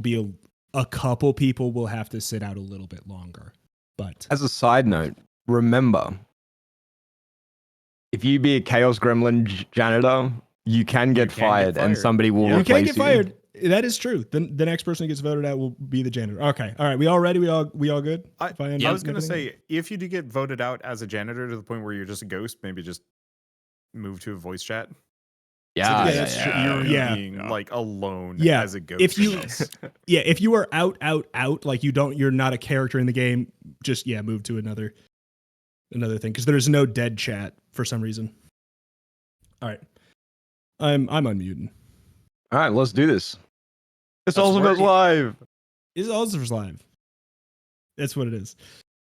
be a couple people will have to sit out a little bit longer. But as a side note, remember, if you be a Chaos Gremlin janitor, you can get fired and somebody will replace you. You can get fired. That is true. The next person who gets voted out will be the janitor. Okay. All right. We all ready? We all good? I was going to say, if you do get voted out as a janitor to the point where you're just a ghost, maybe just move to a voice chat. Yeah. Being like alone as a ghost. If you are out, like you're not a character in the game, just move to another thing, because there's no dead chat for some reason. All right. I'm unmuting. All right, let's do this. It's Wholesomeverse live. It's Wholesomeverse live. That's what it is.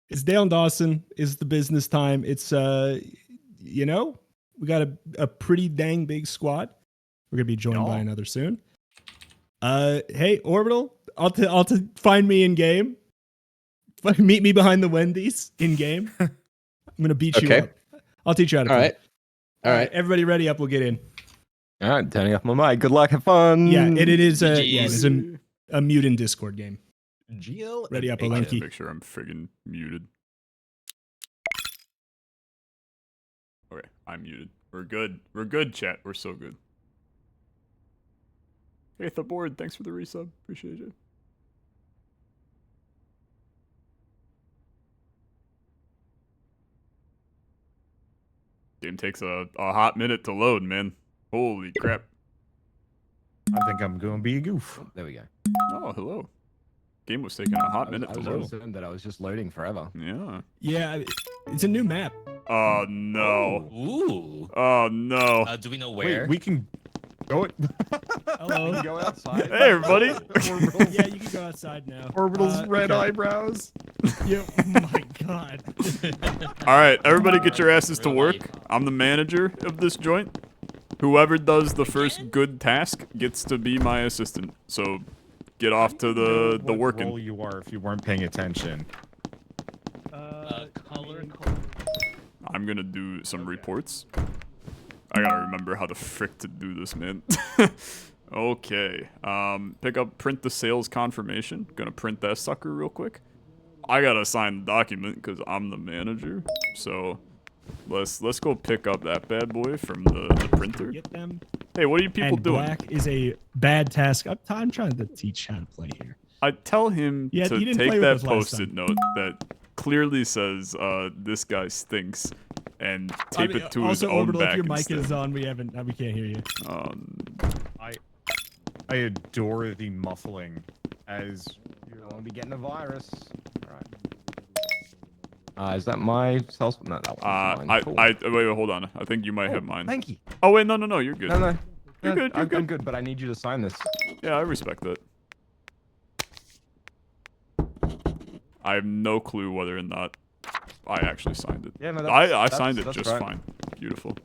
It's Dale and Dawson. It's the business time. It's we got a pretty dang big squad. We're gonna be joined by another soon. Hey, Orbital, I'll find me in game. Meet me behind the Wendy's in game. I'm gonna beat you up. I'll teach you how to play. All right. Everybody ready up, we'll get in. All right, turning off my mic. Good luck, have fun. Yeah, it is a mutant Discord game. GL ready up, Olenki. Make sure I'm friggin' muted. Okay, I'm muted. We're good. We're good, chat. We're so good. Hey, the board. Thanks for the resub. Appreciate you. Game takes a hot minute to load, man. Holy crap. I think I'm going to be a goof. There we go. Oh, hello. Game was taking a hot minute to load. I was concerned that I was just loading forever. Yeah. Yeah, it's a new map. Oh, no. Ooh. Oh, no. Do we know where? Wait, we can go it. Hello. We can go outside. Hey, everybody. Yeah, you can go outside now. Orbital's red eyebrows. Yeah. Oh, my God. All right, everybody get your asses to work. I'm the manager of this joint. Whoever does the first good task gets to be my assistant. So get off to the working. What role you are if you weren't paying attention? Color. I'm gonna do some reports. I gotta remember how the frick to do this, man. Okay. Print the sales confirmation. Gonna print that sucker real quick. I gotta sign the document because I'm the manager. So let's go pick up that bad boy from the printer. Get them. Hey, what are you people doing? Black is a bad task. I'm trying to teach how to play here. I tell him to take that post-it note that clearly says this guy stinks and tape it to his own Orbital, back if your mic instead. is on, we can't hear you. I adore the muffling as you're going to be getting a virus. All right. Is that my cell? No, that one's mine. Cool. Wait, hold on. I think you might have mine. Thank you. Oh wait, no, you're good. No. You're good. I'm good, but I need you to sign this. Yeah, I respect that. I have no clue whether or not I actually signed it. Yeah, no, I signed it just fine. Beautiful.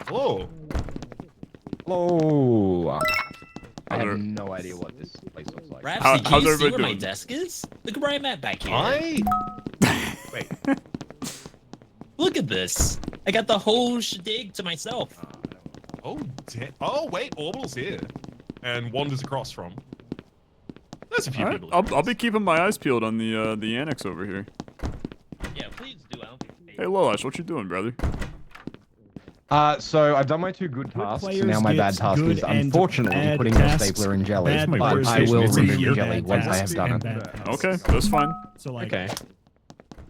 Hello. Hello. I have no idea what this place looks like. Rapsy, can you see where my desk is? Look where I'm at back here. Wait. Look at this. I got the whole shtig to myself. Oh, wait, Orbital's here. And Wanda's across from. There's a few people. I'll be keeping my eyes peeled on the annex over here. Yeah, please do. I don't think Hey, Lolash, what you doing, brother? So I've done my 2 good tasks, and now my bad task is unfortunately putting the stapler in jelly, but I will remove jelly once I have done it. Okay, that's fine. So like,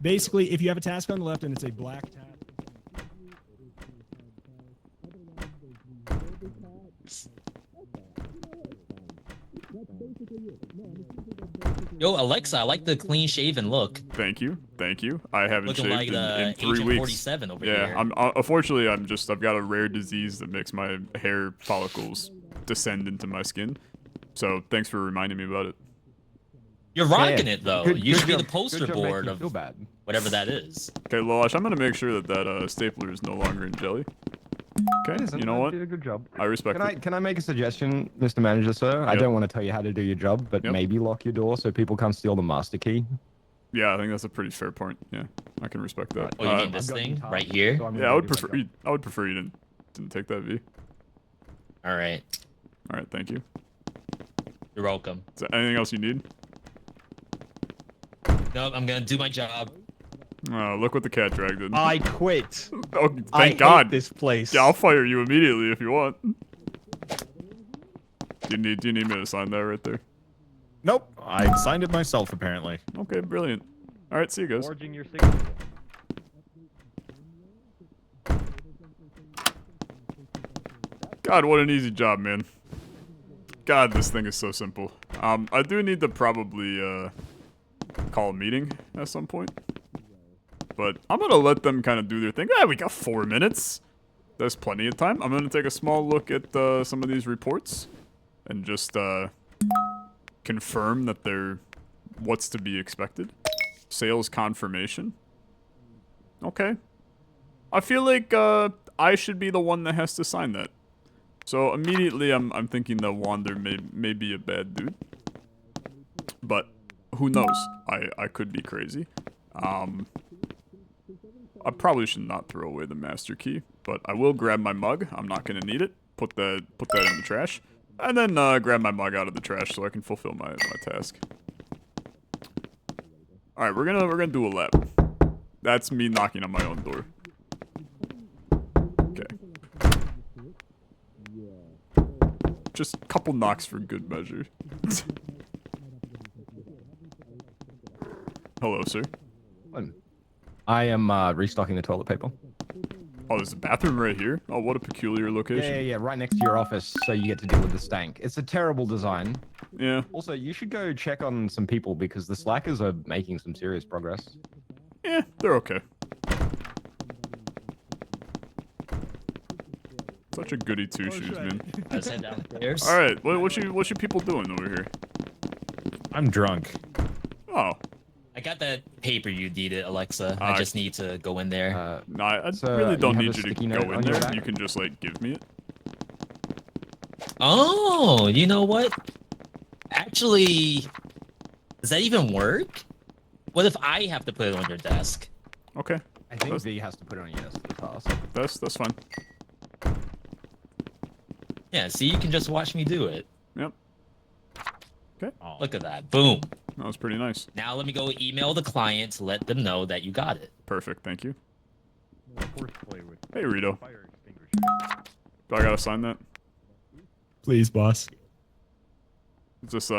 basically, if you have a task on the left and it's a black task. Yo, Alexa, I like the clean-shaven look. Thank you. I haven't looking shaved like in 3 Agent weeks. 47 over yeah, here. Unfortunately, I've got a rare disease that makes my hair follicles descend into my skin. So thanks for reminding me about it. You're rocking it though. You should be the Good poster job board making me of feel bad. whatever that is. Okay, Lolash, I'm gonna make sure that stapler is no longer in jelly. Okay, you know what? Did a good job. I respect it. Can I make a suggestion, Mr. Manager, sir? Yep. I don't want to tell you how to do your job, but maybe lock your door so people can't steal the master key. Yeah, I think that's a pretty fair point. Yeah, I can respect that. Oh, you mean this thing right here? So yeah, I would prefer you didn't take that V. All right. All right, thank you. You're welcome. Is there anything else you need? No, I'm gonna do my job. Oh, look what the cat dragged in. I quit. Oh, I thank God. hate this place. Yeah, I'll fire you immediately if you want. Do you need me to sign that right there? Nope. I signed it myself, apparently. Okay, brilliant. All right, see you guys. Forging your signature. God, what an easy job, man. God, this thing is so simple. I do need to probably call a meeting at some point. But I'm gonna let them kind of do their thing. We got 4 minutes. There's plenty of time. I'm gonna take a small look at some of these reports and just confirm that they're what's to be expected. Sales confirmation. Okay. I feel like I should be the one that has to sign that. So immediately I'm thinking that Wander may be a bad dude. But who knows? I could be crazy. I probably should not throw away the master key, but I will grab my mug. I'm not gonna need it. Put that in the trash. And then grab my mug out of the trash so I can fulfill my task. Alright, we're gonna do a lap. That's me knocking on my own door. Okay. Just a couple knocks for good measure. Hello, sir. I am restocking the toilet paper. Oh, there's a bathroom right here? Oh, what a peculiar location. Yeah, right next to your office, so you get to deal with the stank. It's a terrible design. Yeah. Also, you should go check on some people because the slackers are making some serious progress. Yeah, they're okay. Such a goody two-shoes, man. Let's head downstairs. All right, what you people doing over here? I'm drunk. Oh, I got that paper you needed, Alexa. I just need to go in there. no, I So, really don't you need have you a to sticky go note in on your there. back? You can just like give me it. Oh, you know what? Actually, does that even work? What if I have to put it on your desk? Okay, I think V has to put it on your desk for the task. that's fine. Yeah, see, you can just watch me do it. Yep, Look at that. Boom. that was pretty nice. Now let me go email the client to let them know that you got it. Perfect, thank you. Horseplay with Hey, Rito. fire extinguisher. Do I gotta sign that? Please, boss. Is this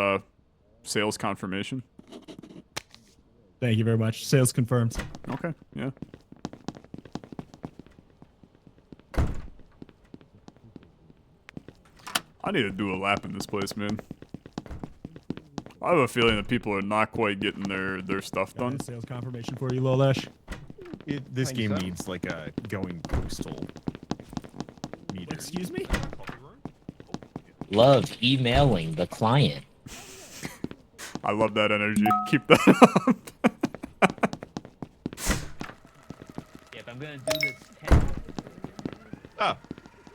sales confirmation? Thank you very much. Sales confirmed. Okay, yeah. I need to do a lap in this place, man. I have a feeling that people are not quite getting their stuff Got done. that sales confirmation for you, Lolesh. This Thank you, game sir. needs like a going postal meter. Excuse me? Love emailing the client. I love that energy. Keep that up. If I'm gonna do this. Ah,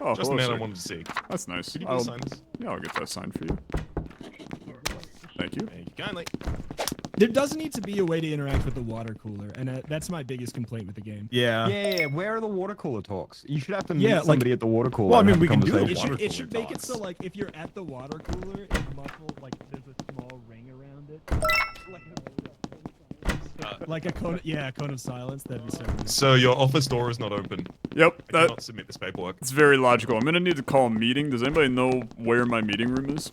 Oh, just the hello, man sir. I wanted to see. That's nice. Could you please sign this? Yeah, I'll get that signed for you. Thank you. Thank you kindly. There does need to be a way to interact with the water cooler, and that's my biggest complaint with the game. Yeah. Yeah, where are the water cooler talks? You should have to meet Yeah, like- somebody at the water cooler. Well, I and mean, have we a can do it. conversation. Water It cooler should make it talks. so, like, if you're at the water cooler, it's muffled, like, there's a small ring around it. Like a cone, a cone of silence. That'd be so good. So your office door is not open. Yep, I that, cannot submit this paperwork. it's very logical. I'm gonna need to call a meeting. Does anybody know where my meeting room is?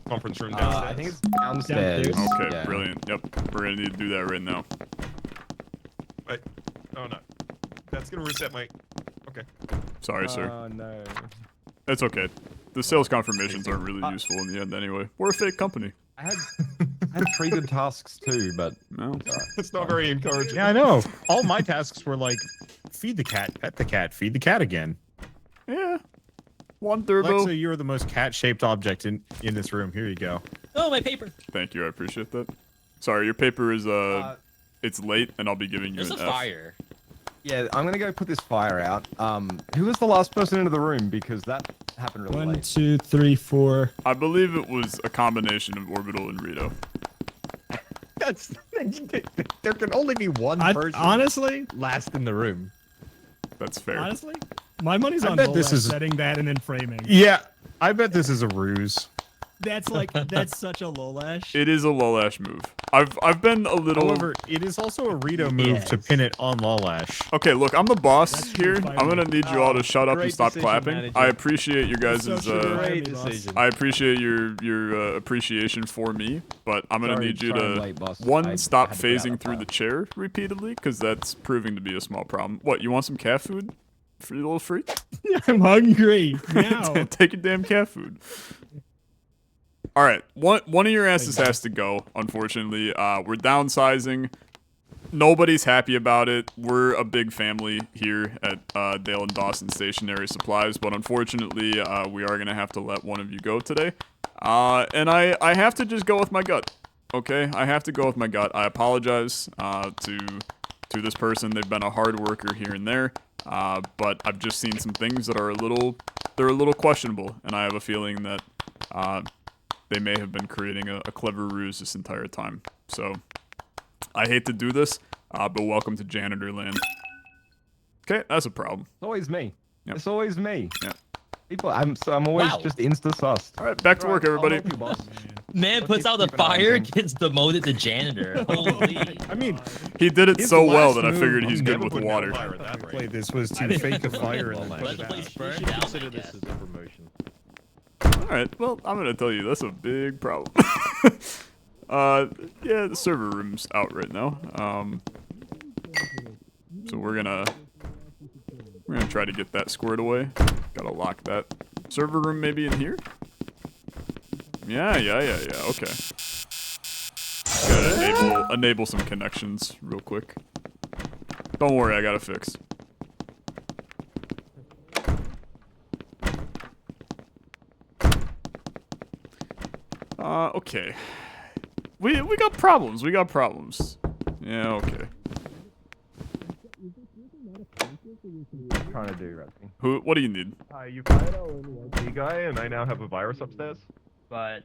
Conference room downstairs. I think it's downstairs. Downstairs. Okay, Yeah. brilliant. Yep, we're gonna need to do that right now. Wait. Oh no. That's gonna reset my. Okay. Sorry, sir. Oh, no. It's okay. The sales confirmations aren't really useful in the end anyway. We're a fake company. I had 3 good tasks too, but No. It's not very encouraging. Yeah, I know. All my tasks were like, feed the cat, pet the cat, feed the cat again. Yeah. One turbo. Alexa, you're the most cat-shaped object in this room. Here you go. Oh, my paper. Thank you. I appreciate that. Sorry, your paper is it's late, and I'll be giving you There's an a F. fire. yeah, I'm gonna go put this fire out. Who was the last person into the room because that happened really 1, late. 2, 3, 4. I believe it was a combination of Orbital and Rito. That's there can only be one person Honestly, last in the room. That's fair. my money's I on bet Lolesh this is- setting that and then framing. Yeah, I bet this is a ruse. That's such a Lolash. It is a Lolash move. I've been a little. However, it is also a Rito move to pin it on Lolash. Okay, look, I'm the boss That's here. true, I'm gonna need you all to shut up and great stop decision, clapping. manager. I appreciate you guys' Great decision. I appreciate your appreciation for me, but I'm gonna need you I'm to late, boss. one, I stop had to get out phasing of through pile. the chair repeatedly, because that's proving to be a small problem. What, you want some cat food? Free little freak? I'm hungry now. Take your damn cat food. All right, one of your asses has to go. Unfortunately, we're downsizing. Nobody's happy about it. We're a big family here at Dale and Dawson Stationary Supplies, but unfortunately, we are gonna have to let one of you go today. And I have to just go with my gut. Okay, I have to go with my gut. I apologize to this person. They've been a hard worker here and there, but I've just seen some things that are a little questionable, and I have a feeling that they may have been creating a clever ruse this entire time. So, I hate to do this, but welcome to Janitor Land. Okay, that's a problem. It's always me. Yep. It's always me. Yeah. People, I'm always Wow. just insta-sussed. All right, back to work, everybody. Man Let's puts keep out the keeping an eye on fire, things. gets demoted to janitor. Holy. I mean, He did it his so well last that I move- figured he's I'm good never with putting out water. fire at that play rate. this was to fake a fire and then Let put the it place out. Brian, down, consider I this guess. as a promotion. All right, well, I'm gonna tell you that's a big problem. Yeah, the server room's out right now. So we're gonna try to get that squared away. Gotta lock that server room maybe in here. Yeah. Okay. Gotta enable some connections real quick. Don't worry, I got it fixed. Okay. We got problems. We got problems. Yeah, okay. Trying to do, Rusty. What do you need? You fired our only guy, and I now have a virus upstairs. But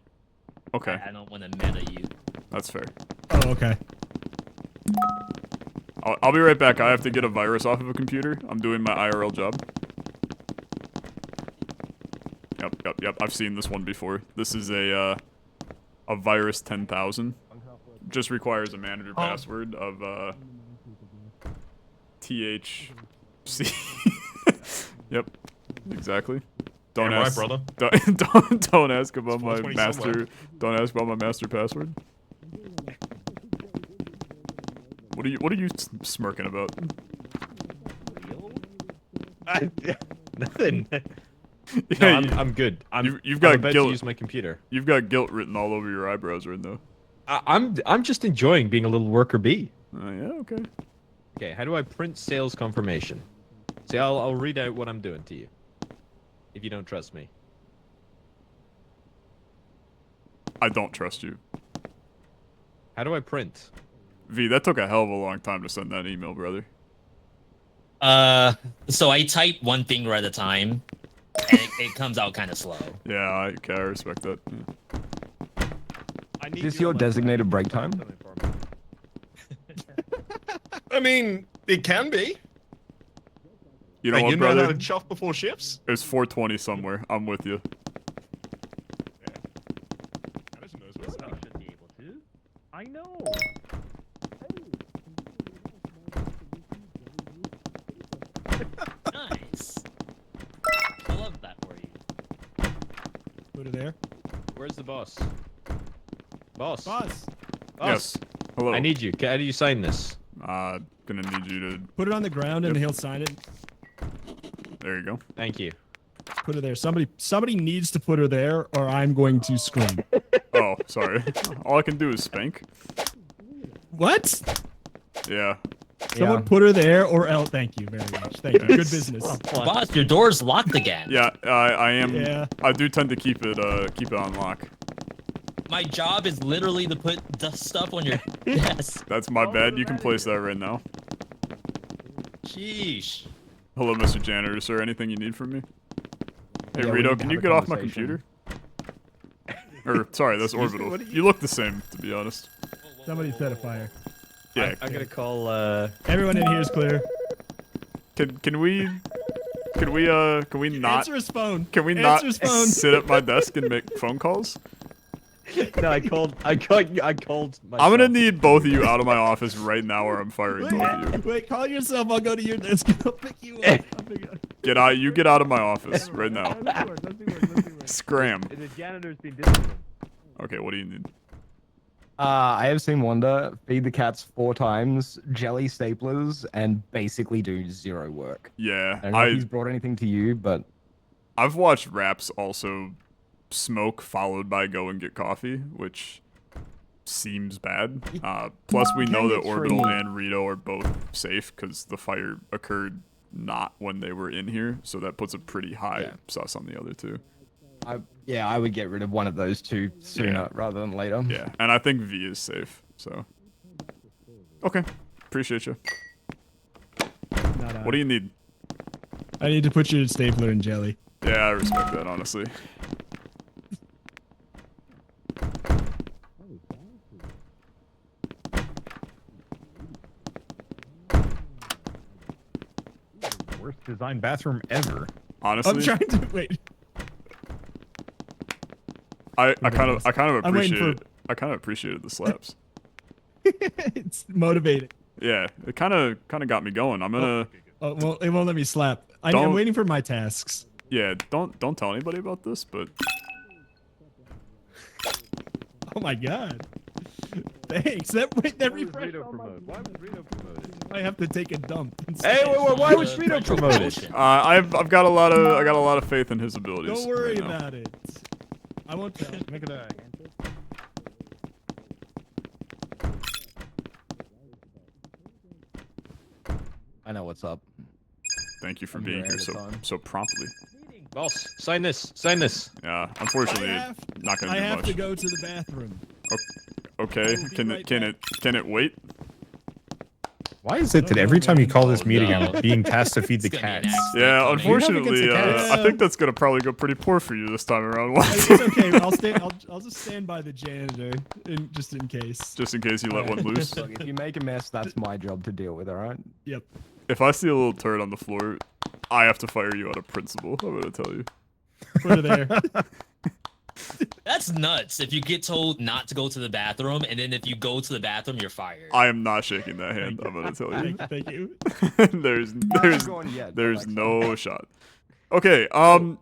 Okay, I don't want to meta you. that's fair. Oh, okay. I'll be right back. I have to get a virus off of a computer. I'm doing my IRL job. Yep. I've seen this one before. This is a virus 10,000. Just requires a manager password of THC. Yep, exactly. Don't Damn right, ask, brother. don't ask about It's my 420 master. somewhere. Don't ask about my master password. What are you smirking about? Nothing. Yeah, No, I'm good. you've got I'm about guilt. to use my computer. You've got guilt written all over your eyebrows right now. I'm just enjoying being a little worker bee. Yeah, okay. Okay, how do I print sales confirmation? See, I'll read out what I'm doing to you. If you don't trust me. I don't trust you. How do I print? V, that took a hell of a long time to send that email, brother. So I type one finger at a time, and it comes out kind of slow. Yeah, I respect that. Yeah. Is this your designated break time? I mean, it can be. You know Hey, what, you know how brother? to chuff before shifts? It's 4:20 somewhere. I'm with you. Anderson knows what's up. should be able to. I know. Nice. I love that for you. Put it there. Where's the boss? Boss. Boss, Yes. Hello. I need you. How do you sign this? Gonna need you to. put it on the ground and Yep. he'll sign it. There you go. Thank you. Put it there. Somebody needs to put her there, or I'm going to scream. Oh, sorry. All I can do is spank. What? Yeah. Someone put her there, or else. Thank you very much. Thank you. Good business. Boss, your door's locked again. Yeah. I am. Yeah. I do tend to keep it on lock. My job is literally to put the stuff on your desk. That's my bad. You can place that right now. Sheesh. Hello, Mr. Janitor, sir. Anything you need from me? Hey, Yeah, we Rito, need to can have you a get off my conversation. computer? Or, sorry, that's Excuse me, Orbital. what are You look the same, to be honest. Somebody set a fire. Yeah. I gotta call. Everyone in here is clear. Can we not? Answer his phone. Can we Answer not his phone. sit at my desk and make phone calls? No, I called my. I'm gonna need both of you out of my office right now, or I'm firing both of you. Wait, call yourself. I'll go to your desk. I'll pick you up. Get out! You get out of my office right now. Scram. The janitor's been disciplined. Okay, what do you need? I have seen Wanda feed the cats 4 times, jelly staplers, and basically do 0 work. Yeah, I don't know if he's brought anything to you, but I've watched Raps also smoke followed by go and get coffee, which seems bad. Plus, we know that Orbital and Rito are both safe because the fire occurred not when they were in here, so that puts a pretty high sus on the other two. I would get rid of one of those 2 sooner rather than later. Yeah, and I think V is safe, so. Okay, appreciate you. What do you need? I need to put your stapler in jelly. Yeah, I respect that, honestly. Worst designed bathroom ever. Honestly, I'm trying to wait. I kind of appreciated the slaps. It's motivating. Yeah, it kind of got me going. I'm gonna. Oh, well, it won't let me slap. I'm waiting for my tasks. Yeah, don't tell anybody about this, but. Oh my god. Thanks. That refreshed. Why was Rito promoted? I have to take a dump. Hey, why was Rito promoted? I've got a lot of faith in his abilities. Don't worry about it. I won't tell. Make it a. I know what's up. Thank you for being here so promptly. Boss, sign this. Sign this. Yeah, unfortunately, not gonna do much. I have to go to the bathroom. Okay, can it wait? Why is it that every time you call this meeting, I'm being tasked to feed the cats? Yeah, unfortunately, I think that's gonna probably go pretty poor for you this time around. It's okay. I'll just stand by the janitor, just in case. Just in case you let one loose. Look, if you make a mess, that's my job to deal with. All right. Yep. If I see a little turd on the floor, I have to fire you out of principle. I'm gonna tell you. Put it there. That's nuts. If you get told not to go to the bathroom, and then if you go to the bathroom, you're fired. I am not shaking that hand. I'm gonna tell you. Thank you. there's no shot. Okay.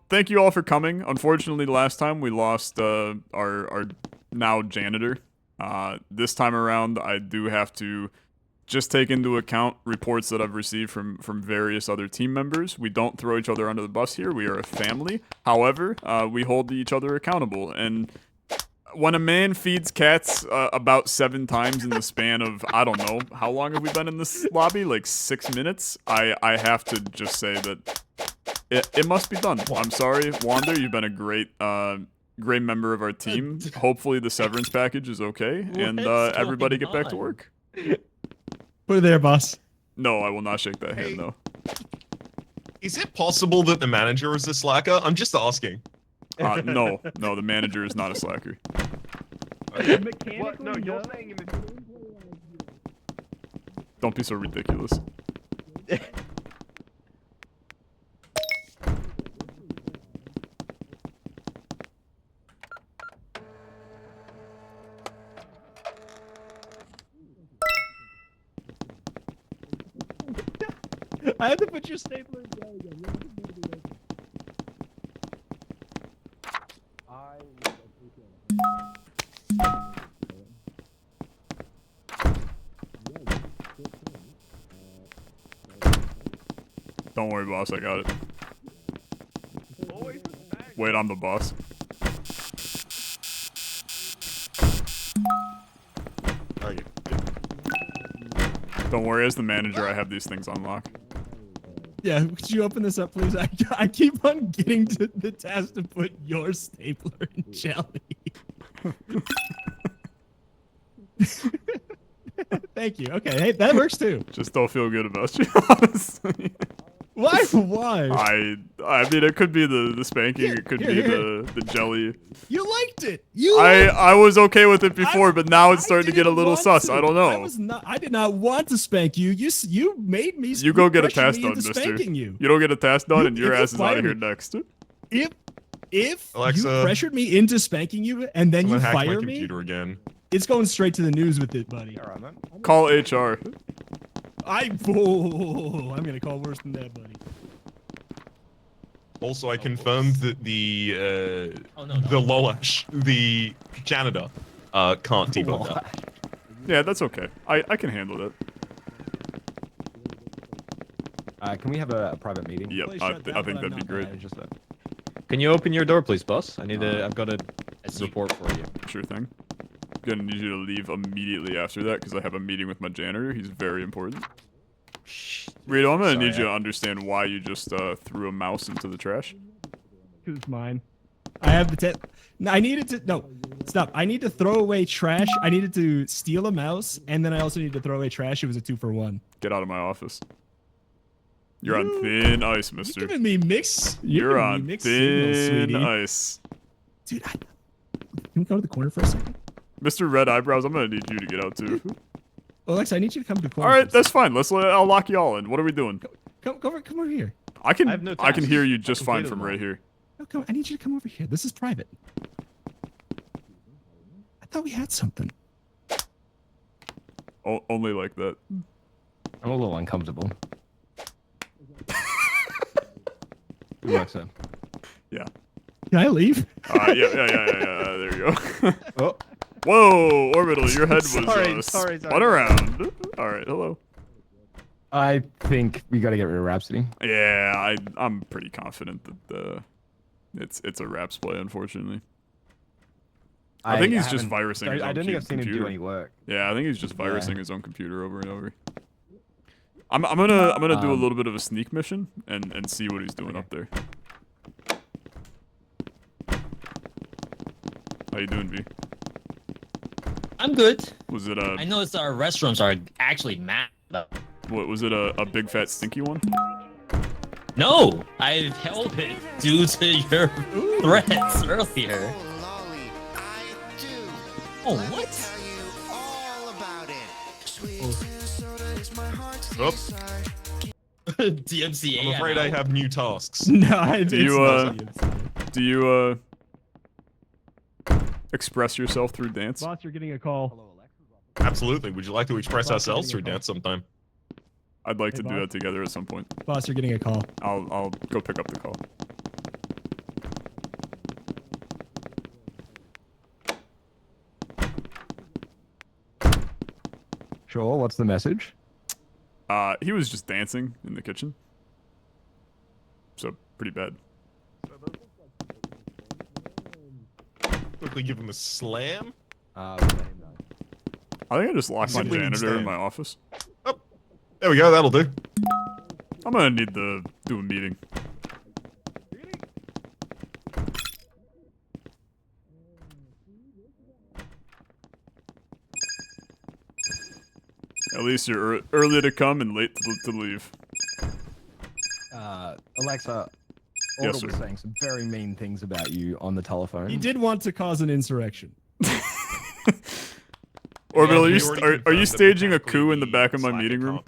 Thank you all for coming. Unfortunately, last time we lost our now janitor. This time around, I do have to just take into account reports that I've received from various other team members. We don't throw each other under the bus here. We are a family. However, we hold each other accountable. And when a man feeds cats about 7 times in the span of, I don't know, how long have we been in this lobby? Like 6 minutes? I have to just say that it must be done. I'm sorry, Wander, you've been a great member of our team. Hopefully the severance package is okay. And everybody get back to work. Put it there, boss. No, I will not shake that hand, no. Is it possible that the manager is a slacker? I'm just asking. No, the manager is not a slacker. What? No, you're saying him. Don't be so ridiculous. I have to put your stapler in jelly again. Don't worry, boss. I got it. Wait, I'm the boss. Don't worry, as the manager, I have these things on lock. Yeah, could you open this up, please? I keep on getting to the task to put your stapler in jelly. Thank you. Okay, hey, that works too. Just don't feel good about you, honestly. Why? Why? I mean, it could be the spanking. It could be the jelly. You liked it. I was okay with it before, but now it's starting to get a little sus. I don't know. I did not want to spank you. You made me. You go get a task done, mister. You don't get a task done, and your ass is out of here next. If Alexa, you pressured me into spanking you and then you someone hacked my fire me, computer again. it's going straight to the news with it, buddy. All right, man. Call HR. I'm gonna call worse than that, buddy. Also, I confirmed that the janitor can't debug that. Yeah, that's okay. I can handle that. Can we have a private meeting? Yep, Please I shut think down, but that'd I'm be not great. bad. Just that. Can you open your door, please, boss? I've got a report for you. Sure thing. Gonna need you to leave immediately after that because I have a meeting with my janitor. He's very important. Rito, I'm gonna need you to understand why you just threw a mouse into the trash. Because it's mine. I have the No, I needed to. No, stop. I need to throw away trash. I needed to steal a mouse, and then I also need to throw away trash. It was a 2-for-1. Get out of my office. You're on thin ice, mister. You're giving me mixed. You're giving me on mixed signals, thin sweetie. ice. Dude, can we go to the corner for a second? Mr. Red Eyebrows, I'm gonna need you to get out too. Alexa, I need you to come to the corner. All right, that's fine. I'll lock you all in. What are we doing? Come over here. I can have no I can tasks. hear you just I fine completed from them all. right here. No, come. I need you to come over here. This is private. I thought we had something. Only like that. I'm a little uncomfortable. Alexa. Yeah. Can I leave? Yeah. There you go. Oh. Whoa, Orbital, your head was Sorry. spun around. All right, hello. I think we gotta get rid of Rhapsody. Yeah, I'm pretty confident that it's a Raps play, unfortunately. I think he's just virusing his own I don't think I've seen him computer. do any work. Yeah, I think he's just virusing his own computer over and over. I'm gonna do a little bit of a sneak mission and see what he's doing up there. How you doing, V? I'm good. Was it I noticed our restaurants are actually mapped up. what was it a big fat stinky one? No, I've held it due to your threats earlier. Oh, what? Oops. DMCA. I'm afraid I have new tasks. No, Do you express yourself through dance? Boss, you're getting a call. Absolutely. Would you like to express ourselves through dance sometime? I'd like Hey, to do Bob. that together at some point. Boss, you're getting a call. I'll go pick up the call. Sure, what's the message? He was just dancing in the kitchen. So pretty bad. Quickly give him a slam. I think I just locked my Simply janitor in stand. my office. There we go. That'll do. I'm gonna need to do a meeting. At least you're early to come and late to leave. Alexa, Yes, Audible sir. was saying some very mean things about you on the telephone. He did want to cause an insurrection. Orbital, Yeah, are we you already are you confirmed that staging a technically coup in the the back of my Slacker meeting room?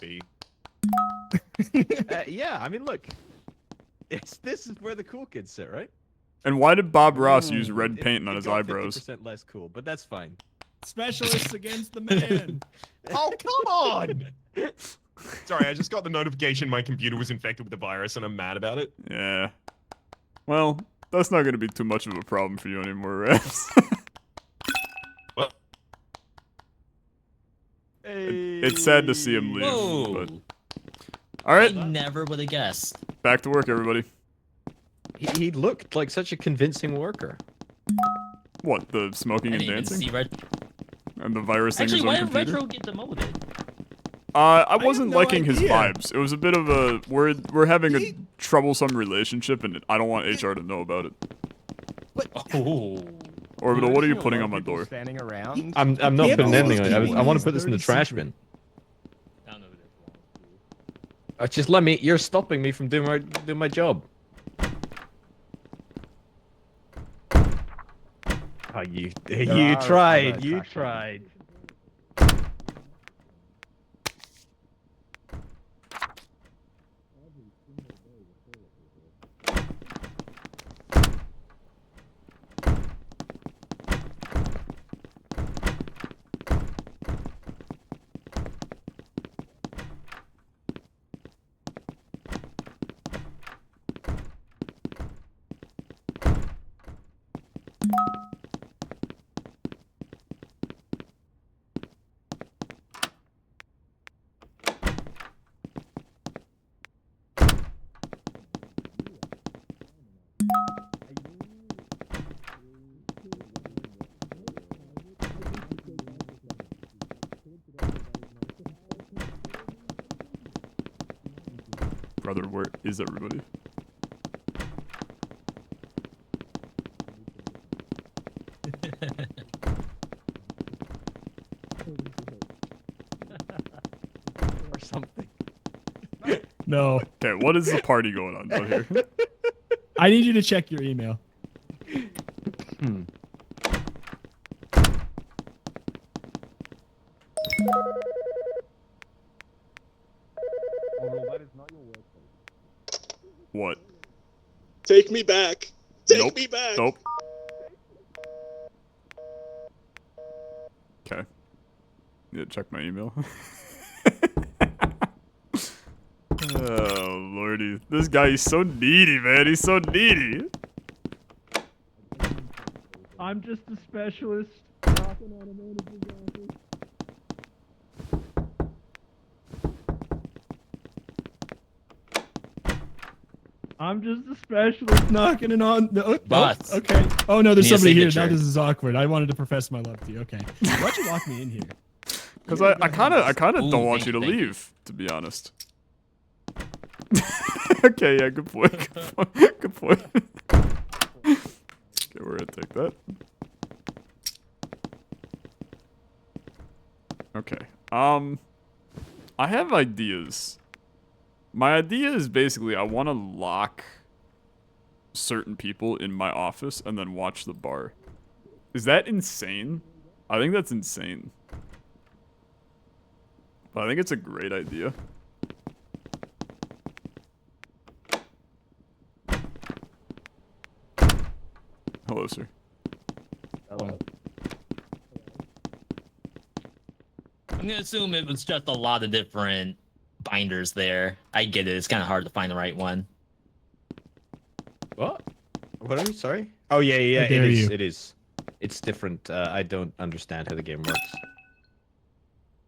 can't be. Yeah, I mean, look. This is where the cool kids sit, right? And why did Bob Ross use red It- paint on it his got eyebrows? 50% less cool, but that's fine. Specialists against the man. Oh, come on! Sorry, I just got the notification my computer was infected with the virus and I'm mad about it. Yeah. Well, that's not gonna be too much of a problem for you anymore, Raps. Well, It's sad to see him leave, Whoa. but all right, I never would have guessed. back to work, everybody. He looked like such a convincing worker. What, the smoking I and didn't even dancing see Red. and the virus Actually, his why own did computer? Retro get demoted? I have wasn't no liking his idea. vibes. It was a bit of a we're having a troublesome relationship, and I don't want HR to know about it. Oh. Orbital, what are you putting on my door? Standing around. I'm not can't putting always anything on it. keep I want these to put this in the dirty trash secrets. bin. Just let me. You're stopping me from doing my job. Oh, you are tried. other You trash tried. Brother, where is everybody? Or something. No. Okay, what is the party going on out here? I need you to check your email. What? Take me back. Take Nope. me back. Nope. Okay. Yeah, check my email. Oh, lordy. This guy is so needy, man. He's so needy. I'm just a specialist. Knocking on a manager's office. I'm just a specialist knocking it on. No, Boss. Okay. Oh no, there's Need a somebody here. signature. Now this is awkward. I wanted to profess my love to you. Okay. Why'd you lock me in here? Because I kind of Ooh, don't want thank you to you, thank you. leave, to be honest. Okay, yeah, good point. Good point. Good point. Okay, we're gonna take that. Okay. I have ideas. My idea is basically I want to lock certain people in my office and then watch the bar. Is that insane? I think that's insane. But I think it's a great idea. Hello, sir. Hello. I'm gonna assume it was just a lot of different binders there. I get it. It's kind of hard to find the right one. What? What are we? Sorry? Oh, yeah, yeah, How it dare is. you. It is. It's different. I don't understand how the game works.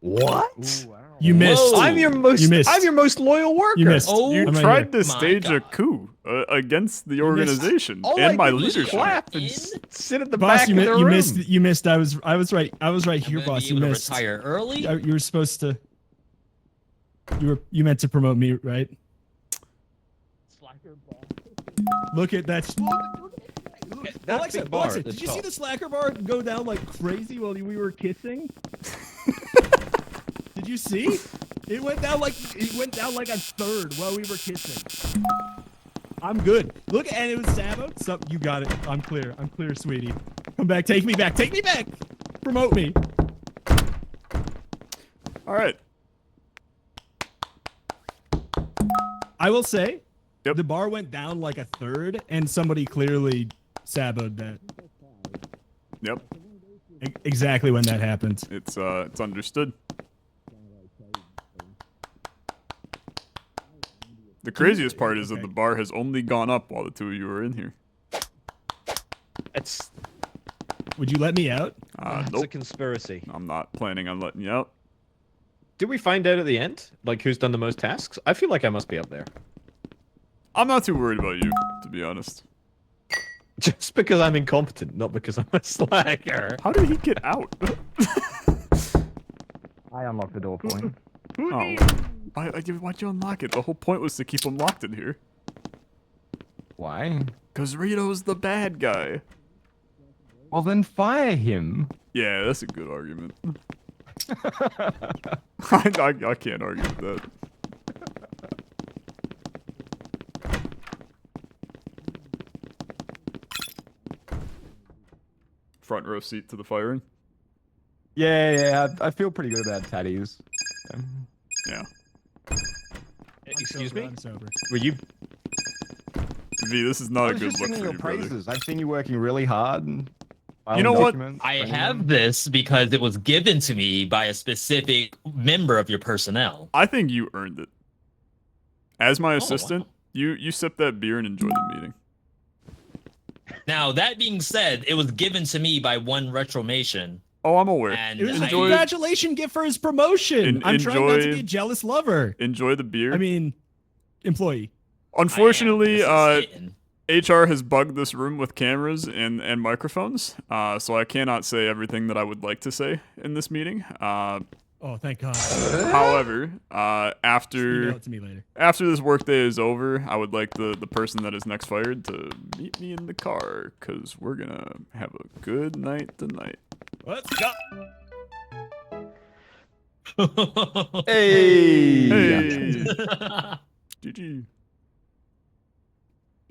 What? You missed. Whoa. I'm your most. You missed. I'm your most loyal worker. You missed. Oh, You I'm right tried here. to My stage a God. coup against the You missed. organization All and I my did was leadership. clap and In? sit at the Boss, back you, of the you room. missed. You missed. I was right. I was right I'm here, gonna boss. be You able to missed. retire early. You were supposed to. You meant to promote me, right? Look at that. That Alexa, big bar Alexa, at the did you see top. the slacker bar go down like crazy while we were kissing? Did you see? It went down like a third while we were kissing. I'm good. Look, and it was Sabo. So you got it. I'm clear. I'm clear, sweetie. Come back. Take me back. Take me back. Promote me. All right. I will say, Yep. the bar went down like a third, and somebody clearly saboed that. Yep. Exactly when that happened. It's understood. The craziest part is that the bar has only gone up while the two of you were in here. It's Would you let me out? it's a Nope. conspiracy. I'm not planning on letting you out. Did we find out at the end, like who's done the most tasks? I feel like I must be up there. I'm not too worried about you, to be honest. Just because I'm incompetent, not because I'm a slacker. How did he get out? I unlocked the door for him. Oh. Why'd you unlock it? The whole point was to keep him locked in here. Why? Because Rito's the bad guy. Well, then fire him. Yeah, that's a good argument. I can't argue with that. Front row seat to the firing. Yeah, I feel pretty good about tatties. Yeah. Excuse me? I'm sober. Were you? V, this is I not a was good just look singing for your you, brother. praises. I've seen you working really hard. And filing know what? documents, I bringing have them. this because it was given to me by a specific member of your personnel. I think you earned it. As my wow. assistant, you sip that beer and enjoy the meeting. Now, that being said, it was given to me by one Retromation. Oh, I'm aware. And It was a Enjoy- congratulation gift for his promotion. I'm trying not to enjoy- be a jealous lover. Enjoy the beer. I mean, employee. Unfortunately, I am. This is hidden. HR has bugged this room with cameras and microphones, so I cannot say everything that I would like to say in this meeting. Oh, thank God. However, Email after it to me later. this workday is over, I would like the person that is next fired to meet me in the car, because we're going to have a good night tonight. Let's go. Hey! GG.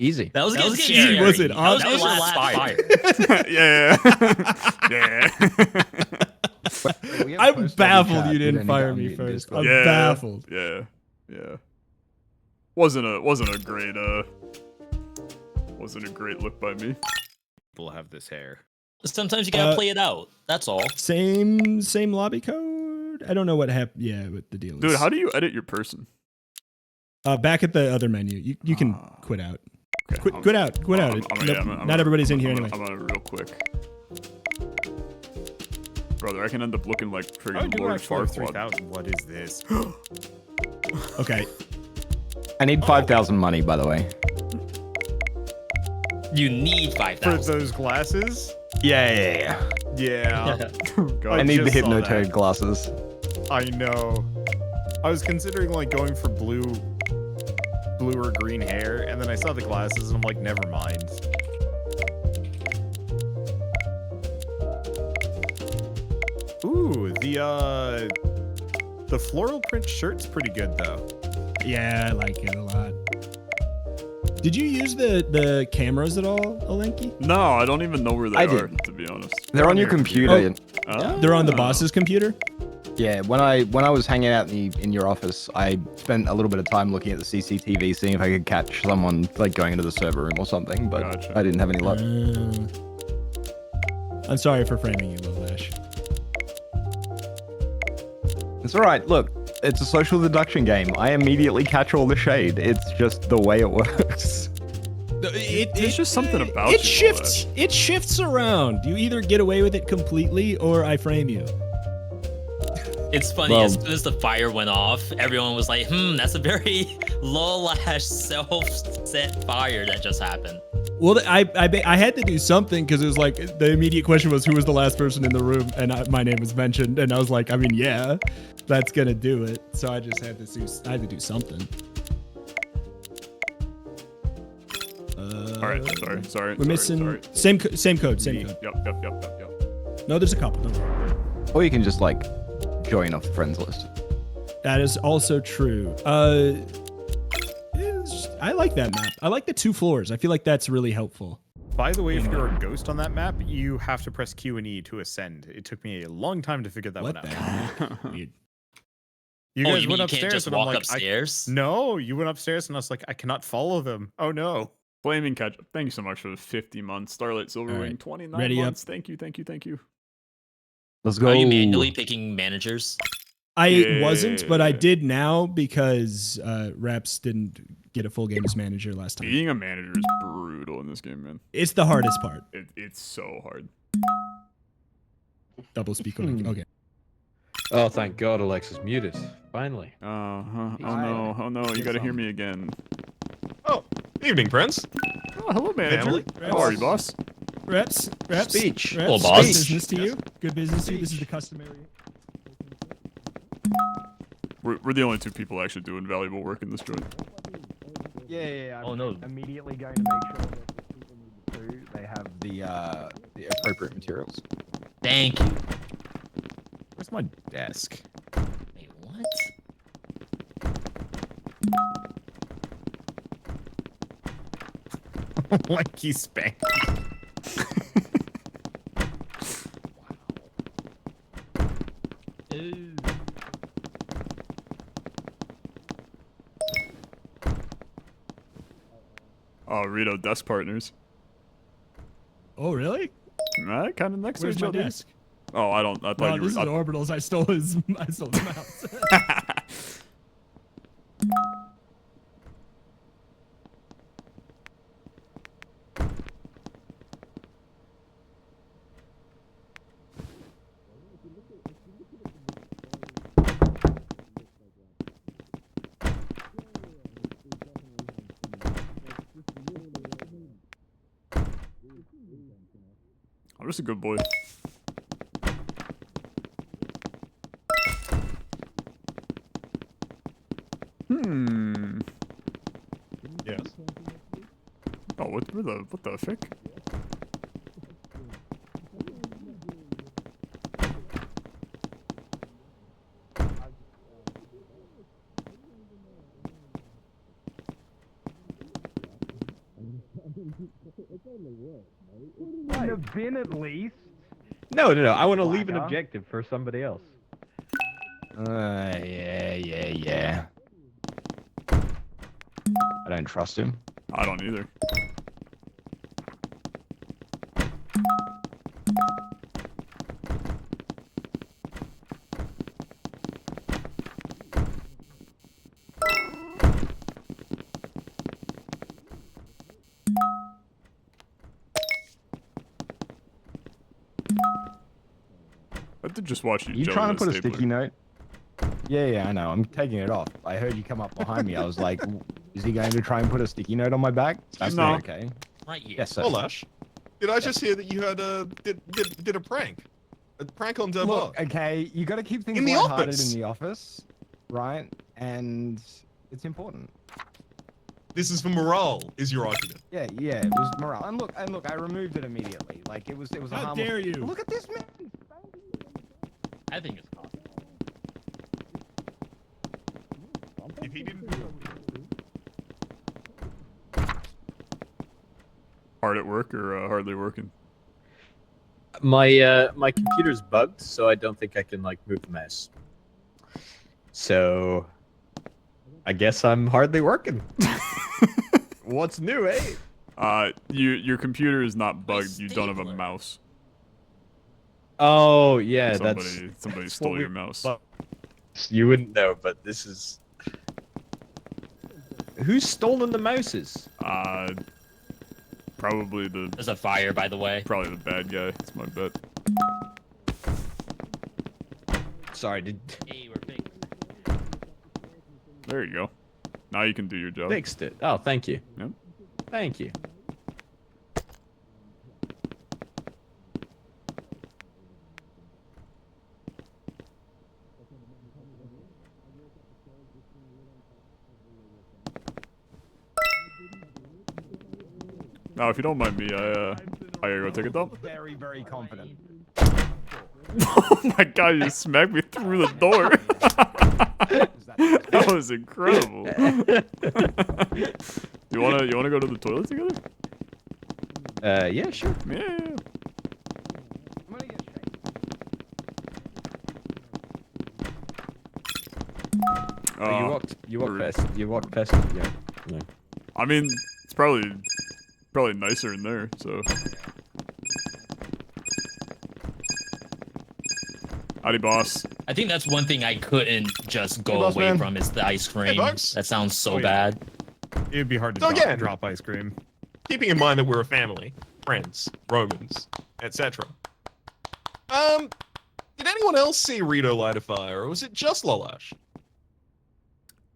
Easy. That was easy, was it? That was the last fire. Yeah. I'm baffled you didn't fire me first. I'm baffled. Yeah. Wasn't a great look by me. People have this hair. Sometimes you gotta play it out. That's all. Same lobby code. I don't know what happened. Yeah, what the deal is. Dude, how do you edit your person? Back at the other menu. You can quit out. Okay, Quit out. Not everybody's in here anyway. I'm on it real quick. Brother, I can end up looking like friggin' Lord Farquaad. 3,000. What is this? Okay. I need 5,000 money, by the way. You need 5,000 for those glasses. Yeah. God, I need the just saw Hypnotoad glasses. I know. I was considering like going for blue or green hair, and then I saw the glasses, and I'm like, never mind. Ooh, the floral print shirt's pretty good though. Yeah, I like it a lot. Did you use the cameras at all, Alenki? No, I don't even know where they are, to be honest. They're on your computer. They're on the boss's computer? Yeah, when I was hanging out in your office, I spent a little bit of time looking at the CCTV, seeing if I could catch someone like going into the server room or something, but Gotcha. I didn't have any luck. I'm sorry for framing you, Lil Ash. It's alright, look, it's a social deduction game. I immediately catch all the shade. It's just the way it works. There's just something about it shifts. It shifts around. You either get away with it completely, or I frame you. It's funny, as soon as the fire went off, everyone was like, that's a very low-lash, self-set fire that just happened. Well, I had to do something because it was like, the immediate question was, who was the last person in the room? And my name was mentioned. And I was like, I mean, yeah, that's going to do it. So I just had to do something. All right, sorry. We're missing same code. Yep. No, there's a couple. Don't worry. Or you can just like join off the friends list. That is also true. I like that map. I like the 2 floors. I feel like that's really helpful. By the way, if you're a ghost on that map, you have to press Q and E to ascend. It took me a long time to figure that one out. Weird. You guys you went can't upstairs just and I'm walk like, upstairs? no, you went upstairs and I was like, I cannot follow them. Oh no. Flaming Ketchup, thank you so much for the 50 months. Starlight Silverwing, right. 29 Ready months. Thank you. Let's go. Are you manually picking managers? I wasn't, but I did now because Reps didn't get a full game as manager last time. Being a manager is brutal in this game, man. It's the hardest part. It's so hard. Double speak. Okay. Oh, thank God Alexa's muted. Finally. Oh no, you gotta hear me again. Oh, evening, Prince. Oh, hello, manager. Family. How are you, boss? Reps. Speech. Reps. Hello, boss. Business to you. Good business to you. This is the customary. We're the only 2 people actually doing valuable work in this joint. Yeah. Oh, no. Immediately going to make sure that the people need to do, they have the appropriate materials. Thank you. Where's my desk? Wait, what? Like he's spanked. Ooh. Oh, Rito, desk partners. Oh, really? Kind of next to Where's each my other. desk? Oh, I thought No, you this is were. Orbitals. I stole his mouse. I'm just a good boy. Yes. Oh, what the frick? Have been at least. No. I want to leave an objective for somebody else. Yeah. I don't trust him. I don't either. I did just watch you. You jelly trying to that put a stapler. sticky note? Yeah, I know. I'm taking it off. I heard you come up behind me. I was like, is he going to try and put a sticky note on my back? That's No. not okay. Right here. Yes, sir. Olash, did I just hear that you had did a prank? A prank on Deborah? Look, okay, you got to keep things In the lighthearted office. in the office, right? And it's important. This is for morale, is your argument. Yeah, it was morale. And look, I removed it immediately. Like it was a How harmless. dare you? Look at this man. I think it's possible. If he didn't, Hard at work or hardly working? My computer's bugged, so I don't think I can like move the mouse. So I guess I'm hardly working. What's new, eh? Your computer is not bugged. You don't have a stapler. mouse. Oh yeah, Somebody that's stole what your we- mouse. well, you wouldn't know, but this is. Who's stolen the mouses? Probably the There's a fire, by the way. probably the bad guy. That's my bet. Sorry, did Hey, we're fixed. There you go. Now you can do your job. fixed it. Oh, thank you. Yep. Thank you. Now, if you don't mind me, I gotta go take a dump. Very, very confident. Oh my god, you smacked me through the door. That was incredible. you wanna go to the toilet together? Yeah, sure. Yeah. I'm gonna get shaked. Oh, you walked rude. past. You walked past. Yeah. No. I mean, it's probably nicer in there. So. Howdy, boss. I think that's one thing I couldn't just go boss away man. from is the ice cream. folks. That sounds so Oh, yeah. bad. It'd be hard to So drop, again- drop ice cream. keeping in mind that we're a family, friends, Romans, etc. Did anyone else see Rito light a fire, or was it just Lolash?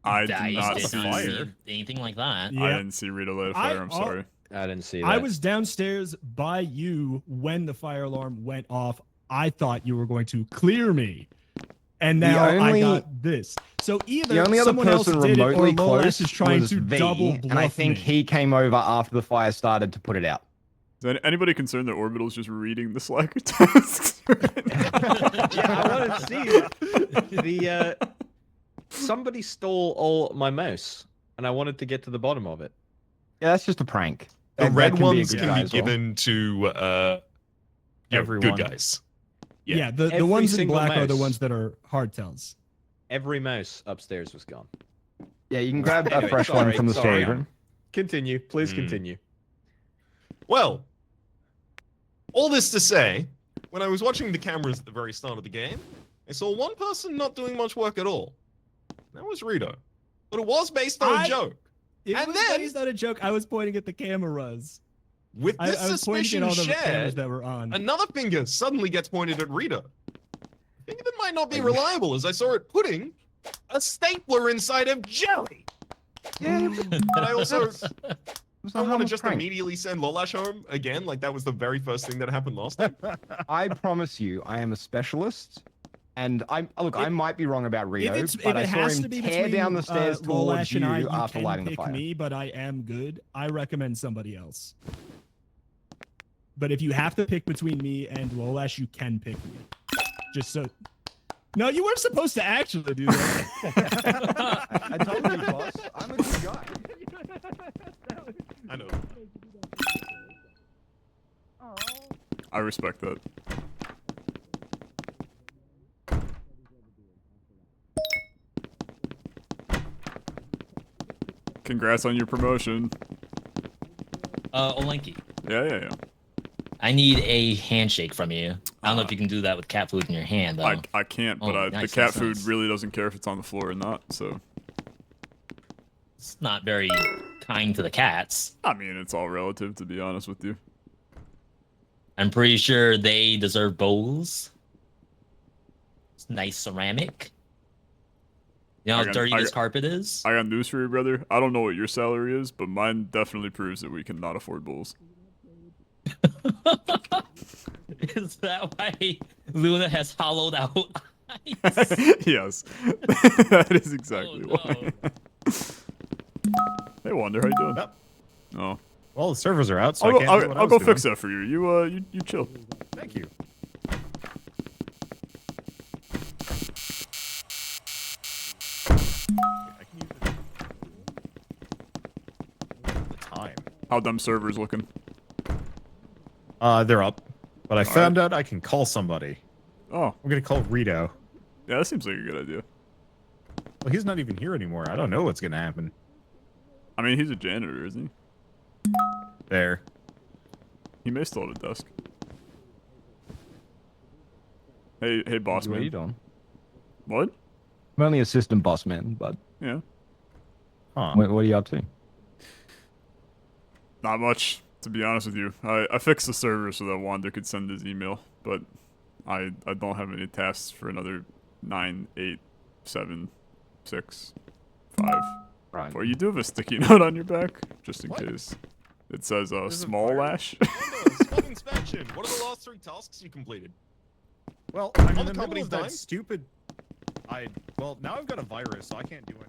I Dice did not did see. not see anything like that. I Yeah. didn't see Rita light a fire. I'm sorry. I didn't see that. I was downstairs by you when the fire alarm went off. I thought you were going to clear me. And The now only- I got this. So either The only other someone else person did it or remotely Lolash close is trying was to V, double bluff and I think me. he came over after the fire started to put it out. Is anybody concerned that Orbital's just reading the Slacker tasks? Yeah, I want to see the. Somebody stole all my mouse, and I wanted to get to the bottom of it. Yeah, that's just a prank. The That red can be a ones good can guy be as well. given to Everyone. good guys. Yeah, the Every ones in single black are the mouse. ones that are hardtails. Every mouse upstairs was gone. Yeah, you can grab a Anyway, fresh one sorry, from the sorry. storage room. Continue, please Hmm. continue. Well, all this to say, when I was watching the cameras at the very start of the game, I saw one person not doing much work at all. That was Rito. But it was based on a joke. It And was then- based on a joke. I was pointing at the cameras. With I this was pointing suspicion at all the cameras shared, that were on. another finger suddenly gets pointed at Rito. A finger that might not be reliable, as I saw it putting a stapler inside of jelly. Yeah, But I also It's I not want to harmless just prank. immediately send Lolash home again. Like that was the very first thing that happened last time. I promise you, I am a specialist. And I might be wrong about Rito, If but I it saw has him to be tear between down the stairs towards Lolash and I, you you after can lighting the pick fire. me, but I am good. I recommend somebody else. But if you have to pick between me and Lolash, you can pick me. Just so. No, you weren't supposed to actually do that. I told you, boss. I'm a good guy. I know. I respect that. Congrats on your promotion. Olenki, Yeah. I need a handshake from you. I don't know if you can do that with cat food in your hand, though. I can't, but Oh, the nice, cat nice, food nice. really doesn't care if it's on the floor or not. So It's not very kind to the cats. I mean, it's all relative, to be honest with you. I'm pretty sure they deserve bowls. It's nice ceramic. You know how dirty this carpet is? I got news for you, brother. I don't know what your salary is, but mine definitely proves that we cannot afford bowls. Is that why Luna has hollowed out eyes? Yes, that is exactly why. Hey, Wonder, how you doing? Yep. Oh, Well, the servers are out, so I can't do what I I'll was go fix doing. that for you. You chill. Thank you. I can use the time. How them servers looking? They're up, but I found out I can call somebody. Oh, I'm gonna call Rito. yeah, that seems like a good idea. Well, he's not even here anymore. I don't know what's gonna happen. I mean, he's a janitor, isn't There. he? He may still have a desk. Hey, boss What are you man. doing? What? I'm only assistant boss man, but Yeah, Huh. what are you up to? not much, to be honest with you. I fixed the server so that Wanda could send his email, but I don't have any tasks for another 9, 8, 7, 6, 5. Right. Well, you do have a sticky note on your back, just in What? case. It says There's a small fire. lash. Spot inspection. What are the last 3 tasks you completed? Well, I'm in On the the middle company's of that dime? stupid. Well, now I've got a virus, so I can't do anything.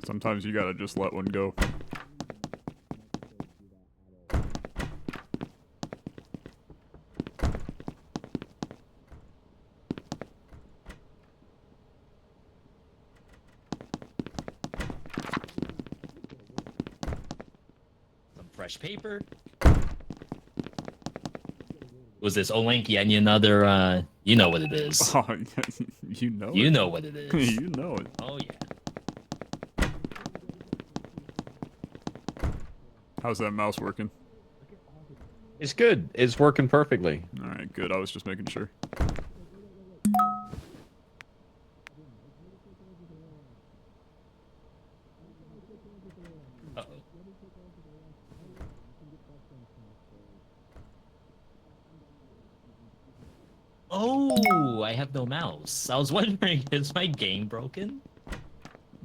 Sometimes you gotta just let one go. Some fresh paper. Was this Olenki? I need another, you know what it is. Oh, you know You it. know what it is. You know it. Oh, yeah. How's that mouse working? It's good. It's working perfectly. All right, good. I was just making sure. Uh-oh. Oh, I have no mouse. I was wondering, is my game broken?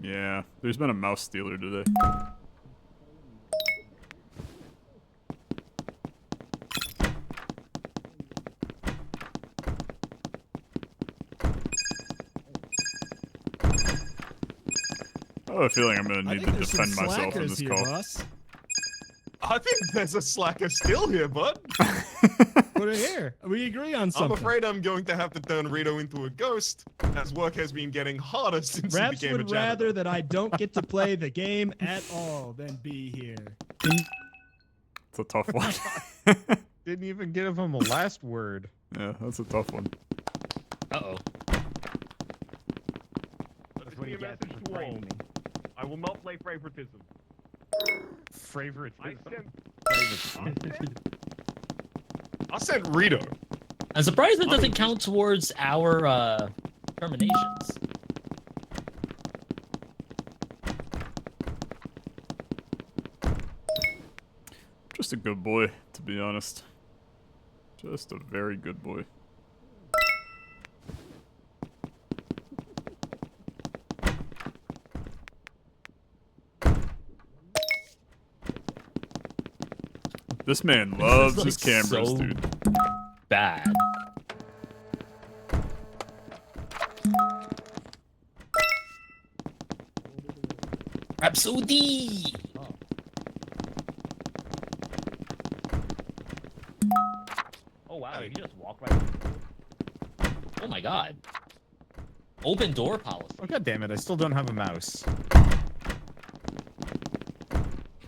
Yeah, there's been a mouse stealer today. I have a feeling I'm gonna I need think to there's some defend myself in slackers this here, call. boss. I think there's a slacker still here, bud. Put it here. We agree on something. I'm afraid I'm going to have to turn Rito into a ghost, as work has been getting harder since he Reps became a would janitor. rather that I don't get to play the game at all than be here. It's a tough one. Didn't even give him a last word. Yeah, that's a tough one. Uh-oh. That's what he gets for praying me. I will not play favoritism. Favoritism. I sent Rito. I'm surprised that doesn't count towards our terminations. Just a good boy, to be honest. Just a very good boy. This man loves This his is, like, cameras, so dude. bad. Rhapsody! Oh wow, you just walk right. Oh my god. Open door policy. Oh god damn it! I still don't have a mouse.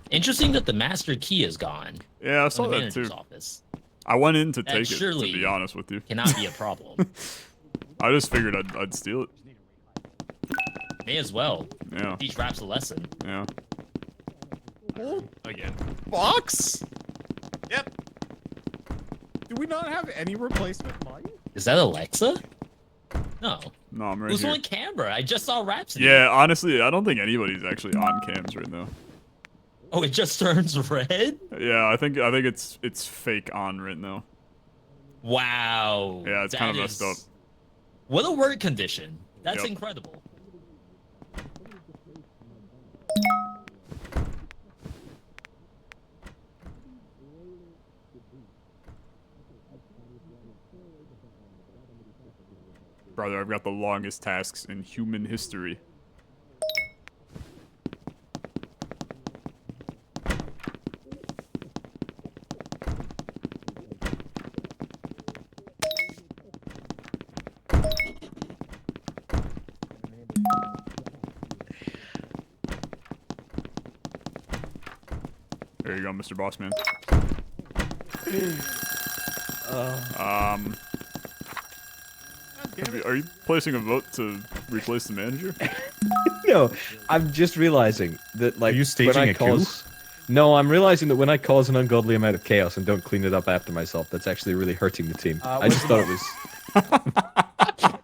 Interesting that the master key is gone. Yeah, I in saw the that manager's too. office. I went in to That take it, to surely be honest with you. Cannot be a problem. I just figured I'd steal it. May as well. Yeah, Teach Raps a lesson. yeah. Again. Box? Yep. Do we not have any replacement mic? Is that Alexa? No. No, I'm right Who's here. on camera? I just saw Rhapsody. Yeah, honestly, I don't think anybody's actually on cams right now. Oh, it just turns red? Yeah, I think it's fake on right now. Wow. Yeah, it's kind of That messed up. is- What a work condition. That's Yep. incredible. Brother, I've got the longest tasks in human history. There you go, Mr. Bossman. Are you placing a vote to replace the manager? No, I'm just realizing that, like, Are you staging when I a coup? cause... No, I'm realizing that when I cause an ungodly amount of chaos and don't clean it up after myself, that's actually really hurting the team. I just thought it was...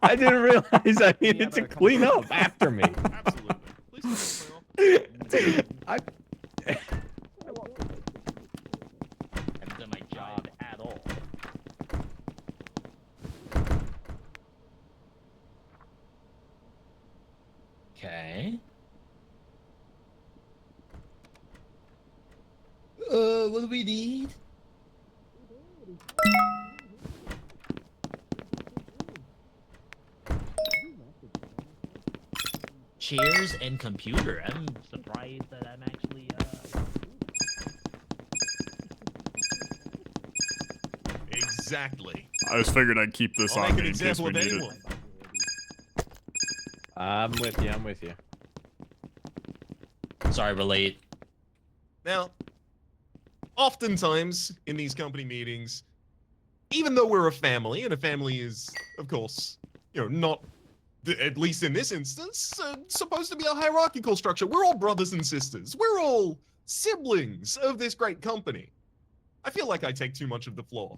I didn't realize I needed to clean up after me. Absolutely. Please don't play off. I... Haven't done my job at all. Okay. What do we need? Chairs and computer. I'm surprised that I'm actually Exactly. I just figured I'd keep this I'll on make me an in case example we of need anyone. it. I'm with you, I'm with you. sorry we're late. Now, oftentimes in these company meetings, even though we're a family, and a family is, of course, not, at least in this instance, supposed to be a hierarchical structure. We're all brothers and sisters. We're all siblings of this great company. I feel like I take too much of the floor.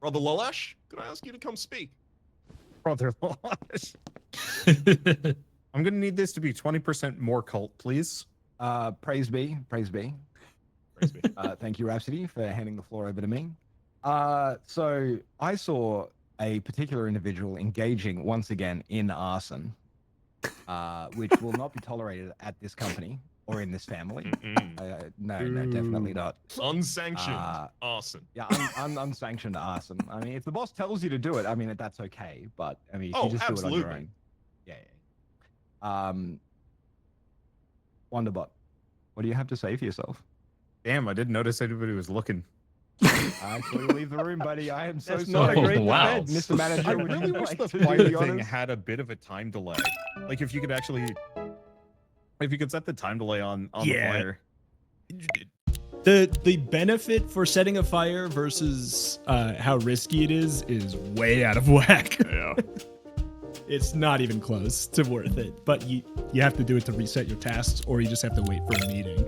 Brother Lolash, could I ask you to come speak? Brother Losh. I'm gonna need this to be 20% more cult, please. Praise be, praise be. Praise be. Thank you, Rhapsody, for handing the floor over to me. So I saw a particular individual engaging once again in arson, which will not be tolerated at this company or in this family. Mm-mm. No, definitely not. Unsanctioned arson. Yeah, unsanctioned arson. I mean, if the boss tells you to do it, I mean, that's okay. But I mean, if Oh, you just do it on your absolutely. own. Yeah. Wonderbot, what do you have to say for yourself? Damn, I didn't notice anybody was looking. I saw you leave the room, buddy. I am so That's sorry. not a great Wow. defense. Mr. Manager, I would really you wish like the to do fire the thing honors? had a bit of a time delay. Like if you could actually, if you could set the time delay on the Yeah. fire. The benefit for setting a fire versus how risky it is way out of whack. Yeah. It's not even close to worth it. But you have to do it to reset your tasks, or you just have to wait for a meeting.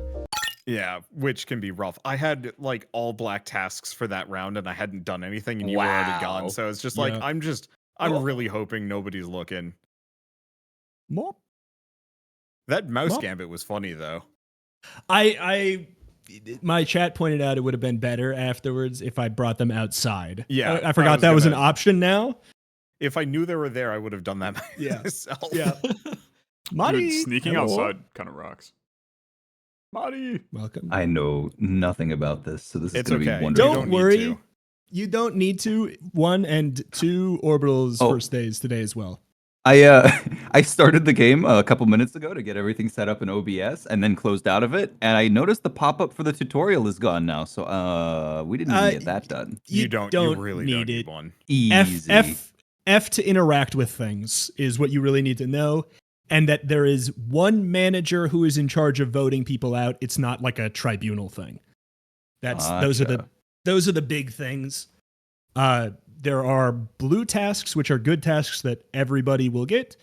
Yeah, which can be rough. I had like all black tasks for that round, and I hadn't done anything, and you were already gone. Wow. So it's just like Yeah. I'm really hoping nobody's looking. Mop. That mouse Well- gambit was funny though. My chat pointed out it would have been better afterwards if I brought them outside. Yeah, I forgot was that was an gonna- option now. If I knew they were there, I would have done that Yeah. myself. Yeah. Marty, Dude, sneaking hello. outside kind of rocks. Marty. Welcome. I know nothing about this, so this is It's going to okay. be wonderful. Don't need worry. to. You don't need to. 1 and 2 Orbital's Oh. first days today as well. I started the game a couple minutes ago to get everything set up in OBS, and then closed out of it, and I noticed the pop-up for the tutorial is gone now. So we didn't even get that done. You really need don't it. need one. Easy. F to interact with things is what you really need to know. And that there is one manager who is in charge of voting people out. It's not like a tribunal thing. Those are the big things. There are blue tasks, which are good tasks that everybody will get.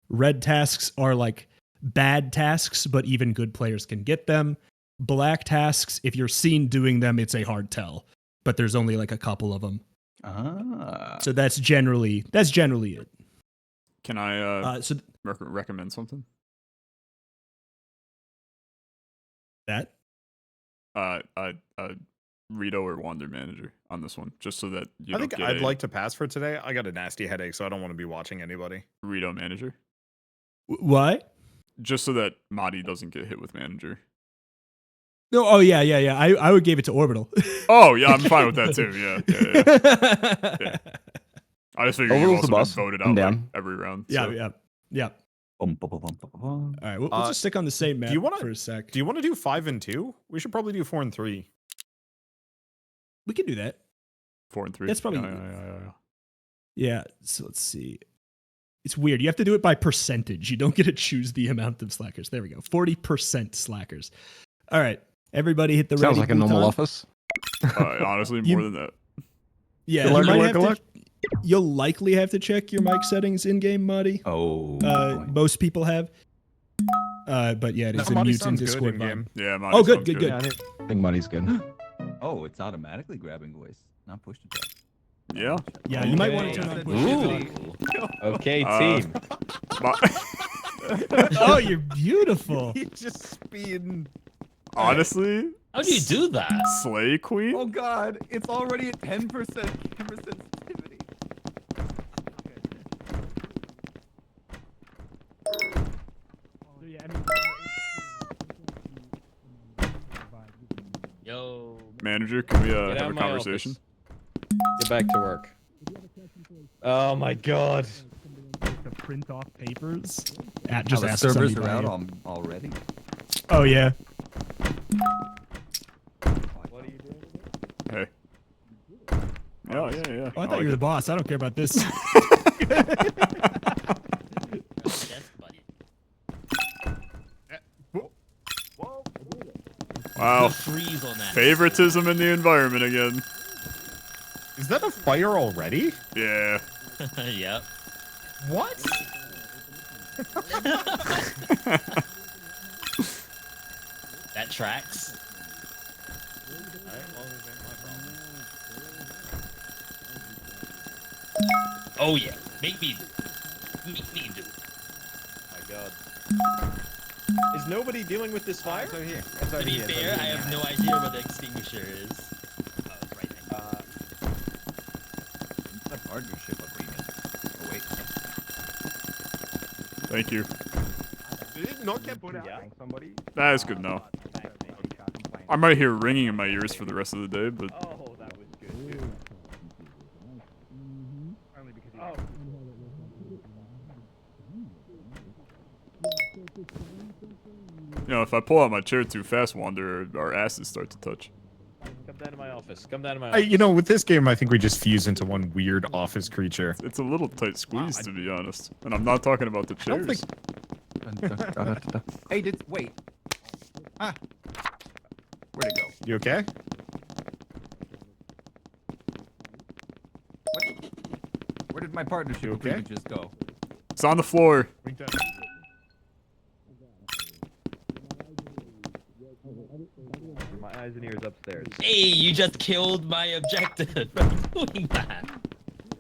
Red tasks are like bad tasks, but even good players can get them. Black tasks, if you're seen doing them, it's a hard tell. But there's only like a couple of them. So that's generally it. Can I So recommend something? that Rito or Wander Manager on this one, just so that you I don't think get I'd a like to pass for today. I got a nasty headache, so I don't want to be watching anybody. Rito Manager, why? just so that Madi doesn't get hit with Manager. No, oh yeah. I would give it to Orbital. Oh yeah, I'm fine with that too. Yeah. Yeah. I just figured you Orbital's the also boss. voted I'm out down. like, every round. Yeah, so. yeah. All right, we'll just stick on the same map for a sec. Do you want to do 5 and 2? We should probably do 4 and 3. We can do that. 4 and 3. That's probably- Yeah. Yeah, so let's see. It's weird. You have to do it by percentage. You don't get to choose the amount of slackers. There we go. 40% slackers. All right. Everybody hit the Sounds ready like a normal button. office. Honestly, more than that. Yeah, Good luck, you might good have luck, to- you'll likely have to check your mic settings in game, Marty. Oh, Most people have. But yeah, it is a Marty mute in sounds good Discord in vibe. game. Yeah. Madi Oh, good, sounds good, good. I think money's good. oh, it's automatically grabbing voice, not push to talk. Yeah. Yeah, you might want to turn on push to talk. Okay, team. Oh, you're beautiful. He's just speeding. Honestly, How do you do that? Slay Queen. Oh God, it's already at 10% camera sensitivity. Yo. Manager, can we Get out have of a my conversation? Get back to work. Oh my god. To print off papers. Just Just ask servers somebody are by out name. already. Oh yeah. What are you doing? Hey. Yeah. Oh, I thought you were the boss. I don't care about this. Desk buddy. Wow. Freeze on that. Favoritism in the environment again. Is that a fire already? Yeah. Yep. What? That tracks. Oh yeah. Make me do. Make me do. My god. Is nobody dealing with this fire? It's over here. To be fair, I have no idea what the extinguisher is. Oh, it's right there. It's a partnership agreement. Oh wait. Thank you. Did it not get put out? Somebody. That is good now. I might hear ringing in my ears for the rest of the day, but Oh, that was good. Oh. you know, if I pull out my chair too fast, Wander, our asses start to touch. down to my office. Come down to my office. You know, with this game, I think we just fuse into one weird office creature. It's a little tight squeeze, to be honest. And I'm not talking about the don't chairs. Hey, wait. Ah. Where'd it go? You okay? Where did my partnership You okay? agreement just go? It's on the floor. My eyes and ears upstairs. Hey, you just killed my objective from doing that.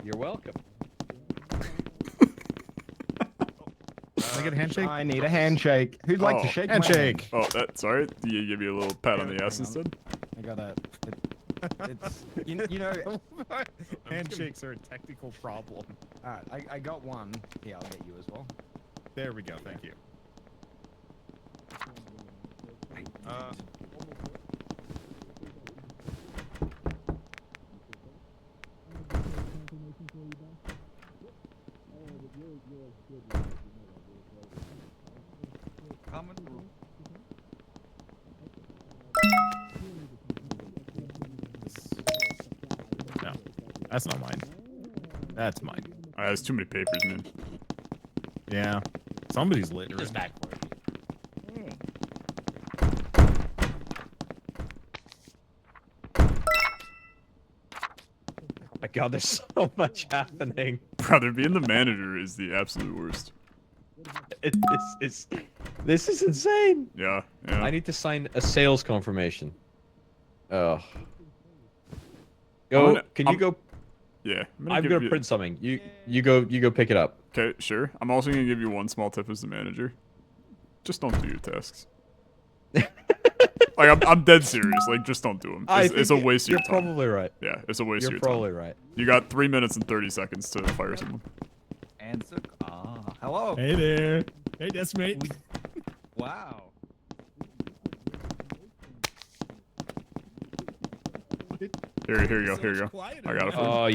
You're welcome. Can I get a handshake? I need a handshake. Who'd like to Oh. shake my hand? Handshake. Oh, sorry. Do you give you a little pat on the ass Hang on. instead? I got a. It's you know. Handshakes are a technical problem. Alright, I got one. Yeah, I'll get you as well. There we go. Thank you. Common rule. No, that's not mine. That's mine. There's too many papers, man. Yeah. Somebody's littering. Just back for it. Oh my god, there's so much happening. Brother, being the manager is the absolute worst. This is insane. Yeah, yeah. I need to sign a sales confirmation. Oh. Go. Can you go? Yeah. I'm gonna print something. You go pick it up. Okay, sure. I'm also gonna give you one small tip as the manager. Just don't do your tasks. Like I'm dead serious. Like just don't do them. It's a waste of your time. You're probably right. Yeah, it's a waste of You're your time. probably right. You got 3 minutes and 30 seconds to fire someone. Answer. Hello. Hey there. Hey, Decimate. Wow. Here you go. Here you go. I got it. For you. Oh,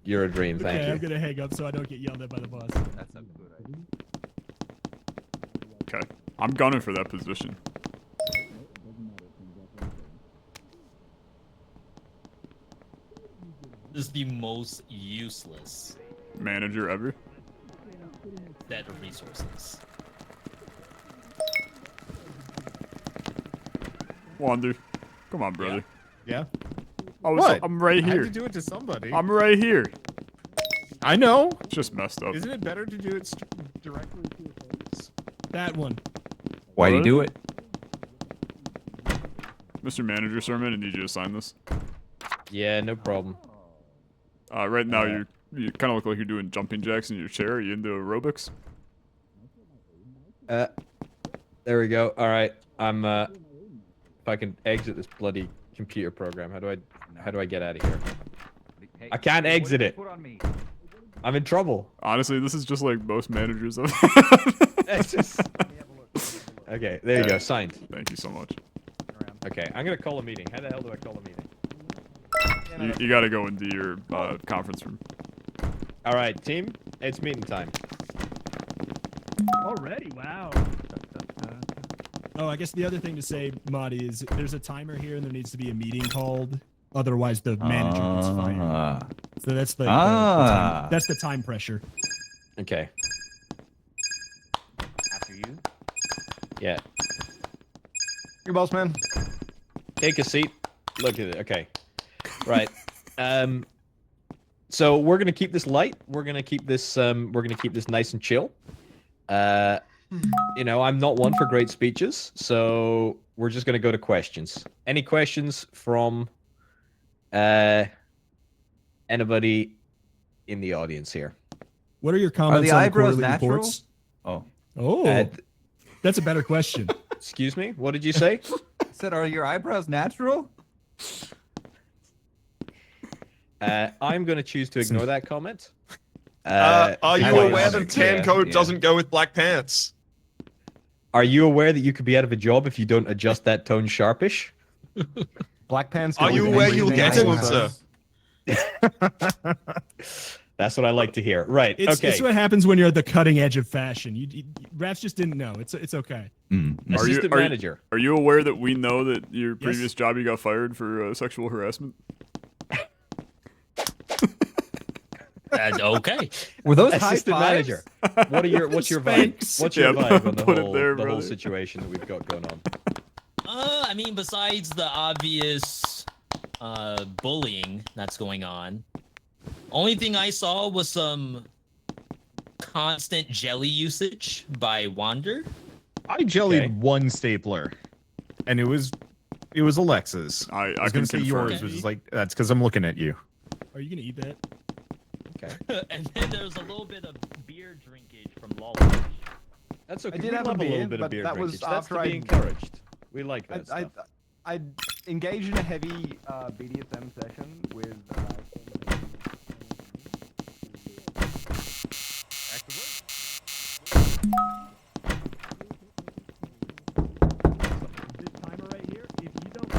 you're a dream. Thank Okay, you. I'm gonna hang up so I don't get yelled at by the boss. That's a good idea. Okay, I'm gunning for that position. This is the most useless Manager ever. set of resources. Wander. Come on, brother. Yeah. What? I'm right I had here. to do it to somebody. I'm right here. I know. It's just messed up. Isn't it better to do it directly to your face? That one. Why do you do it? Mr. Manager, sir, I need you to sign this. Yeah, no problem. Right now, you kind of look like you're doing jumping jacks in your chair. Are you into aerobics? There we go. All right. I'm if I can exit this bloody computer program, how do I get out of here? Hey, I can't exit it. Put on me. I'm in trouble. Honestly, this is just like most managers of. It's just... Okay, there you go. Signed. Thank you so much. Okay, I'm gonna call a meeting. How the hell do I call a meeting? You gotta go into your conference room. All right, team. It's meeting time. Already? Wow. Oh, I guess the other thing to say, Marty, is there's a timer here and there needs to be a meeting called. Otherwise, the manager gets fired. So that's the time, that's the time pressure. Okay. After you. Yeah. Your boss man. Take a seat. Look at it. Okay. Right. So we're gonna keep this light. We're gonna keep this nice and chill. You know, I'm not one for great speeches, so we're just gonna go to questions. Any questions from anybody in the audience here? What are your comments the on eyebrows quarterly natural? reports? Oh. Oh, that's a better question. Excuse me? What did you say? I said, are your eyebrows natural? I'm going to choose to ignore that comment. Are you quite aware honest. that tan Yeah, coat yeah. doesn't go with black pants? Are you aware that you could be out of a job if you don't adjust that tone sharpish? Black pants. Are go you with aware anything you'll get else. it, sir? That's what I like to hear. Right. Okay. It's what happens when you're at the cutting edge of fashion. Raps just didn't know. It's okay. Assistant manager. Are you aware that we know that your previous job you got fired for sexual harassment? Okay. Were those assistant manager? What's your vibe? What's your vibe on the whole situation that we've got going on? I mean, besides the obvious bullying that's going on, only thing I saw was some constant jelly usage by Wander. I jellied one stapler, and it was Alexa's. I was gonna say confirm. yours, which is like that's because I'm looking at you. Are you gonna eat that? Okay. And then there's a little bit of beer drinkage from Lofi. That's okay. I did we have love a beer, little bit of but beer that was drinkage. That's after to be I- encouraged. We like that stuff. I engaged in a heavy BDSM session with. This timer right here, if you don't.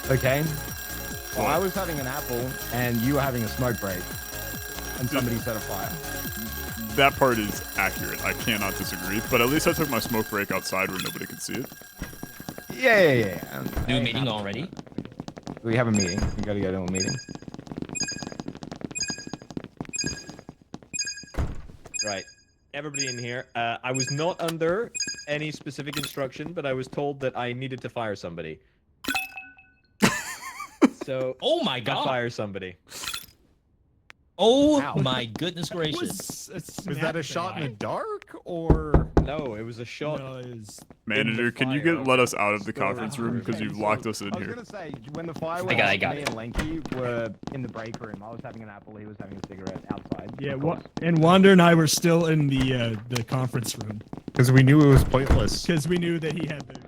Okay. Well, I was having an apple, and you were having a smoke break, and somebody set a fire. That part is accurate. I cannot disagree. But at least I took my smoke break outside where nobody could see it. Yeah. New meeting already? We have a meeting. We gotta go to a meeting. Right. Everybody in here. I was not under any specific instruction, but I was told that I needed to fire somebody. So, Oh my I god! fire somebody. Oh Ow. my goodness gracious! Was that a shot in the dark or? No, it was a shot. No, it's Manager, can you fire. let us out of the conference room because you've locked us in I was here? gonna say when the fire I went got off, it. me and Lanky were in the break room. I was having an apple. He was having a cigarette outside. yeah. of course. And Wander and I were still in the conference room Because we knew it was pointless. because we knew that he had the.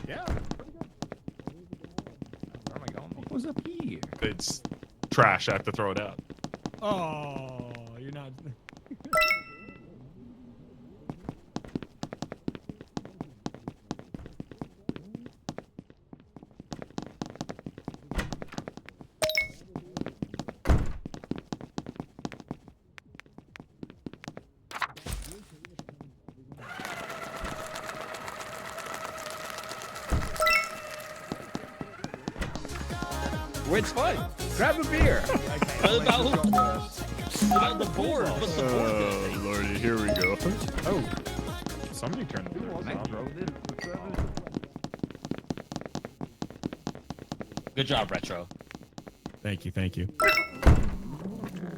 Yeah. Where am I going? What was up here? It's trash. I have to throw it out. Oh, you're not. Well, it's fine. Grab a beer. What about the board? What's the board gonna Oh, say? lordy, here we go. Oh, somebody turned the doors off. Good job, Retro. Thank you.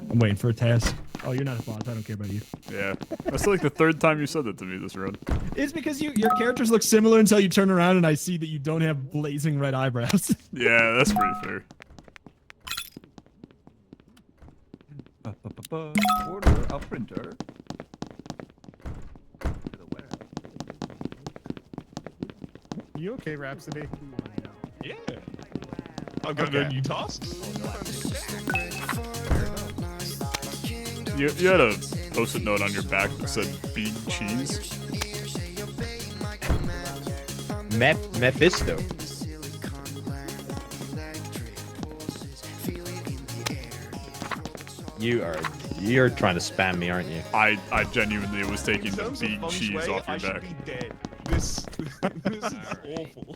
I'm waiting for a task. Oh, you're not a boss. I don't care about you. Yeah. That's like the third time you said that to me this run. It's because your characters look similar until you turn around and I see that you don't have blazing red eyebrows. Yeah, that's pretty fair. Order a printer. You okay, Rhapsody? Yeah. I've got a new task. You had a post-it note on your back that said "Big Cheese." Mephisto. You're trying to spam me, aren't you? I genuinely was taking In the terms of big feng cheese shui, off I your should back. be dead. This is awful.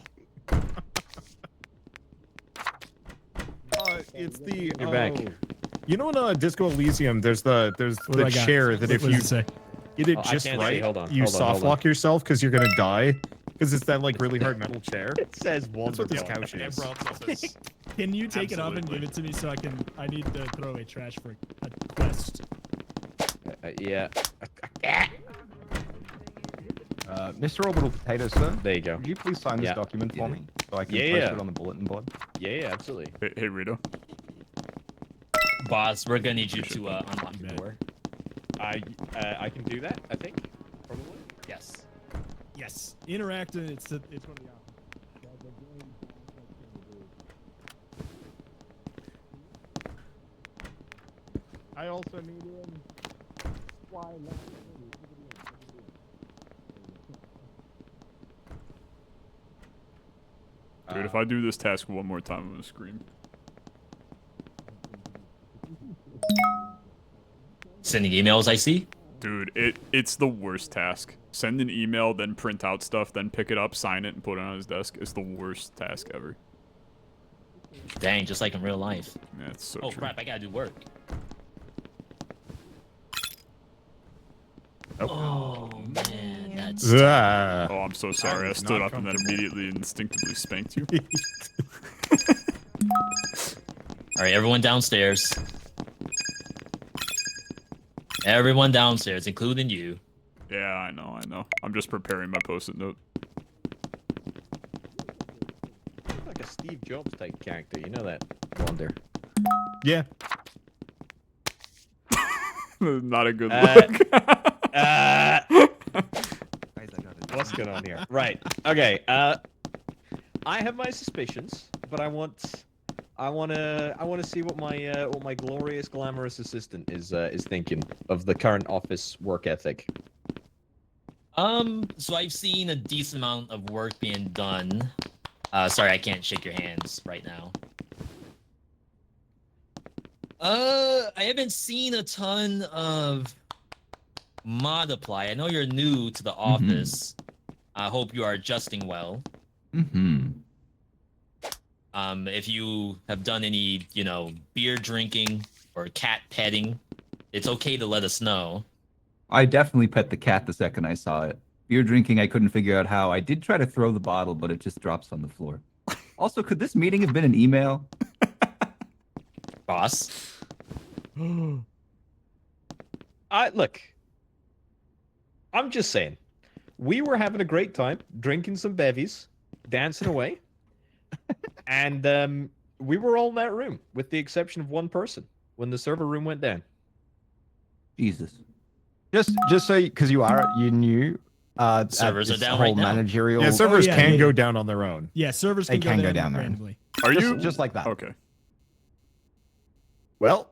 It's the. You're back. You know in Disco Elysium, there's What do the I got? chair that if What does you it say? get it Oh, I just can't see. right, Hold on, you hold on, soft hold on. lock yourself because you're gonna die. Because it's that like really hard metal chair. It says That's what this couch And is. Bron's office. Can you take it off and give Absolutely. it to me so I need to throw away trash for a quest. Yeah. Mr. Orbital Potato, sir. There you go. Would you please sign this Yeah. document for me so I can Yeah, post yeah. it on the bulletin board? Yeah, absolutely. Hey, Rito. Boss, we're gonna need you to unlock the door. I can do that, I think. Probably. Yes. Yes. Interact and it's one of the options. I also need him. Dude, if I do this task one more time, I'm gonna scream. Sending emails, I see. Dude, it's the worst task. Send an email, then print out stuff, then pick it up, sign it, and put it on his desk. It's the worst task ever. Dang, just like in real life. Yeah, it's so Oh true. crap, I gotta do work. Nope. Oh man, that's Ah. Oh, I'm so sorry. I was stood not up and then comfortable. immediately instinctively spanked you. Alright, everyone downstairs. Everyone downstairs, including you. Yeah, I know. I'm just preparing my post-it note. Like a Steve Jobs type character, you know that, Wander. Yeah. Not a good Uh, look. Guys, I got it. What's going on here? Right. Okay. I have my suspicions, but I want to see what my glorious, glamorous assistant is thinking of the current office work ethic. So I've seen a decent amount of work being done. Sorry, I can't shake your hands right now. I haven't seen a ton of multiply. I know you're new to the office. I hope you are adjusting well. Mm-hmm. If you have done any, beer drinking or cat petting, it's okay to let us know. I definitely pet the cat the second I saw it. Beer drinking, I couldn't figure out how. I did try to throw the bottle, but it just drops on the floor. Also, could this meeting have been an email? Boss. Look. I'm just saying, we were having a great time drinking some bevies, dancing away, and we were all in that room, with the exception of one person when the server room went down. Jesus. Just so because you knew. Servers at are this down whole right now. managerial. Yeah, servers yeah, can yeah. go down on their own. Yeah, servers They can can go go down there. randomly. Are just, you just like that? okay? Well,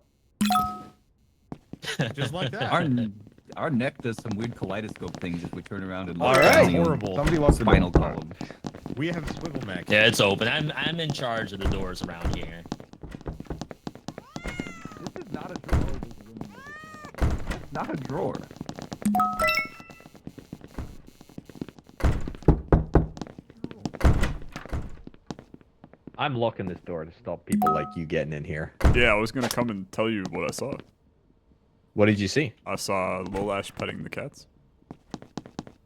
just like that. Our neck does some weird kaleidoscope things if we turn around and All look right. down the Horrible. Somebody lost the spinal door. column. We have swivel mech. Yeah, it's open. I'm in charge of the doors around here. This is not a drawer. That's not a drawer. I'm locking this door to stop people like you getting in here. Yeah, I was gonna come and tell you what I saw. What did you see? I saw Lolash petting the cats.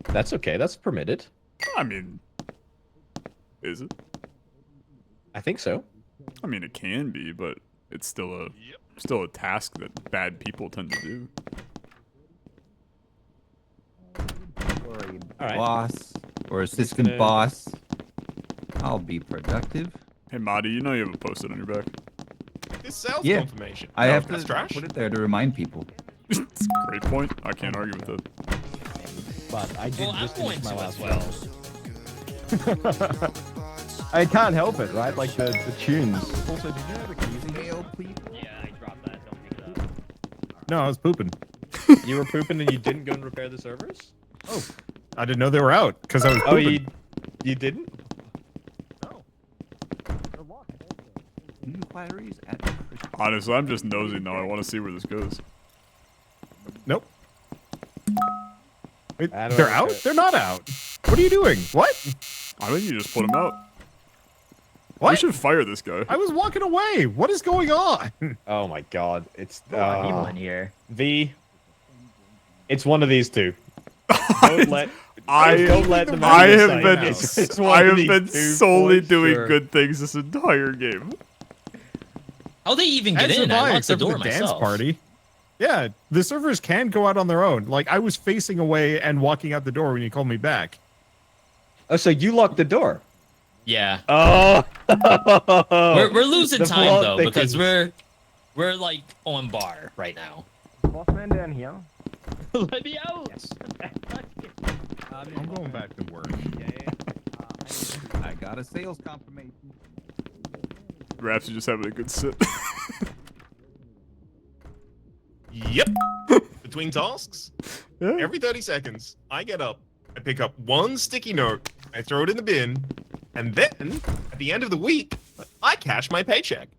That's okay. That's permitted. I mean, is it? I think so. I mean, it can be, but it's still a task that bad people tend to do. All right. Boss or assistant gonna- boss. I'll be productive. Hey, Madi, you know you have a post-it on your back. This sales Yeah. confirmation. I No, have that's to trash. put it there to remind people. Great point. I can't argue with that. But I did Well, I'm just going finish my to last as well. one. I can't help it, right? Like the tunes. Also, did you have a keys mail, please? Yeah, I dropped that. Don't pick it up. No, I was pooping. You were pooping and you didn't go and repair the servers? Oh, I didn't know they were out because I was Oh, pooping. you didn't? No. They're locked. Inquiries at Honestly, I'm just nosy now. I want to see where this goes. Nope. Wait, I don't they're know. out? They're not out. What are you doing? What? I think you just put him out. We What? should fire this guy. I was walking away. What is going on? Oh my god. It's Anyone here? V. It's one of these two. Don't let Don't let them I out of have sight. been, It's one I of have these been two solely for doing sure. good things this entire game. How they even get As in? have I locked the except for door the dance myself. party. Yeah, the servers can go out on their own. Like, I was facing away and walking out the door when you called me back. Oh, so you locked the door? Yeah. Oh. We're losing The time plot though because thickens. we're like on bar right now. Boss man down here. Let me out. I'm going back to work. I got a sales confirmation. Raps are just having a good sit. Yep. Between tasks, Yeah. every 30 seconds, I get up, I pick up one sticky note, I throw it in the bin, and then, at the end of the week, I cash my paycheck.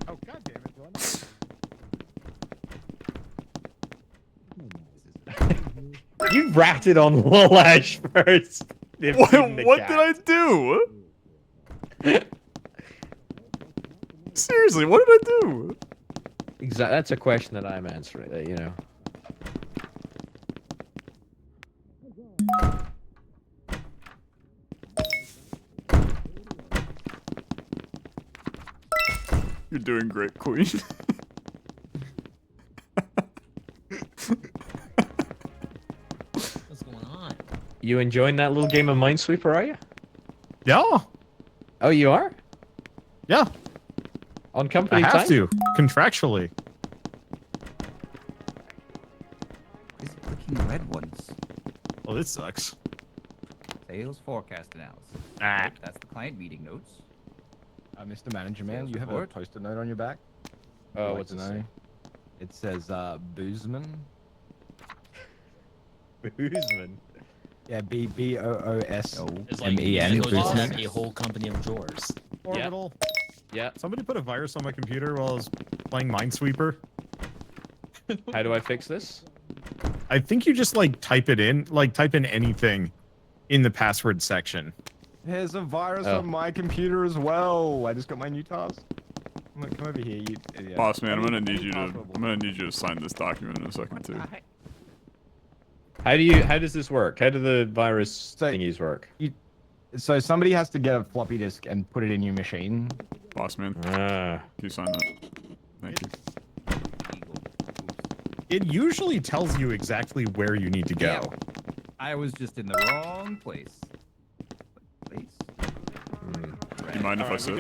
Oh, God damn it, Glenn. You ratted on Wallash first. What did I do? Seriously, what did I do? Exactly. That's a question that I'm answering. You know. You're doing great, Queen. What's going on? You enjoying that little game of Minesweeper, are you? Yeah, Oh, you are? yeah, On I company have time? to, contractually. Is it clicking red ones? Well, this sucks. Sales forecast analysis. Ah. That's the client meeting notes. Mr. Manager Man, Sales you have a report. post-it note on your back. Oh, I'd what's it like to say? know. It says, Boozman. Boozman. Yeah, B-O-O-S-M-E-N. It's like M-E-N, you go down Boozman. a whole company of drawers. Orbital. Yeah. Somebody put a virus on my computer while I was playing Minesweeper. How do I fix this? I think you just like type it in, like type in anything in the password section. There's a virus Oh. on my computer as well. I just got my new task. Come over here, you idiot. Boss man, I'm gonna Any need you to password. I'm gonna need you to sign this document in a second too. How does this work? How do the virus So- thingies work? So somebody has to get a floppy disk and put it in your machine. Boss man, Ah. can you sign that? Thank you. It usually tells you exactly where you need to go. Yeah. I was just in the wrong place. Do you mind if I sit?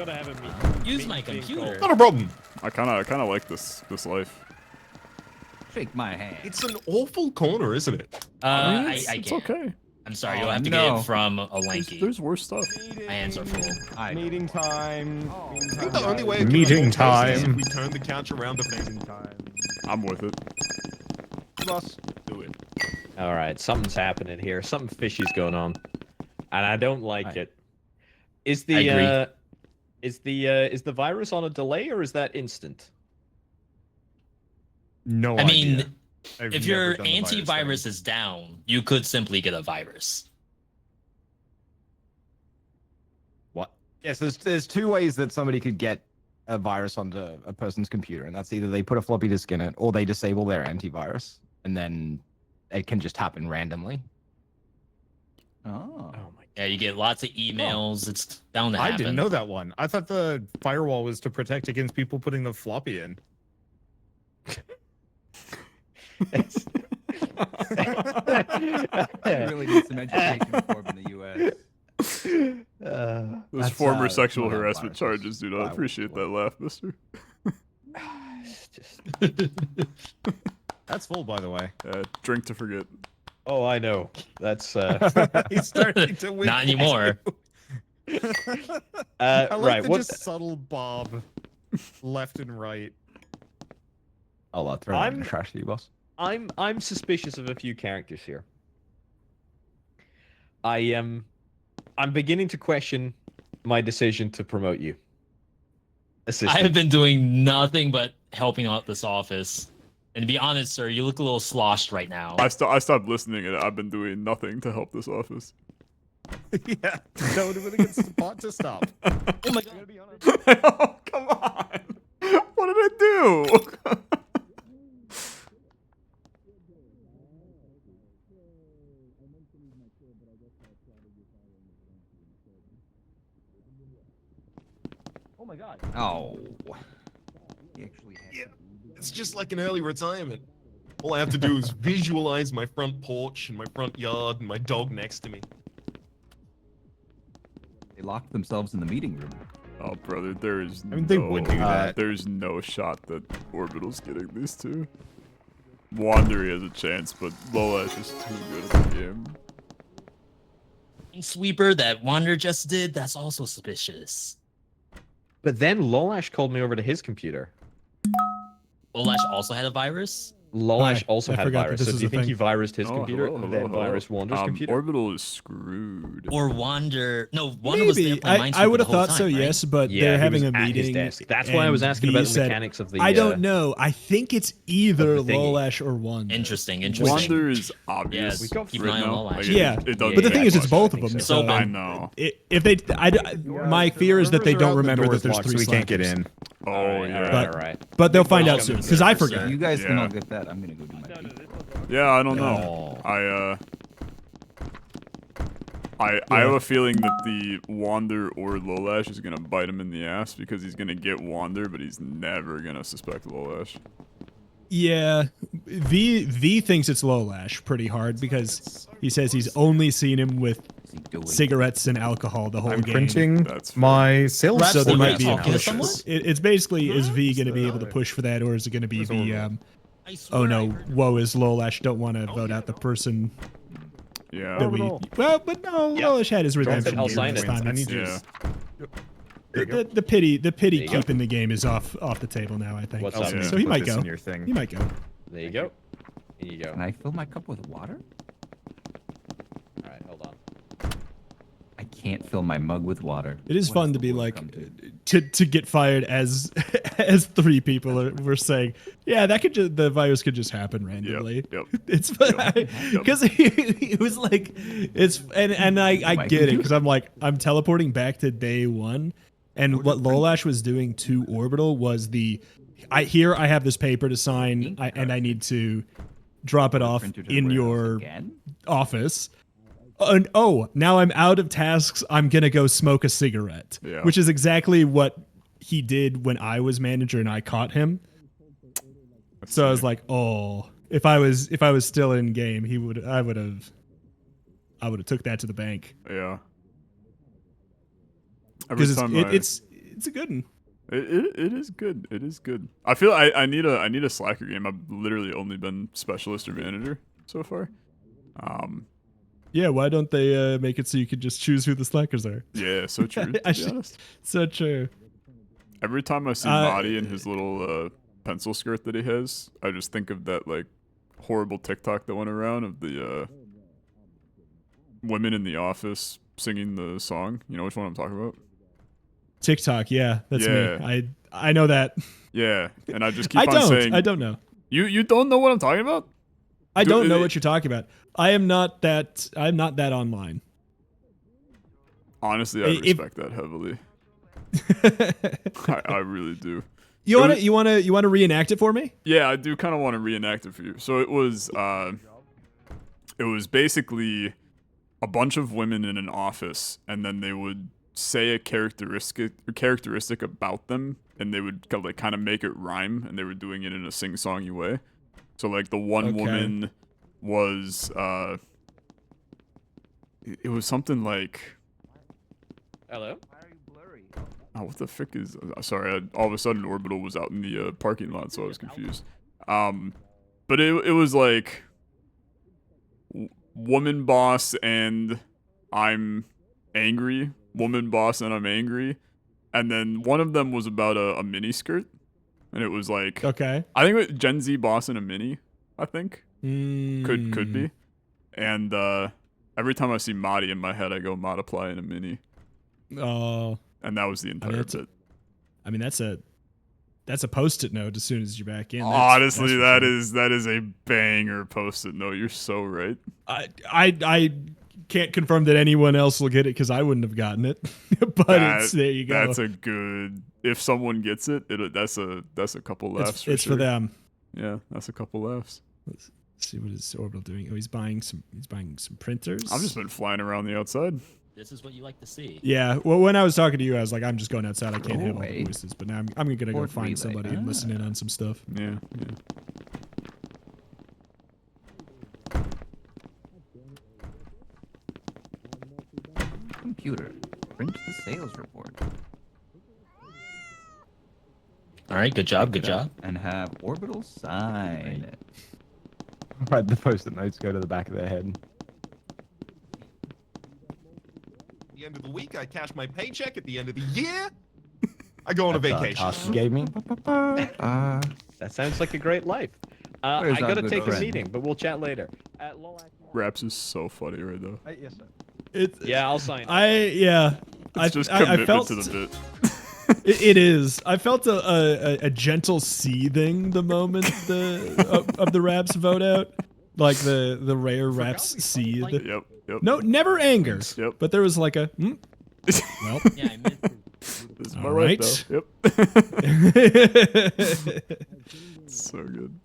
Use my computer. Not a problem. I kinda like this life. Shake my hand. It's an awful corner, isn't it? I it's can't. okay. I'm sorry, Oh, you'll have to no. get it from a There's, lanky. there's worse stuff. My hands are full. I know. Meeting time. I think the only way it can Meeting be fixed is if time. we turn the couch around to face it. I'm with it. Boss. Do it. All right, something's happening here. Something fishy's going on, and I don't like Right. it. Is I agree. is the virus on a delay or is that instant? No I idea. mean, I've if never your done the virus antivirus thing. is down, you could simply get a virus. What? Yes, there's two ways that somebody could get a virus onto a person's computer, and that's either they put a floppy disk in it or they disable their antivirus, and then it can just happen randomly. Oh. Oh my! Yeah, you get lots of emails. It's bound to I happen. didn't know that one. I thought the firewall was to protect against people putting the floppy in. I really need some education reform in the U.S. Those That's, former sexual not harassment viruses. charges do not Firewall. appreciate that laugh, mister. It's just... That's full, by the way. Drink to forget. Oh, I know. That's He's starting to win. Not anymore. I like right. the What? just subtle bob left and right. I'll throw that in I'm- the trash to you, boss. I'm suspicious of a few characters here. I'm beginning to question my decision to promote you. I Assistant. have been doing nothing but helping out this office. And to be honest, sir, you look a little sloshed right now. I stopped listening and I've been doing nothing to help this office. Yeah, that would have been a good spot to stop. Oh my god. Oh, come on. What did I do? Oh my god. Oh. He actually had Yeah. It's just like an early retirement. All I have to do is visualize my front porch and my front yard and my dog next to me. They locked themselves in the meeting room. Oh, brother, there is I mean, they would do that. There's no shot that Orbital's getting these two. Wandery has a chance, but Lolash is too good at the game. Sweeper that Wander just did, that's also suspicious. But then Lolash called me over to his computer. Olash also had a virus? Lolash Hi, also I had a forgot that virus. this So is do you a think thing. he virused his Oh, computer hello, and then hello. virused Wander's computer? Orbital is screwed. Or Wander? No, Wander was there Maybe. playing I Minesweeper would the have whole thought so, time, right? yes, but Yeah, they're he having was a at his meeting. desk. That's why I was and asking V about the said, mechanics of the. I don't know. I think it's either of the thingy. Lolash or Wander. Interesting. Wander is obvious. we keep an right eye on now. Lolash. Like, Yeah, it doesn't but the make thing is, much it's both I of think them. so. So I know. If they, my fear is that they Servers are don't out, the remember that door's there's locked, 3 so we can't get slackers. in. Oh, yeah. But- all right. But they'll find out Welcome soon to because I server, forget. sir. You guys can Yeah. all get that. I'm gonna go do my beat. Yeah, I don't know. Oh. I have a feeling that the Wander or Lolash is gonna bite him in the ass because he's gonna get Wander, but he's never gonna suspect Lolash. Yeah, V thinks it's Lolash pretty hard because he says he's only seen him with What's he doing? cigarettes and alcohol the whole I'm game. printing That's fair. my sales So there Rhapsody, might yeah, be a talking to push. someone? It's basically, is V going to be able to push for that, or is it going to be Where's the Orbital? I swear oh I no, heard- woe is Lolash, don't want to vote out the person Yeah. that we. Well, but no, Yeah. Lolash had his said redemption. I'll here sign this it. time. I It's- need you. Yeah. the pity There you go. keeping the game is off the table now, I think. What's Elsie up? needs So to he put might this go. in your thing. He might go. There you go. Here you go. Can I fill my cup with water? All right, hold on. I can't fill my mug with water. It is What fun has to the be world like come to? to get fired as as 3 people were saying, yeah, that could just, the virus could just happen randomly. Yep. It's Yep. because he was like, it's and I My get it computer. because I'm like, I'm teleporting back to day 1, and what Lolash was doing to Orbital was I have this paper to sign, and I need to drop it off Printer to the in warehouse your again? office. And now I'm out of tasks. I'm gonna go smoke a cigarette, Yeah. which is exactly what he did when I was manager and I caught him. So I was like, oh, if I was still in game, I would have took that to the bank Yeah. Every because time it's a good one. It is good. It is good. I feel I need a slacker game. I've literally only been specialist or manager so far. Yeah, why don't they make it so you could just choose who the slackers are? Yeah, so true. To I be should- honest. So true. Every time I see Marty and his little pencil skirt that he has, I just think of that like horrible TikTok that went around of the women in the office singing the song. You know which one I'm talking about? TikTok, yeah, that's Yeah. me. I know that. Yeah, and I just keep on saying I don't know. You don't know what I'm talking about? I Do- don't know what you're talking about. I'm not that online. Honestly, I If- respect that heavily. I really do. You It want to reenact it for me? Yeah, I do kind of want to reenact it for you. So it was basically a bunch of women in an office, and then they would say a characteristic about them, and they would kind of make it rhyme, and they were doing it in a sing-songy way. So like the one Okay. woman was it was something like, Hello. oh, what the frick is? Sorry, all of a sudden Orbital was out in the parking lot, so I was confused. But it was like woman boss and I'm angry, woman boss and I'm angry, and then one of them was about a mini skirt, and it was like Okay. I think it was Gen Z boss in a mini. I think could Mm. be, and every time I see Madi in my head, I go multiply in a mini, Oh, and that was the entire that's bit. I mean that's a post-it note as soon as you're back in. Honestly, that's for that sure. is a banger post-it note. You're so right. I can't confirm that anyone else will get it because I wouldn't have gotten it. But it's there you go. That's a good. If someone gets it, that's a couple laughs. It's for them. Yeah, that's a couple laughs. Let's see what is Orbital doing. Oh, he's buying some printers. I've just been flying around the outside. This is what you like to see. Yeah. Well, when I was talking to you, I was like, I'm just going outside. I can't handle away. the voices. But now I'm gonna go Port find relay. somebody and listen in on some stuff. Yeah. Computer, print the sales report. All right, good job, good job. And have Orbital sign it. Right, the post-it notes go to the back of their head. At the end of the week, I cash my paycheck. At the end of the year, I go on a That's, vacation. task you gave me. That sounds like a great life. I Where's our gotta good take a friend? meeting, but we'll chat later. Raps is so funny right now. Yes, sir. Yeah, I'll sign. It's just commitment I felt to the bit. it is. I felt a gentle seething the moment of the Raps vote out, like the rare Raps seethe. Yep. No, never anger. Yep. But there was like a. Well, Yeah, I meant This is All my right. right. Though. Yep. So good.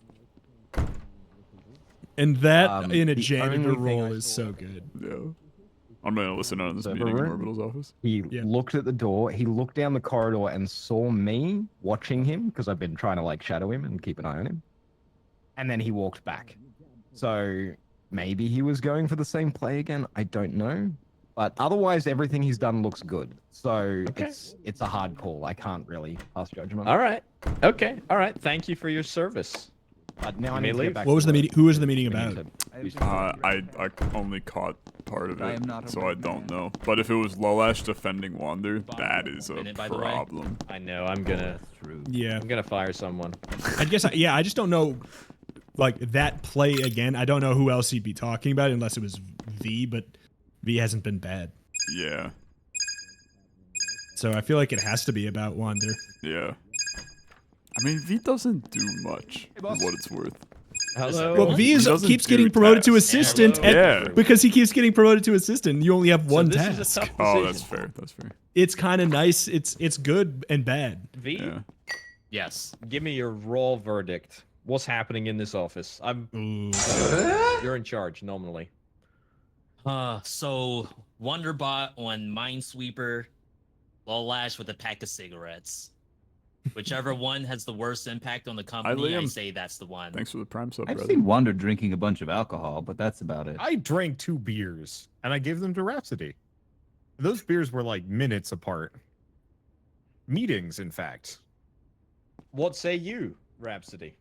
and that in a the janitor only thing role I is saw- so good. Yeah. I'm gonna listen on this Server meeting in room? Orbital's office. He Yeah. looked at the door. He looked down the corridor and saw me watching him because I've been trying to like shadow him and keep an eye on him. And then he walked back. So maybe he was going for the same play again. I don't know. But otherwise, everything he's done looks good. So Okay. it's a hard call. I can't really pass judgment. All right. Okay. All right. Thank you for your service. But now I You need may to leave. get back What to was the work. meeting? Who was the meeting We need about? to- I only caught part of I it, am not a so I red don't man. know. But if it was Lolash defending Wander, that is a Minute, by the way. problem. I know. I'm gonna True. Yeah. fire someone. I guess. I just don't know. Like that play again. I don't know who else he'd be talking about unless it was V, but V hasn't been bad. Yeah. So I feel like it has to be about Wander. Yeah. I mean, V doesn't do much, for what it's worth. Hello. Well, V is, He doesn't keeps do getting promoted to tasks. assistant, Hello. and- Yeah. because he keeps getting promoted to assistant. You only have one this task. is a tough Oh, that's decision. fair. That's fair. It's kind of nice. It's good and bad. V, Yeah. yes. give me your raw verdict. What's happening in this office? You're in charge nominally. So Wonderbot on Minesweeper, Lolash with a pack of cigarettes. Whichever one has the worst impact on the company, I Liam. say that's the one. Thanks for the prime sub, I've brother. seen Wander drinking a bunch of alcohol, but that's about it. I drank 2 beers and I gave them to Rhapsody. Those beers were like minutes apart. Meetings, in fact. What say you, Rhapsody?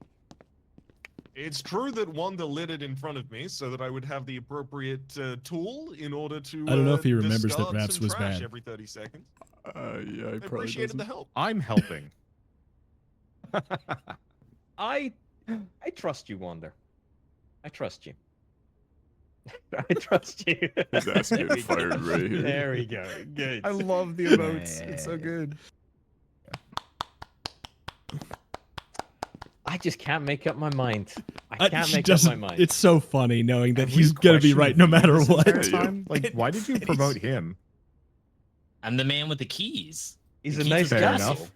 It's true that Wanda lit it in front of me so that I would have the appropriate tool in order to. I don't know if he remembers that discard Raps some was trash bad. every 30 seconds. Yeah, he I probably appreciated doesn't. the help. I'm helping. I trust you, Wander. I trust you. I trust you. His ass There getting we go. fired right here. There we go. Good. I love the emotes. It's so good. I just can't make up my mind. I can't He make up my doesn't- mind. It's so funny knowing that Have he's we gonna be questioned right no matter this entire what. Yeah. time? Like, why did you promote him? I'm the man with the keys. He's The a keys nice are Fair guy. enough.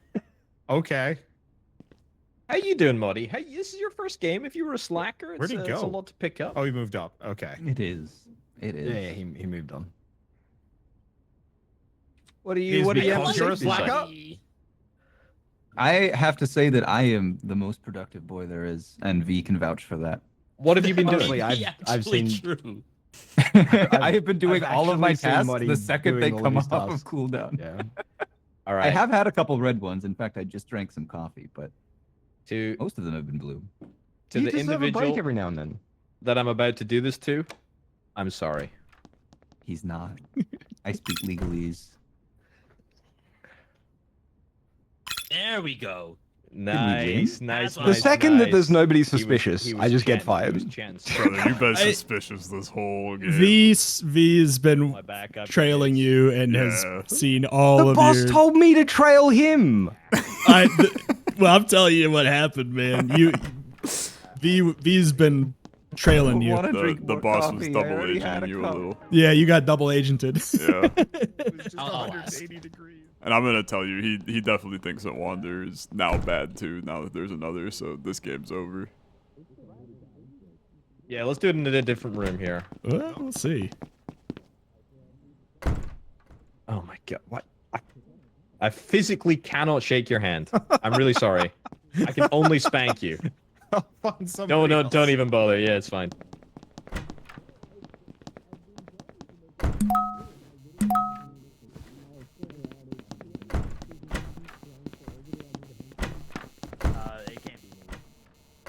Okay. How you doing, Muddy? Hey, this is your first game. If you were a slacker, Where'd he it's a go? lot to pick up. Oh, he moved up. Okay. It is. It is. Yeah, he moved on. What do Is you? What do you because have to you're a say, Bishop? slacker? I have to say that I am the most productive boy there is, and V can vouch for that. What have you been doing? Honestly, I've Actually seen true. I have been doing I've all of my actually seen tasks Muddy the second they doing all of come his off of tasks. cooldown. Yeah. All right. I have had a couple red ones. In fact, I just drank some coffee, but to most of them have been blue. to You the deserve a break individual every now and then. that I'm about to do this to. I'm sorry. He's not. I speak legalese. There we go. Nice, win? nice. The The nice, second that nice. there's nobody He was- suspicious, he I was just get chanting- he was fired. chanting. Brother, you've been I- suspicious this whole game. V's been My backup trailing is- you and Yeah. has seen all The of boss your. told me to trail him. Well, I'm telling you what happened, man. V's been trailing you. Wanna drink The more boss coffee? was I double already had agenting a you a cup. little. Yeah, you got double agented. Yeah. It was just I'll 180 degrees. And I'm gonna tell you, he definitely thinks that Wander is now bad too. Now that there's another, so this game's over. Yeah, let's do it in a different room here. Well, we'll see. Oh my god, what? I physically cannot shake your hand. I'm really sorry. I can only spank you. I'll find somebody No, else. don't even bother. Yeah, it's fine. It can't be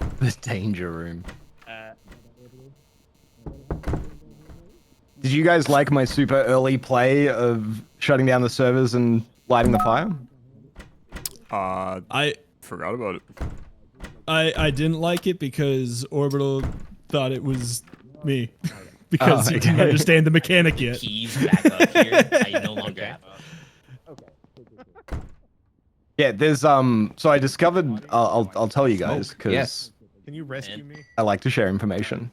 me. The danger room. Did you guys like my super early play of shutting down the servers and lighting the fire? I Forgot about it. I didn't like it because Orbital thought it was me. Because he didn't okay. understand the mechanic yet. Keys back up here. I no longer have. Yeah, there's so I discovered I'll tell you guys because Yes. Can you rescue me? I like to share information.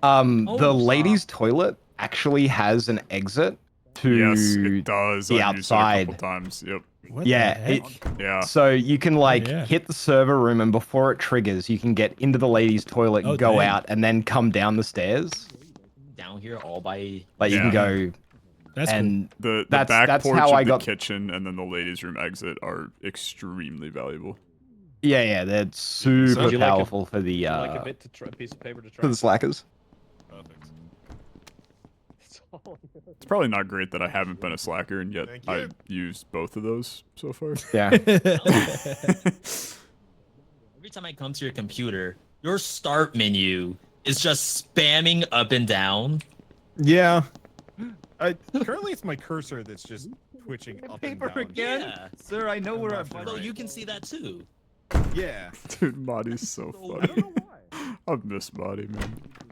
Oh, The ladies' toilet actually has an exit to Yes, it does. the I've used it a outside. couple times. Yep. What Yeah, the heck? Yeah. So you can like yeah. hit the server room, and before it triggers, you can get into the ladies' toilet, Oh, go dang. out, and then come down the stairs. Down here all by. Like you can Yeah. go That's cool. and The That's- back that's porch how of I the got- kitchen and then the ladies' room exit are extremely valuable. yeah, they're super Would you like a- powerful for the Like a bit to try, a piece of paper to try. for the slackers. It's probably not great that I haven't been a slacker and yet Thank you. I've used both of those so far. Yeah. Every time I come to your computer, your start menu is just spamming up and down. Yeah. Currently, it's my cursor that's just twitching up and Paper down. again? Yeah. Sir, I know where I'm So you can see that too. Yeah. Dude, Marty's so I funny. don't know why. I miss Marty, man.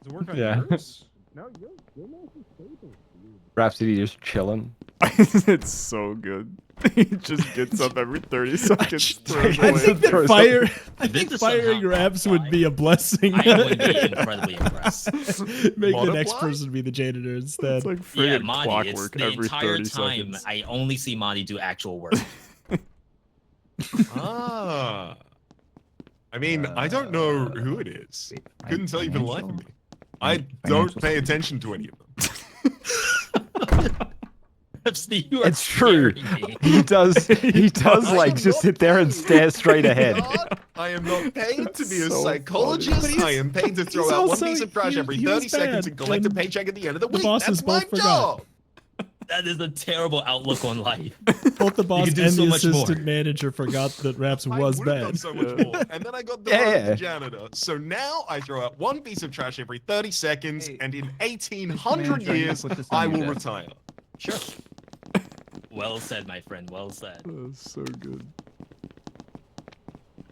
Does it work on Yeah. yours? No, Rhapsody just chilling. It's so good. He just gets up every 30 seconds. throws I away. think that Throws fire. I This think is firing somehow raps would fine. be a blessing. I would be incredibly impressed. Make the next Multiply? person be the janitor instead. It's like Yeah, friggin' Monty, it's clockwork the every entire 30 time seconds. I only see Monty do actual work. Ah. I mean, I don't know who it is. Couldn't tell you for the life of me. I don't pay attention to any of them. You are It's true. scaring me. He does. He does I like am just not- sit there and stare straight ahead. God, I am not paid to be a So psychologist. funny. I am paid to throw he's out one also- piece of trash he- every he was 30 seconds bad, and collect a and paycheck at the end of the the week. bosses That's my both forgot. job. That is a terrible outlook on life. Both the boss could do and so the much more. assistant manager forgot that Raps I was would've done bad. so much more. And then I got the Yeah. janitor. So now I throw out one piece of trash every 30 seconds, Hey, and in man 1800 trying to years, put this on I your will desk. retire. Sure. Well said, my friend. Well said. That's so good.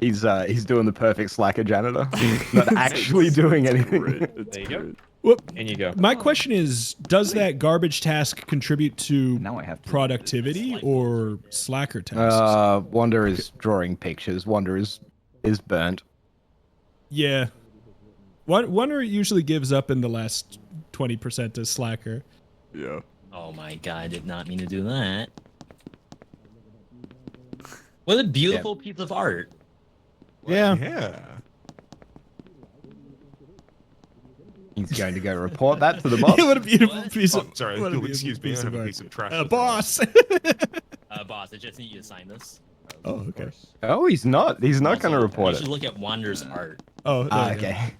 He's doing the perfect slacker janitor. Not actually doing anything. Great. It's There you go. great. Whoop. In you go. My question is, does that garbage task contribute to Now I have to. productivity or slacker tasks? Wanda is drawing pictures. Wanda is burnt. Yeah. Wonder usually gives up in the last 20% to slacker. Yeah. Oh my god, I did not mean to do that. What a beautiful piece of art. Yeah. Yeah. He's going to go report that to the boss. What a beautiful What? piece Oh, of. sorry, what a you'll beautiful excuse me. I piece have of a art. piece of trash. Boss. Boss, I just need you to sign this. Oh, okay. Oh, he's not. He's not going to Also, report You should it. look at Wander's art. Oh, there you go. Okay.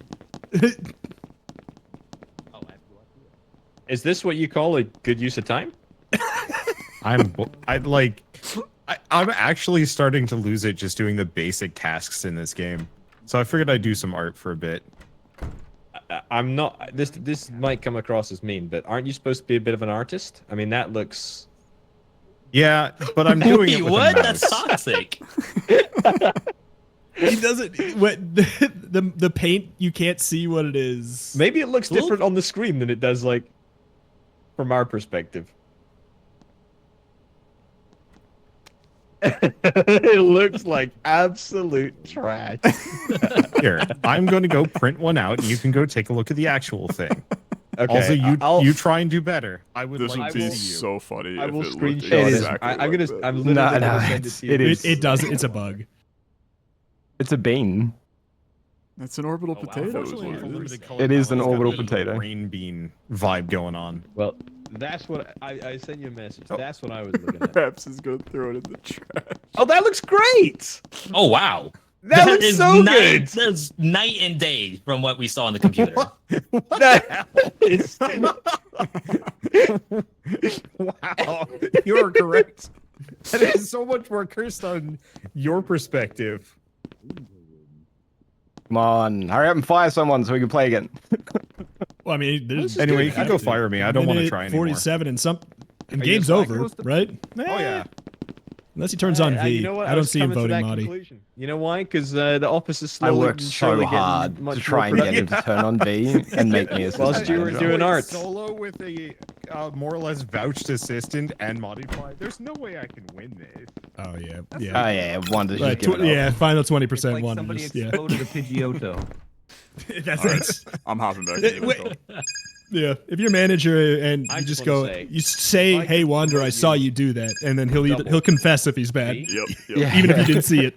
Oh, Is this what you call a good use of time? I'm actually starting to lose it just doing the basic tasks in this game. So I figured I'd do some art for a bit. I'm not. This might come across as mean, but aren't you supposed to be a bit of an artist? I mean, that looks. Yeah, but I'm doing it Wait, with what? a That's mouse. toxic. He doesn't. What the paint? You can't see what it is. Maybe it looks Oop. different on the screen than it does, like, from our perspective. It looks like absolute trash. Here, I'm going to go print one out, and you can go take a look at the actual thing. Okay. Also, I'll- you try and do better. I would This like would to be see you. so funny I if will it looked screenshot exactly it. like I'm gonna. that. I'm literally No, gonna send it to you. it is. It does. It's a bug. It's a bean. It's an orbital Oh, wow. potato. Is Unfortunately, what it's a it is. limited color It is palette. an It's got a orbital bit of a potato. Green bean vibe going on. Well, that's what I sent you a message. Oh. That's what I was looking at. Perhaps is gonna throw it in the trash. Oh, that looks great. Oh wow. That looks is so night, good. That's night and day from what we saw on the computer. That is- Wow, you are correct. That is so much more cursed on your perspective. Come on, hurry up and fire someone so we can play again. Well, I mean, there's Anyway, you can go have to. fire me. I don't want to Minute try anymore. 47 and some. And Are you game's just over, cyclist? right? Oh yeah. Unless he turns on V. You know what? I don't was see him coming to voting that Marty. conclusion. You know why? Because the office is I slowly worked so surely getting hard much to try more and get him to turn on V and make me a Whilst you were manager. doing art. Solo with a more or less vouched assistant and modify. There's no way I can win this. Oh yeah, Oh yeah. yeah, Wonders. Right, Just give it up. yeah, final 20% It's like one. somebody Just, yeah. exploded a Pidgeotto. That's All right. it. I'm hopping back. Wait, into the call. Yeah, if you're manager and I you just just go, wanna say, you say, if I "Hey, could Wander, I promote saw you you do that," and then he'll double he'll confess if he's bad, V, Yep. Yeah. even if you didn't see it.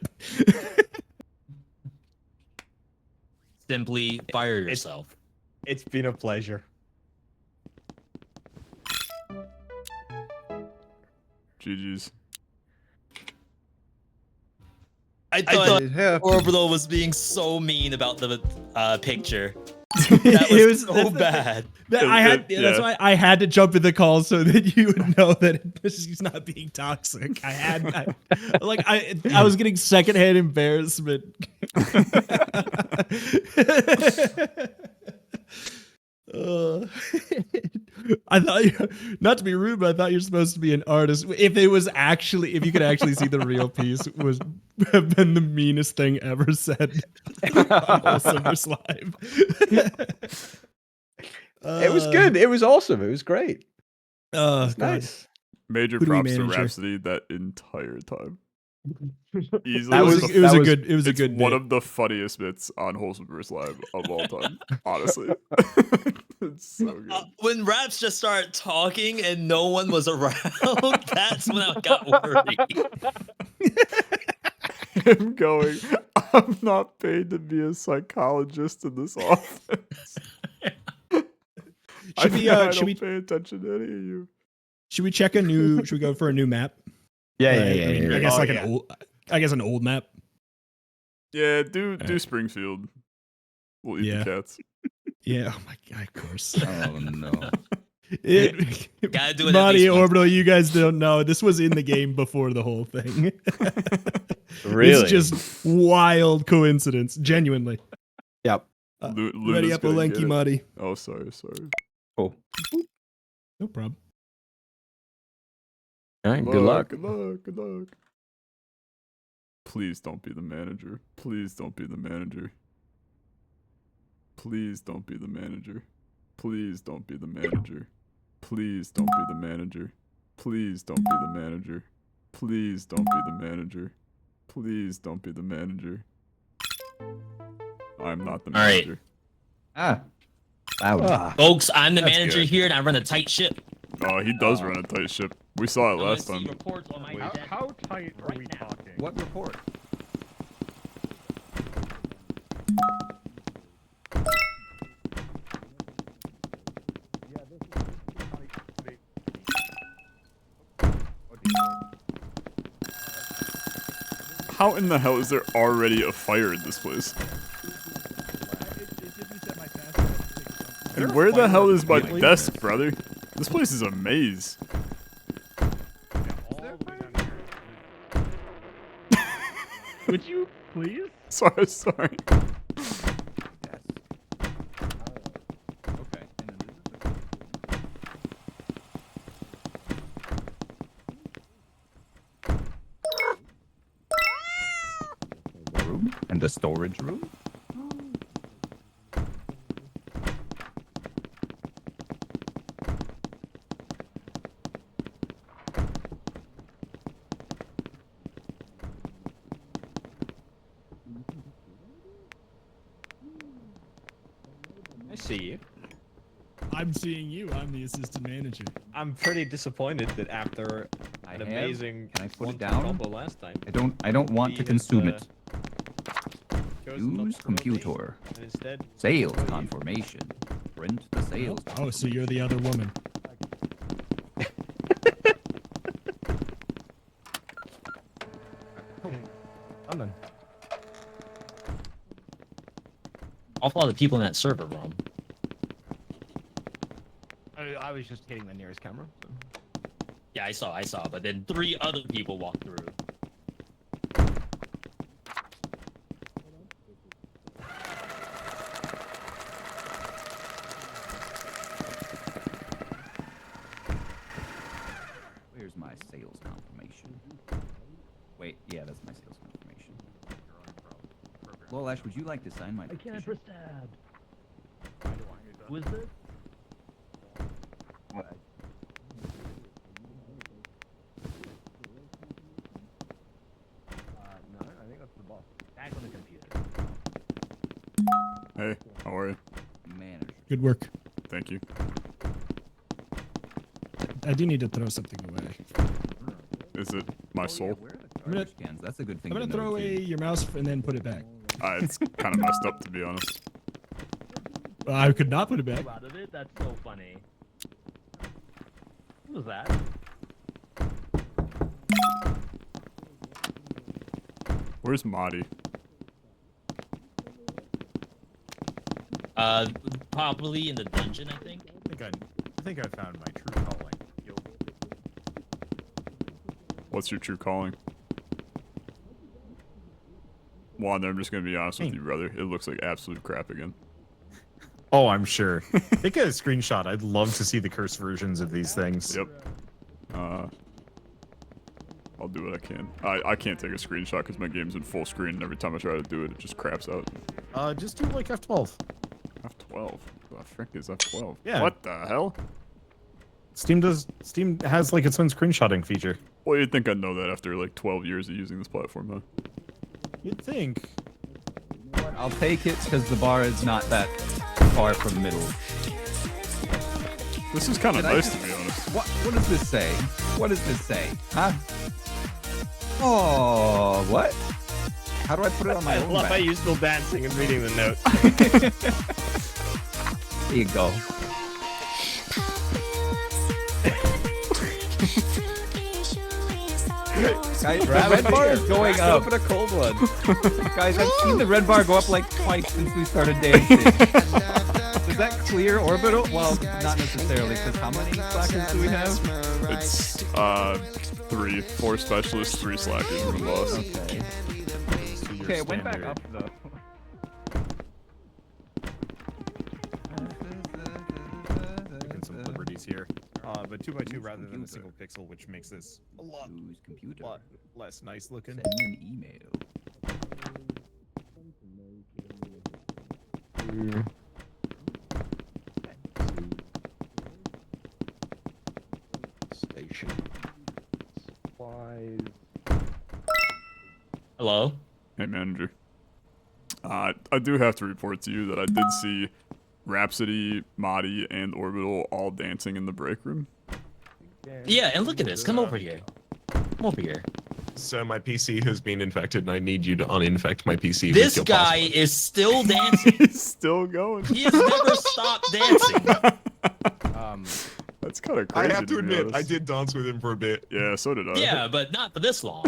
Simply fire yourself. It's been a pleasure. GG's. I thought Orbital was being so mean about the picture. That It was so that's- bad. That's Yeah. why I had to jump in the call so that you would know that he's not being toxic. I was getting secondhand embarrassment. I thought, not to be rude, but I thought you're supposed to be an artist. If it was actually, if you could actually see the real piece, was have been the meanest thing ever said on Wholesomeverse Live. It was good. It was awesome. It was great. Oh, It's nice. Major Who do we props to manage here? Rhapsody that entire time. Easily, That was the- a it's good it was a good one bit. of the funniest bits on Wholesomeverse Live of all time. Honestly, it's so good. When Raps just started talking and no one was around, that's when I got worried. Him going, I'm not paid to be a psychologist in this office. I don't pay attention to any of you. Should we check a new? Should we go for a new map? Yeah, Right? yeah, I mean, yeah. I guess Oh, like yeah. an old. I guess an old map. Yeah, do Alright. Springfield. We'll eat Yeah. the cats. Yeah. Oh my god. Of course. Oh no. Gotta do it at Marty least once. Orbital, you guys don't know. This was in the game before the whole thing. Really? It's just wild coincidence. Genuinely. Yep. Luna's Ready up, gonna get Olenki, it. Marty. Oh, sorry. Cool. No problem. All right, good luck. Good luck. Please don't be the manager. Please don't be the manager. Please don't be the manager. Please don't be the manager. Please don't be the manager. Please don't be the manager. Please don't be the manager. Please don't be the manager. I'm not the All right. manager. Ah. Loud. Folks, I'm the That's manager good. here and I run a tight ship. Oh, he does run a tight ship. We saw it I wanna last see time. reports on my desk. How tight are Right we now. talking? What report? How in the hell is there already a fire in this place? And where the hell is my desk, brother? This place is a maze. Would you please? Sorry. Okay. Room and the storage room. I see you. I'm seeing you. I'm the assistant manager. I'm pretty disappointed that after I an have. amazing Can I put it 1-2 down? combo last time. I don't want to He has, consume it. chosen not Use to promote me, computer. and instead Sales promote you. confirmation. Print the sales. Oh, so you're the other woman. I'm done. Awful lot of people in that server room. I was just hitting the nearest camera. So. Yeah, I saw, but then 3 other people walked through. Where's my sales confirmation? Wait, yeah, that's my sales confirmation. Lolash, would you like to sign my petition? tab. Who is this? No, I think that's the boss. Back on the computer. Hey, how are you? Manager. Good work. Thank you. I do need to throw something away. Is it my soul? Where are the I'm gonna- garbage cans? That's a good thing I'm gonna to know, throw too. away your mouse and then put it back. It's kind of messed up, to be honest. I could not put it back. Out of it? That's so funny. Who was that? Where's Marty? Probably in the dungeon, I think. I think I found my true calling. What's your true calling? Wander, I'm just gonna be honest with you, brother. It looks like absolute crap again. Oh, I'm sure. Take a screenshot. I'd love to see the cursed versions of these things. Yep. I'll do what I can. I can't take a screenshot because my game's in full screen, and every time I try to do it, it just craps out. Just do like F12. F12? What the frick is F12? Yeah. What the hell? Steam has like its own screenshotting feature. Well, you'd think I'd know that after like 12 years of using this platform, huh? You'd think. I'll take it because the bar is not that far from the middle. This is kind of Did I nice, just- to be honest. What does this say? What does this say? Huh? Oh, what? How do I put it on my own love how back? you still dancing and reading the note. There you go. Guys, the red bar is going up. Open a cold one. Guys, I've seen the red bar go up like twice since we started dancing. Is that clear, Orbital? Well, not necessarily, because how many slackers do we have? It's 3, 4 specialists, 3 slackers, and a boss. Okay. Okay, it went back standard. up though. Taking some liberties here. But 2x2 rather than a single pixel, which makes this a lot Use computer. less nice looking. Send me an email. Station. Supplies. Hello? Hey, manager. I do have to report to you that I did see Rhapsody, Madi, and Orbital all dancing in the break room. Yeah, and look at this. Come over here. Come over here. So my PC has been infected, and I need you to uninfect my PC. This with your guy password. is still dancing. He's still going. He has never stopped dancing. That's kind of I crazy. have to be admit, honest. I did dance with him for a bit. Yeah, so did I. Yeah, but not for this long.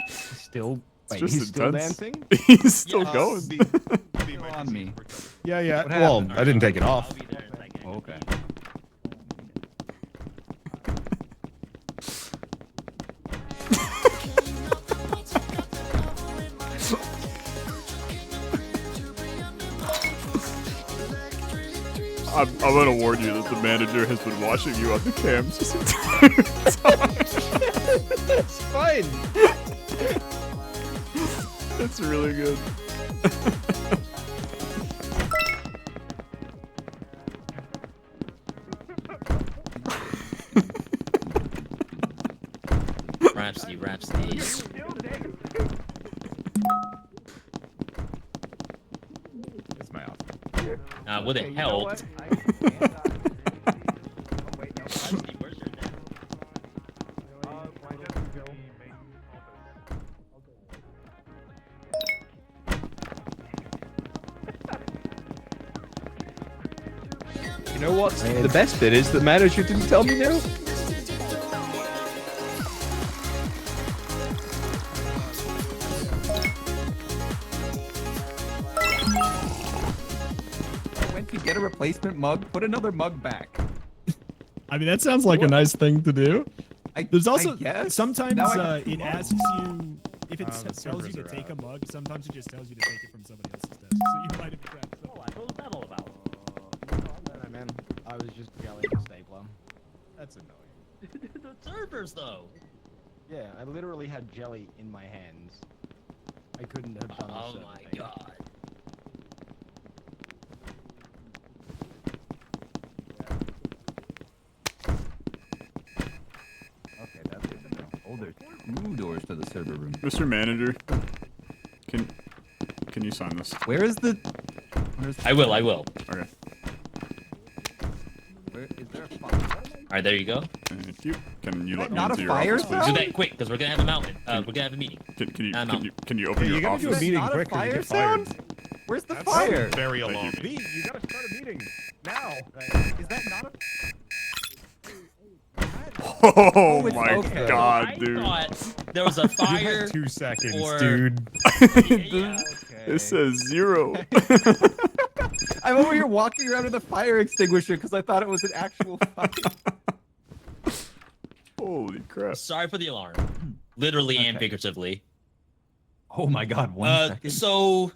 Still. Wait, just he's still intense. dancing? He's still Yeah. going. Go on me. Yeah. What Well, happened? I didn't take it off. I'll be there in a second. Okay. I'm gonna warn you that the manager has been watching you on the cams this entire time. It's fine. It's really good. Rhapsody. It's my off. Wouldn't help. You know what? The best bit is the manager didn't tell me no. When you get a replacement mug, put another mug back. I mean, that sounds like a nice thing to do. There's also guess. sometimes Now I- it asks you if it tells you to take a mug. Sometimes it just tells you to take it from somebody else's desk. So you might have grabbed something. What was that all about? Man, I was just yelling at stapler. That's annoying. The servers, though. Yeah, I literally had jelly in my hands. I couldn't have done Oh certain my thing. god. Okay, that's good to know. Oh, there's 2 doors to the server room. Mr. Manager, can you sign this? Where is the? I will. Okay. Where is there a fire? Alright, there you go. Thank you. Can you let me Not into a your fire office, please? Do that quick, because we're gonna have a mountain. We're gonna have a meeting. Can you open Yeah, you your gotta do a office? meeting Not a quick or you fire get fired. sound? Where's the That's fire? very Thank you. alarming. V, you gotta start a meeting now. Is that not a? Oh it's my okay. god, I dude. thought there was a You fire. had 2 seconds, or- dude. Yeah. It says 0. I'm over here walking around with a fire extinguisher because I thought it was an actual fire. Holy crap. Sorry for the alarm. Literally and Okay. figuratively. Oh my god, 1 second. So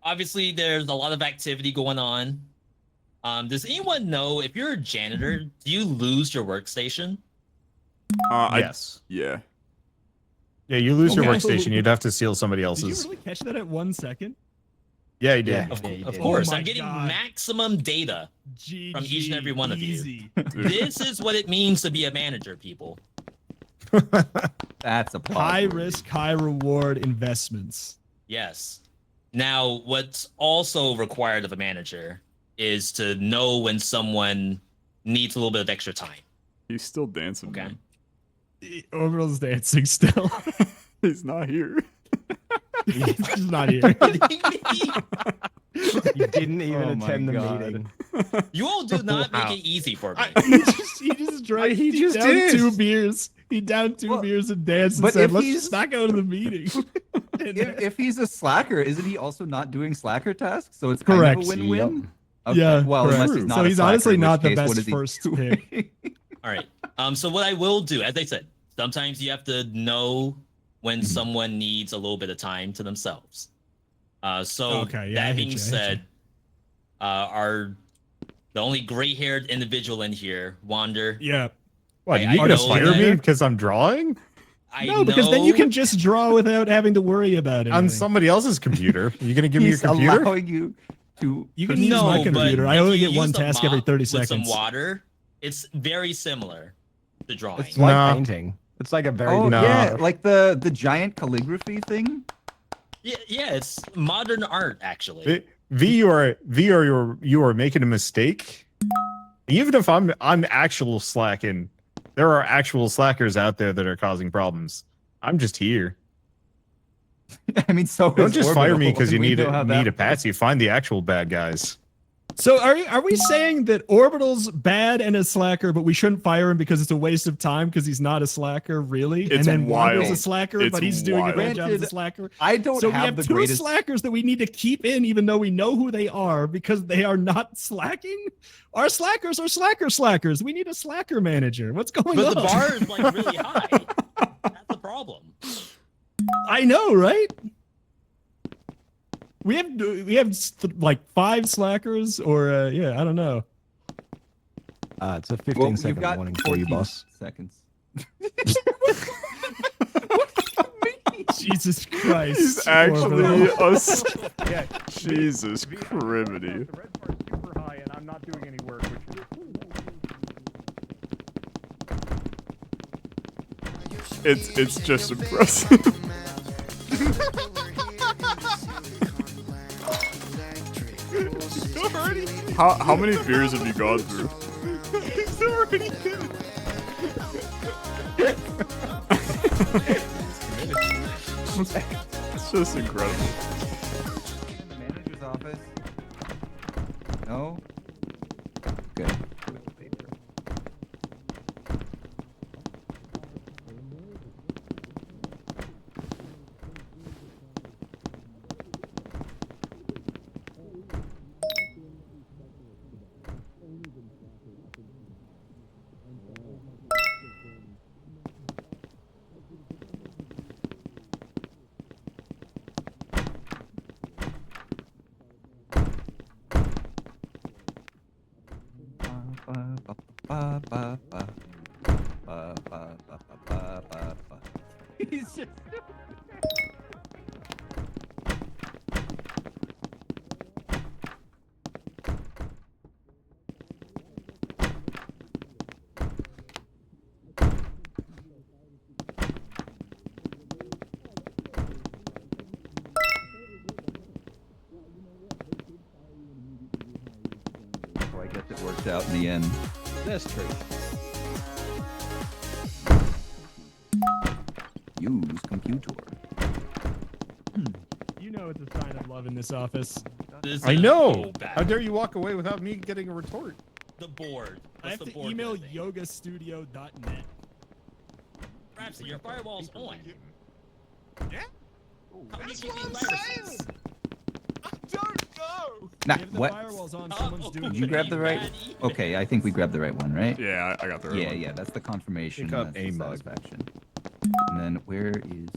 obviously there's a lot of activity going on. Does anyone know if you're a janitor, do you lose your workstation? Yes. Yeah. Yeah, you lose your Okay. workstation. You'd have to steal somebody Did you else's. really catch that at 1 second? Yeah, he did. Yeah. Of, you of did. course, Oh my I'm getting God. maximum data GG, from each and every one of you. easy. This is what it means to be a manager, people. That's a High risk, high reward investments. Yes. Now, what's also required of a manager is to know when someone needs a little bit of extra time. He's still dancing. Okay. Man. Orbital's dancing still. He's not here. He's not here. You didn't even Oh my attend the God. meeting. You all do not Wow. make it easy for me. he just drank. He just downed did. 2 beers. He downed 2 Well, beers and danced and but said, if "Let's he's- just not go to the meeting." If he's a slacker, isn't he also not doing slacker tasks? So it's kind Correct. of a win-win. Yeah, Well, correct. unless he's not So a he's slacker, honestly in which not the case, what best is he first doing? pick. All right. So what I will do, as I said, sometimes you have to know when someone needs a little bit of time to themselves. So Okay, yeah, I that hit being you, I hit said, the only gray-haired individual in here, Wander. Yeah. What, I you gonna know fire that- me because I'm drawing? I No, because then you know- can just draw without having to worry about it. On somebody else's computer. You gonna give me your He's computer? allowing you to. You can use No, my but computer. I if only you get one use a task every mop 30 with seconds. some water, it's very similar to drawing. It's like No. painting. It's like a very Oh good No. yeah, like the giant calligraphy thing. Yeah, it's modern art actually. V, you are making a mistake. Even if I'm actual slacking, there are actual slackers out there that are causing problems. I'm just here. I mean, so Don't is just fire me Orbital, because you and we need know how a that patsy. Find the actual bad guys. So are we saying that Orbital's bad and a slacker, but we shouldn't fire him because it's a waste of time because he's not a slacker, really? It's and then Wander's wild. a slacker, It's but he's doing a wild. great job as a Granted, slacker. I don't So we have have the 2 greatest. slackers that we need to keep in, even though we know who they are, because they are not slacking. Our slackers are slackers. We need a slacker manager. What's going But on? the bar is like really high. That's the problem. I know, right? We have like 5 slackers, or yeah, I don't know. It's a Well, 15-second you've got warning for you, 14 boss. seconds. Jesus Christ! He's actually Orbital. a. Yeah, Jesus criminy. The red bar's super high, and I'm not doing any work. It's just impressive. How many beers have you gone through? It's already good. It's just incredible. In the manager's office. No. Good. He's just I guess it worked out in the end. That's true. Use computer. You know it's a sign of love in this office. This I is know. so bad. How dare you walk away without me getting a retort? The board. I have What's the to board email gonna be? yogastudio.net. Rhapsody, your firewall's on. Yeah? How are you That's keeping what I'm viruses? saying. I don't know. Nah, If the what? firewall's on, Oh, someone's doing Did you grab the right? bad email. Okay, I think we grabbed the right one, right? Yeah, I got the right Yeah, one. yeah, that's the confirmation. Pick up That's a the mug. satisfaction. And then where is?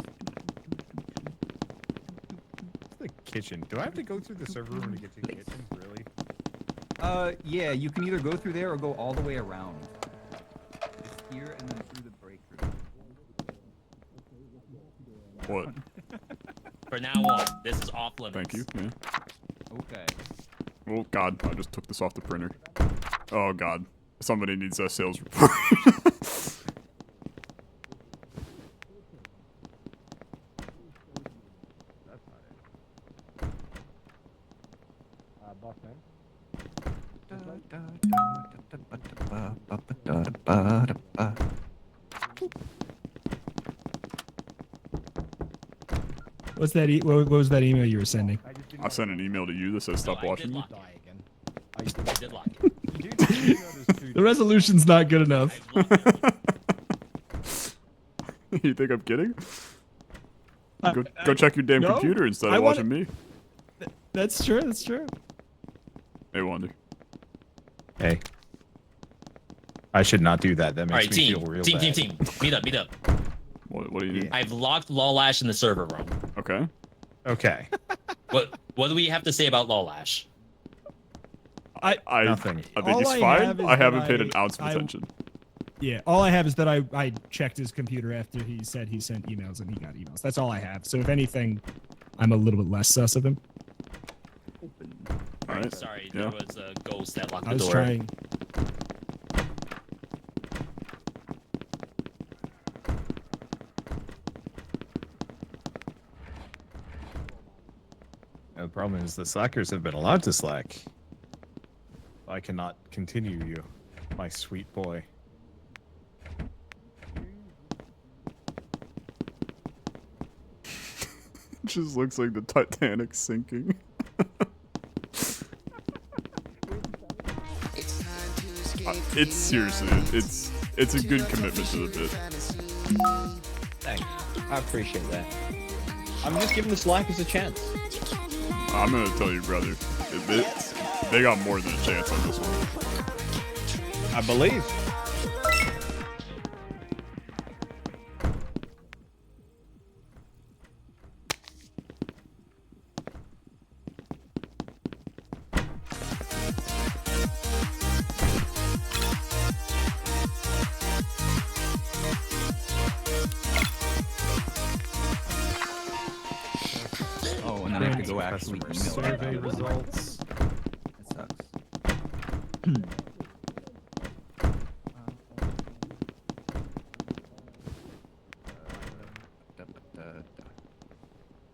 The kitchen. Do I have to go through the server room to get to the kitchen? Really? Yeah, you can either go through there or go all the way around. Just here and then through the breakthrough. What? For now on, this is off limits. Thank you. Yeah. Okay. Oh God, I just took this off the printer. Oh God, somebody needs a sales report. That's not it. Boss man. What's that? What was that email you were sending? I sent an email to you that says stop I did watching me. lock Die it. again. I did lock it. You do know there's two The resolution's not good enough. I locked it. You think I'm kidding? Go check your damn no, computer instead I of wanna- watching me. That's true. That's true. Hey, Wonder. Hey. I should not do that. That All makes right, me team, feel real team, bad. team. Meet up, meet up. What do you need? I've locked Lawlash in the server room. Okay. Okay. What do we have to say about Lawlash? I Nothing. I think All he's I fine. have is I haven't that paid an ounce of I- attention. Yeah, all I have is that I checked his computer after he said he sent emails and he got emails. That's all I have. So if anything, I'm a little bit less sus of him. All right. Sorry, Yeah. there was a ghost that locked I the was door. trying. The problem is the slackers have been allowed to slack. I cannot continue you, my sweet boy. It just looks like the Titanic sinking. It's seriously, it's a good commitment to the bit. Thanks. I appreciate that. I'm just giving the Slackers a chance. I'm gonna tell you, brother, they got more than a chance on this one. I believe. Oh, and then I have to go actually Customer email survey it. results. That sucks.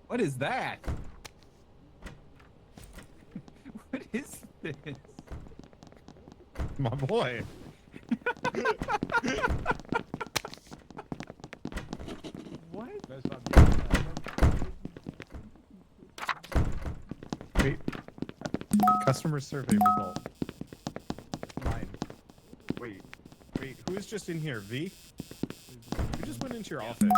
What is that? What is this. My boy. What? Wait. Customer survey result. Mine. Wait. Who's just in here? V? Who just went into your office?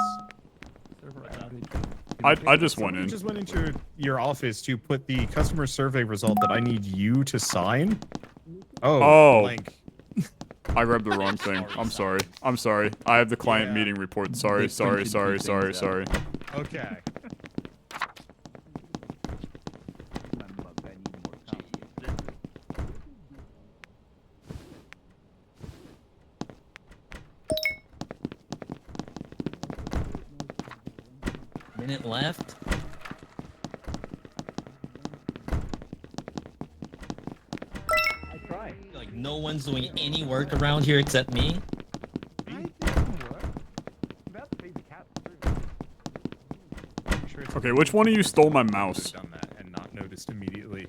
I just went Someone in. just went into your office to put the customer survey result that I need you to sign. Oh. Blank. I grabbed the wrong thing. I'm sorry. I'm sorry. I have the client meeting report. Sorry. They printed two things out. Sorry. Okay. Minute left. I tried. Like no one's doing any work around here except me. Okay, which one of you stole my mouse? Done that and not noticed immediately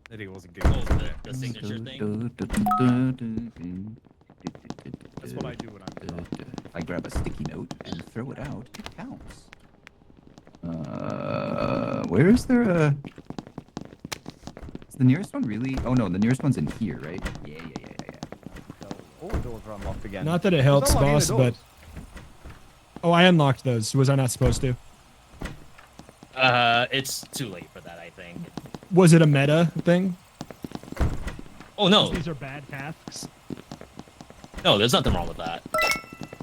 that he wasn't getting Oh, to the signature thing. That's what I do when I'm drunk. If I grab a sticky note and throw it out, it counts. Where is there a... Is the nearest one really... Oh no, the nearest one's in here, right? Yeah. All the doors are unlocked again. Not that it helps, There's no boss, locking the but... Oh, I unlocked those. Was I not supposed to? It's too late for that, I think. Was it a meta thing? Oh no, These are bad tasks. no, there's nothing wrong with that.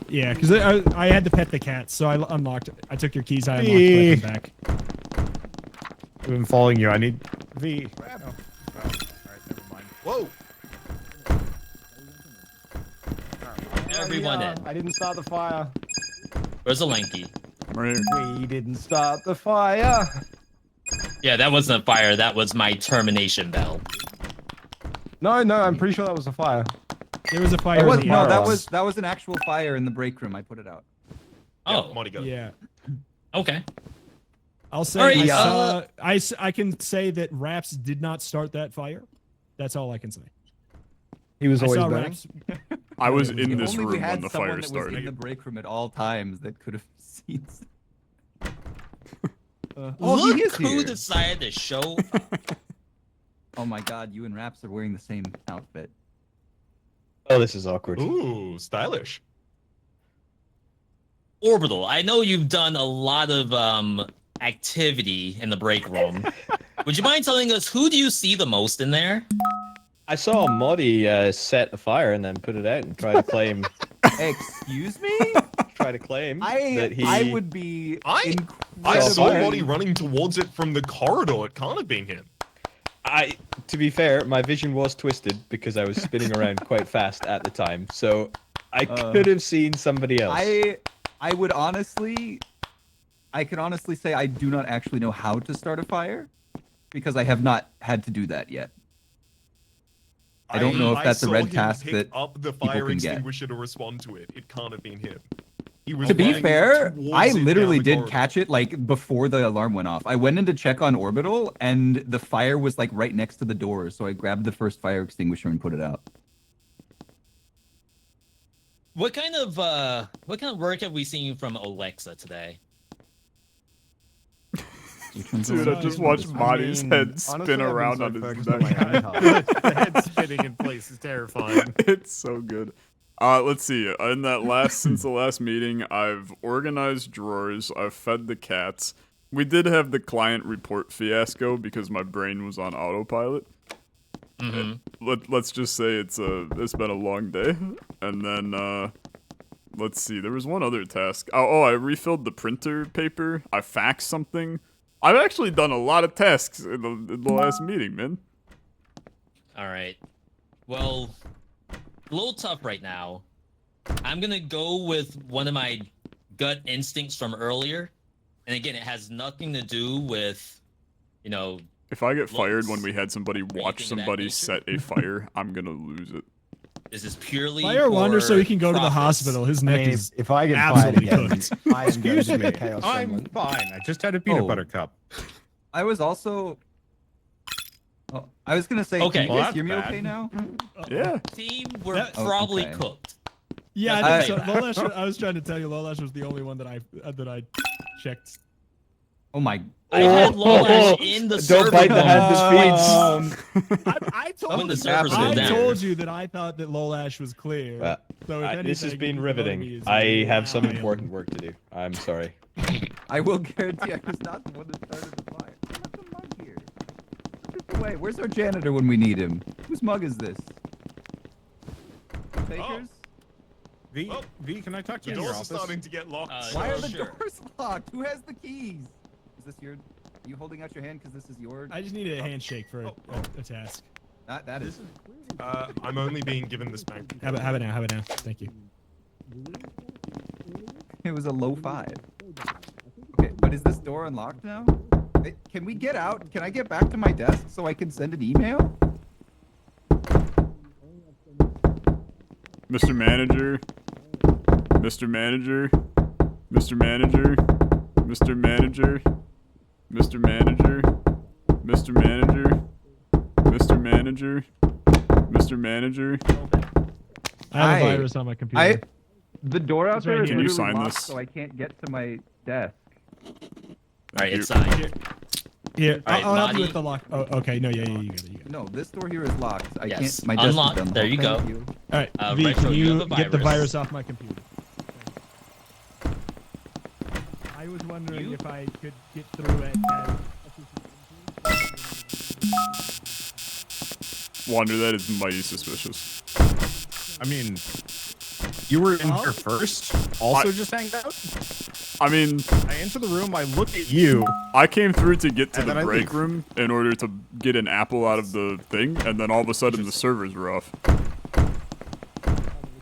Yeah, because I had to pet the cat, so I unlocked. I took your keys. I unlocked Hey. them back. I've been following you. I need V. Oh. Alright, never mind. Whoa! Everyone in. I didn't start the fire. Where's the lanky? Right. We didn't start the fire. Yeah, that wasn't a fire. That was my termination bell. No, I'm pretty sure that was a fire. There was a fire. It in was, the no, air. that was an actual fire in the break room. I put it out. Oh, Monty got it. Yeah. okay. I'll say Alright, I can say that Raps did not start that fire. That's all I can say. He was I always saw burning. Raps. I was If in If this only we room had when the someone fire that was in started. the break room at all times that could have seen. Oh, Look he is who here. decided to show. Oh my God, you and Raps are wearing the same outfit. Oh, this is awkward. Ooh, stylish. Orbital, I know you've done a lot of activity in the break room. Would you mind telling us who do you see the most in there? I saw Modi set a fire and then put it out and try to claim Excuse me? that he. I would be. I Well, saw fire. Monty running towards it from the corridor. It can't have been him. To be fair, my vision was twisted because I was spinning around quite fast at the time, so I could have seen somebody else. I would honestly. I can honestly say I do not actually know how to start a fire because I have not had to do that yet. I don't know if that's a saw red him task pick that up the people fire can get. extinguisher to respond to it. It can't have been him. He was To be running fair, towards I it down literally the did corridor. catch it like before the alarm went off. I went in to check on Orbital and the fire was like right next to the door, so I grabbed the first fire extinguisher and put it out. What kind of work have we seen from Alexa today? Dude, I just watched Marty's head spin around on his neck. The head spinning in place is terrifying. It's so good. Let's see. In that since the last meeting, I've organized drawers. I've fed the cats. We did have the client report fiasco because my brain was on autopilot. Mm-hmm. Let's just say it's been a long day. And then let's see. There was one other task. Oh, I refilled the printer paper. I faxed something. I've actually done a lot of tasks in the last meeting, man. All right. Well, a little tough right now. I'm gonna go with one of my gut instincts from earlier, and again, it has nothing to do with, you know. If I get fired looks when we had somebody watch anything of that somebody nature. set a fire, I'm gonna lose it. This is purely Fire Wander so he can go to the profits. hospital. His neck mean, is if I get fired absolutely again, cooked. I am going Excuse to be me. a chaos I'm gremlin. fine. I just had a peanut Oh. butter cup. I was also Oh, I was gonna say, Okay. can you Well, guys hear me that's okay bad. now? Yeah. Team, we're That- Oh, probably okay. cooked. Yeah, That's I think okay. so. Lolash, I was trying to tell you, Lolash was the only one that I checked. Oh my. I had Oh, Lolash in the don't server bite the hand once. that feeds. I told When the you, servers go I down. told you that I thought that Lolash was clear. Well, So if this has anything, been voting me riveting. is I have some wild. important work to do. I'm sorry. I will guarantee I was not the one that started the fire. Who left a mug here? Put it away. Where's our janitor when we need him? Whose mug is this? Takers? V, Oh. V, can I talk to The you in your doors are office? starting to get locked. Why are the Sure. doors locked? Who has the keys? Is this your? Are you holding out your hand because this is your? I just needed a handshake for a task. That is. I'm only being given this bank. Have it now. Have it now. Thank you. It was a low 5. Okay, but is this door unlocked now? Can we get out? Can I get back to my desk so I can send an email? Mr. Manager. Mr. Manager. Mr. Manager. Mr. Manager. Mr. Manager. Mr. Manager. Mr. Manager. Mr. Manager. I have a Hi. virus on my computer. The door out It's right there is here. Can you literally sign locked, this? so I can't get to my desk. Alright, you. it's signed. Here, Alright, I'll help you Nadi. with the lock. Oh, okay. No, yeah, you got it. You got it. No, this door here is locked. I Yes. can't. My desk Unlocked. is done. There you go. Thank you. All right, V, Retro, can you you have a get the virus. virus off my computer? I was wondering if I could get through it. Wander, that is mighty suspicious. I mean, you were in Oh. here first. Also, just hanged out. I mean, I enter the room. I look at you. I came through to get to And the then I break leave. room in order to get an apple out of the thing, and then all of a sudden the servers were off.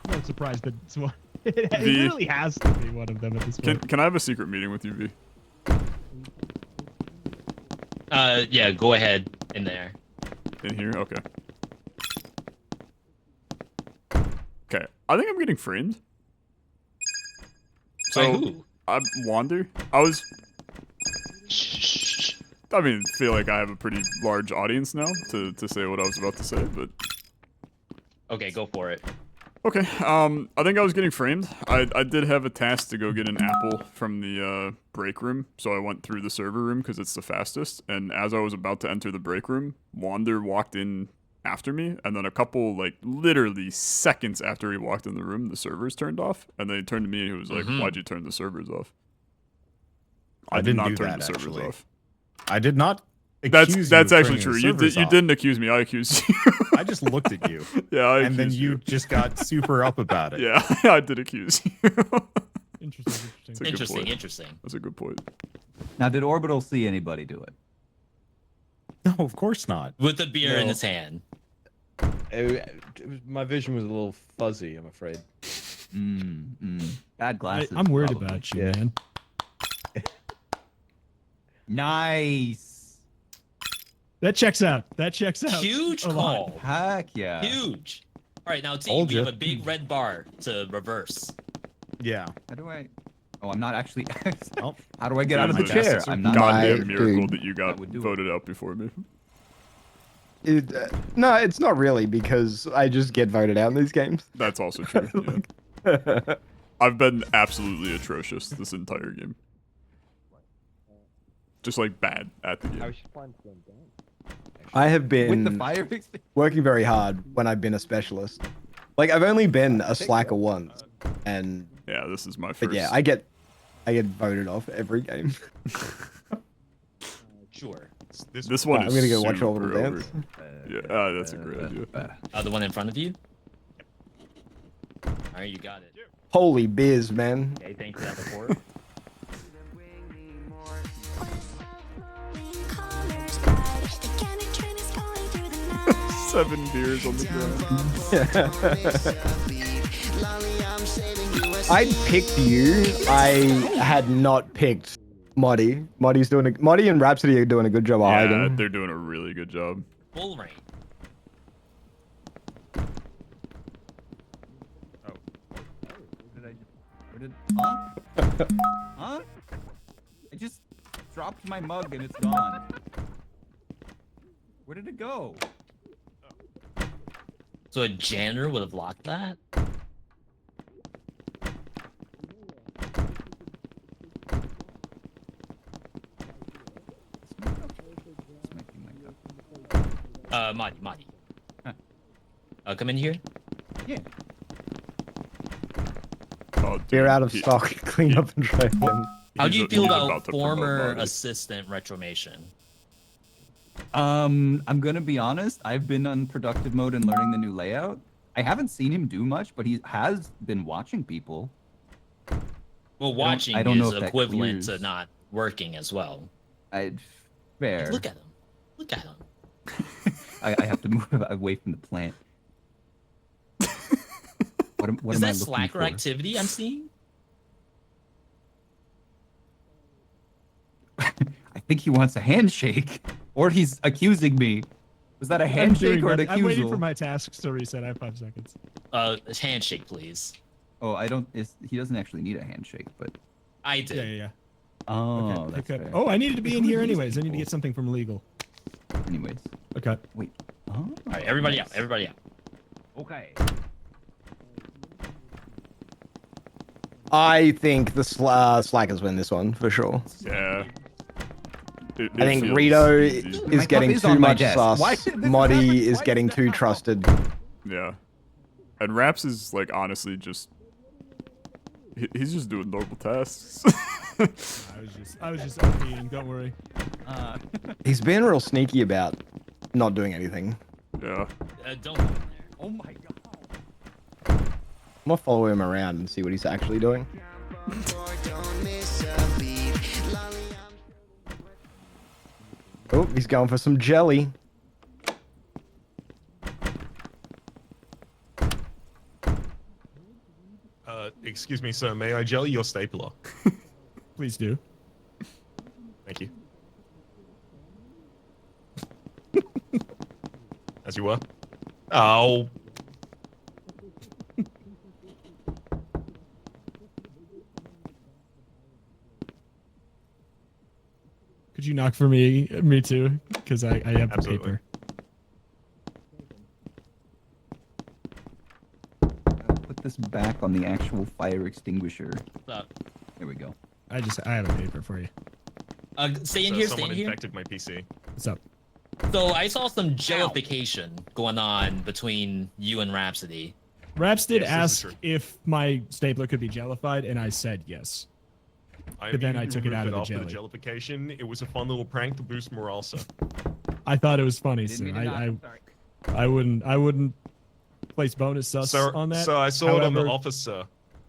No surprise that it's one. It V. literally has to be one of them at this point. Can I have a secret meeting with you, V? Yeah, go ahead in there. In here? Okay. Okay, I think I'm getting framed. By So, who? I Wander. I mean, feel like I have a pretty large audience now to say what I was about to say, but Okay, go for it. okay. I think I was getting framed. I did have a task to go get an apple from the break room, so I went through the server room because it's the fastest. And as I was about to enter the break room, Wander walked in after me, and then a couple, like, literally seconds after he walked in the room, the servers turned off, and then he turned to me and he was like, Mhm. "Why'd you turn the servers off?" I did didn't not do turn that, the servers actually. off. I did not. accuse you That's of actually turning true. the servers You off. didn't accuse me. I accused you. I just looked at you, Yeah, I and then accused you just got super up about it. Yeah, I did accuse you. Interesting. It's a good Interesting, point. interesting. That's a good point. Now, did Orbital see anybody do it? No, of course not. With the beer in No. his hand. My vision was a little fuzzy, I'm afraid. Bad glasses. I'm worried probably. about you, Yeah. man. Nice. That checks out. That checks out. Huge a lot. call. Heck yeah. Huge. All right, now team, Told we have ya. a big red bar to reverse. Yeah. How do I? Oh, I'm not actually. Oh. How do I get out of the Dude, chair? it's a I'm not. goddamn My miracle dude. that you got That would do it. voted out before me. No, it's not really because I just get voted out in these games. That's also true. Yeah. I've been absolutely atrocious this entire game. Just like bad at the game. I have With been the fire extinguisher. working very hard when I've been a specialist. Like I've only been a slacker once, and Yeah, this is my but first. yeah, I get voted off every game. Sure. This one I'm is gonna go watch super Orbital over. dance. Yeah, that's a great idea. The one in front of you? All right, you got it. Holy biz, man! Okay, thanks for that report. Seven beers on the ground. I picked you. I had not picked Moddy. Moddy and Rhapsody are doing a good job of Yeah, hiding. they're doing a really good job. Bull rain. Huh? Huh? I just dropped my mug and it's gone. Where Where did it go? So a janitor would have locked that? Marty. Huh. Come in here. Yeah. Oh, We're dude, out of he- stock. Clean up and trade them. How do you he's feel about about to promote former Marty. assistant retromation? I'm gonna be honest. I've been on productive mode and learning the new layout. I haven't seen him do much, but he has been watching people. Well, watching I don't know is if that equivalent to clears. not working as well. Fair. Look at him. Look at him. I have to move away from the plant. What am Is I that looking slacker for? activity I'm seeing? I think he wants a handshake, or he's accusing me. Was that a handshake or an I'm waiting accusal? for my tasks to reset. I have 5 seconds. A handshake, please. Oh, I don't. He doesn't actually need a handshake, but. I did. Yeah. Oh, Okay. that's Okay. fair. Oh, I needed to be in Who here are these anyways. I need to people? get something from legal. Anyways. Okay. Wait. Oh. All right, everybody out. nice. Everybody out. Okay. I think the slackers win this one for sure. Yeah. It I think feels Rito easy. is My getting puppy's too on my much desk. sus. Why did this happen Moddy is twice getting too now? trusted. Yeah. And Raps is like honestly just he's just doing normal tasks. I was just OPing, don't worry. He's being real sneaky about not doing anything. Yeah. Don't go in there. Oh my god. I'm gonna follow him around and see what he's actually doing. Oh, he's going for some jelly. Excuse me, sir. May I jelly your stapler? Please do. Thank you. As you were. Oh. Could you knock for me? Me too, because I have the Absolutely. paper. Put this back on the actual fire extinguisher. Uh, There we go. I have a paper for you. stay in So here. Stay someone in here. infected my PC. What's up? So I saw some jellification going on between you and Rhapsody. Raps did Yes, this is ask true. if my stapler could be jellified, and I said yes. But then I immediately took it out of removed the after the jellification. It was a fun little prank to boost morale, sir. I thought it was funny, Didn't sir. mean to knock. I'm sorry. I wouldn't place bonus sus So, on that. so I saw it on the However- office, sir.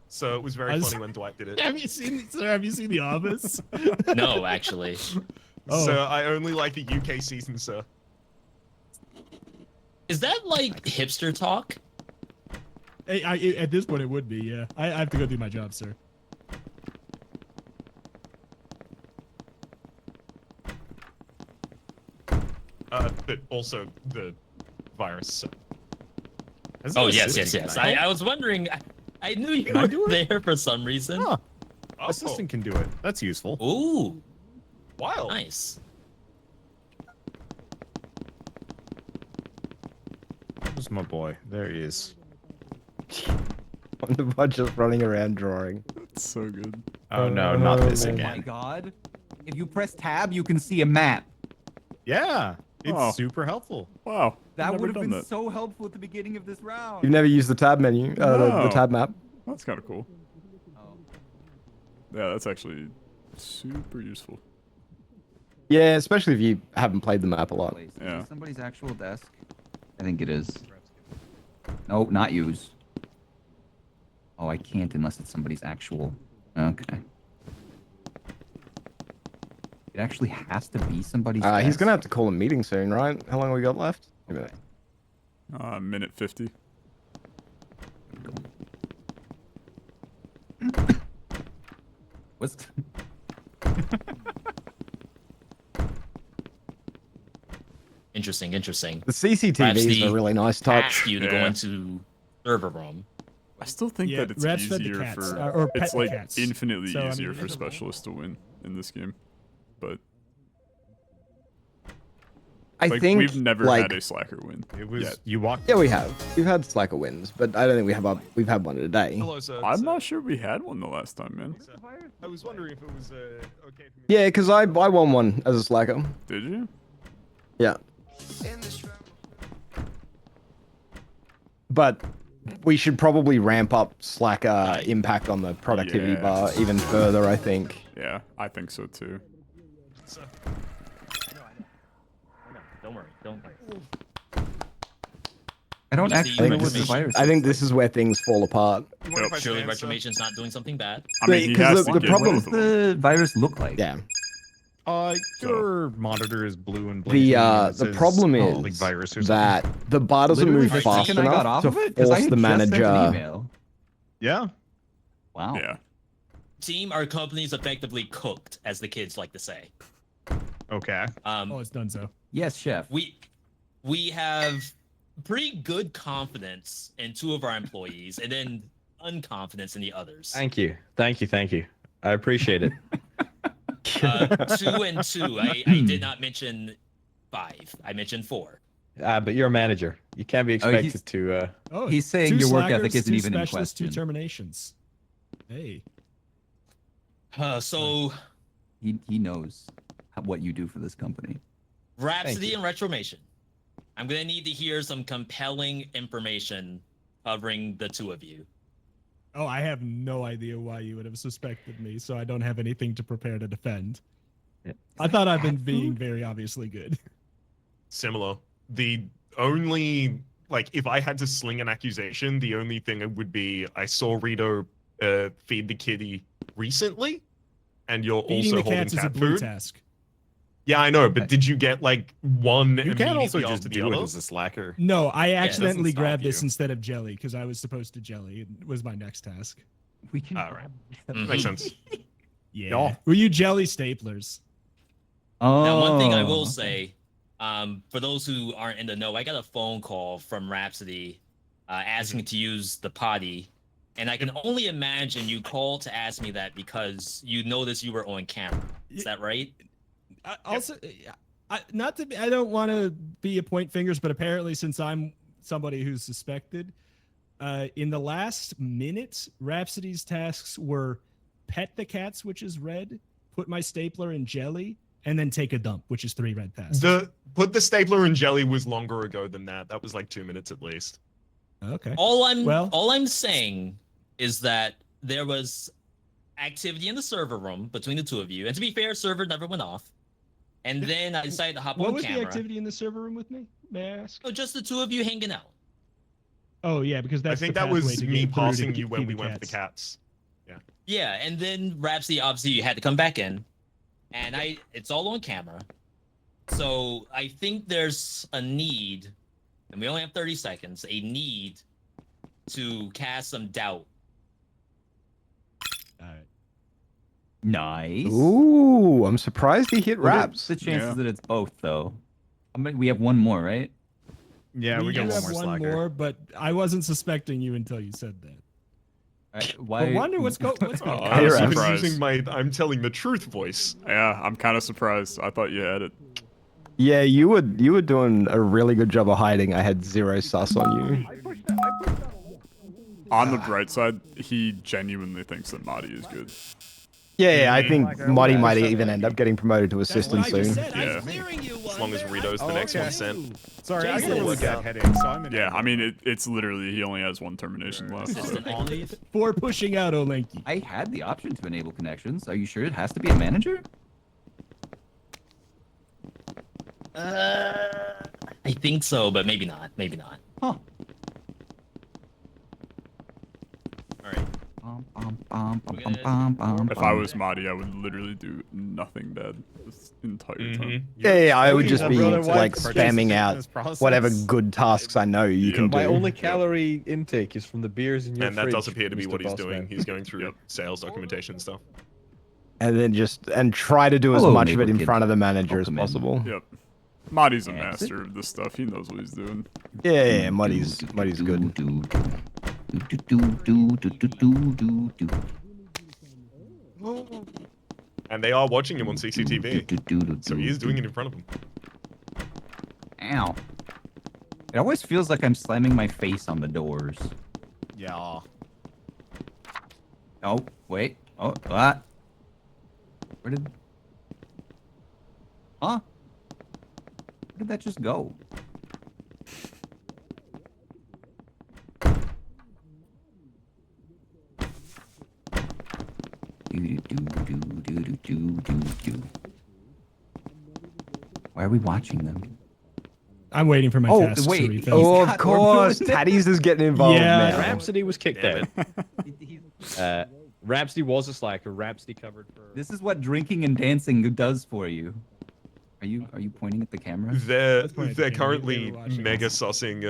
So it was very I was- funny when Dwight did it. Have you seen, sir? Have you seen The Office? No, actually. Oh. So I only like the UK season, sir. Is that like hipster talk? At this point, it would be. Yeah, I have to go do my job, sir. But also the virus. So. Oh yes. I was wondering. I knew you I were do it? there for some reason. Huh. Oh, Assistant can do it. That's useful. Ooh, wild. nice. Where's my boy? There he is. On the bunch just running around drawing. It's so good. Oh no, not this Oh Oh my again. god. If you press tab, you can see a map. Yeah, it's Oh. super helpful. Wow. That Never would have done been that. so helpful at the beginning of this round. You've never used the tab menu, the No. tab map. That's kind of cool. Oh. Yeah, that's actually super useful. Yeah, especially if you haven't played the map a lot. Place. Is Yeah. this somebody's actual desk? I think it is. No, not use. Oh, I can't unless it's somebody's actual. Okay. It actually has to be somebody's. He's desk? gonna have to call a meeting soon, right? How long have we got left? Wait a minute. Minute 50. What's? Interesting. The CCTV Perhaps is the a really nice Ask touch. you to go Yeah. into server room. I still think Yeah, that it's Raps fed the easier cats, for or pet it's the like cats. infinitely So, I mean, easier there's for a- specialists to win in this game. But I Like, think we've never like, had a slacker win. It was yet. you walked. Yeah, we have. We've had slacker wins, but I don't think we've had one today. Hello, sir. I'm not sure we had one the last time, man. I was wondering if it was okay for me. Yeah, because I won one as a slacker. Did you? Yeah. But we should probably ramp up slacker impact on the productivity Yeah. bar even further, I think. Yeah, I think so too. Don't worry. Don't worry. I don't I actually know think what the this is- virus I think is. this is where things fall apart. You mind if I Surely stand, sir? Retrimation's not doing something bad. I mean, he Because has the to get problem- both What of does them. the virus look like? Yeah. Your monitor is blue and The blinking, and it the says, problem like is virus or that the bar doesn't Literally move the fast second I got enough off to of it, 'cause I force had the just sent an manager. email. Yeah. Wow. Yeah. Team, our company's effectively cooked, as the kids like to say. Okay. Oh, it's done so. Yes, chef. We have pretty good confidence in 2 of our employees, and then unconfidence in the others. Thank you. I appreciate it. 2 and 2. I did not mention 5. I mentioned 4. But you're a manager. You can't be Oh, he's- expected to. Oh, He's saying 2 your work slackers, ethic isn't 2 even in specialists, 2 question. terminations. Hey. So He knows what you do for this company. Rhapsody and Retromation. I'm gonna need to hear some compelling information covering the 2 of you. Oh, I have no idea why you would have suspected me, so I don't have anything to prepare to defend. Yeah. I thought I've been being very obviously good. Similar. The only like if I had to sling an accusation, the only thing it would be I saw Rito feed the kitty recently, and you're Feeding also the holding cats is a cat blue food. task. Yeah, I know, but did you get like one You immediately can also after just the do it other? as a slacker. No, I doesn't accidentally stop grabbed this you. instead of jelly because I was supposed to jelly. It was my next task. We can. All right. Mhm. Makes sense. Yeah. Y'all. Were you jelly staplers? Oh. Now, one thing I will say, for those who aren't in the know, I got a phone call from Rhapsody asking to use the potty, and I can only imagine you called to ask me that because you noticed you were on camera. Is that right? I don't want to be a point fingers, but apparently, since I'm somebody who's suspected, in the last minute, Rhapsody's tasks were pet the cats, which is red, put my stapler in jelly, and then take a dump, which is 3 red tasks. Put the stapler in jelly was longer ago than that. That was like 2 minutes at least. Okay. All I'm saying is that there was activity in the server room between the 2 of you, and to be fair, server never went off. And then I decided to hop What on was camera. the activity in the server room with me? May I ask? Oh, just the 2 of you hanging out. Oh yeah, because that's I think the that was pathway to me get through to passing you feed when the we went for the cats. cats. Yeah, and then Rhapsody, obviously, you had to come back in, and it's all on camera. So I think there's a need, and we only have 30 seconds, a need to cast some doubt. All right. Nice. Ooh, I'm surprised he hit What are Raps. the chances Yeah. that it's both, though? I mean, we have one more, right? Yeah, we do got have one more one slacker. more, but I wasn't suspecting you until you said that. Why? I wonder what's going Oh, on. I was Hey, even Raps. using my I'm telling the truth voice. Yeah, I'm kind of surprised. I thought you had it. Yeah, you were doing a really good job of hiding. I had 0 sus on you. On the bright side, he genuinely thinks that Madi is good. Yeah, I think Like, Marty yeah, might so- even end up getting promoted to That's assistant what I just soon. said. Yeah. I'm clearing you As long as one. Rito's the Oh, next okay. one sent. Sorry, I got a Jesus. really bad headache, so I'm in. Yeah, I mean, it's literally, he only has 1 termination left. So. Assistant on leave. For pushing out Olenki. I had the option to enable connections. Are you sure it has to be a manager? I think so, but maybe not. Maybe not. Huh. All right. If I was Madi, I would literally do nothing bad this entire time. Yeah, I would just Your be brother like wife spamming participated in out this process. whatever good tasks I know you can My do. only calorie intake is from the beers in your And that fridge, does appear to be Mr. what he's Bossman. doing. He's going through sales documentation and stuff. And then try to do as Hello, much of it in neighbor kid. front of the manager as Welcome in. possible. Yep. Madi's a Yeah. master of this stuff. He knows what he's doing. Yeah, Muddy's good. And they are watching him on CCTV. So he is doing it in front of them. Ow. It always feels like I'm slamming my face on the doors. Yeah. Oh, wait. Oh, what? Where did... Huh? Where did that just go? Why are we watching them? I'm waiting for my tasks to wait. refill. Oh, of course. Paddy's is getting involved Yeah. now. Rhapsody was kicked out. Rhapsody was a slacker. Rhapsody covered for. This is what drinking and dancing does for you. Are you pointing at the camera? They're That's funny, they're they currently were watching mega us. sussing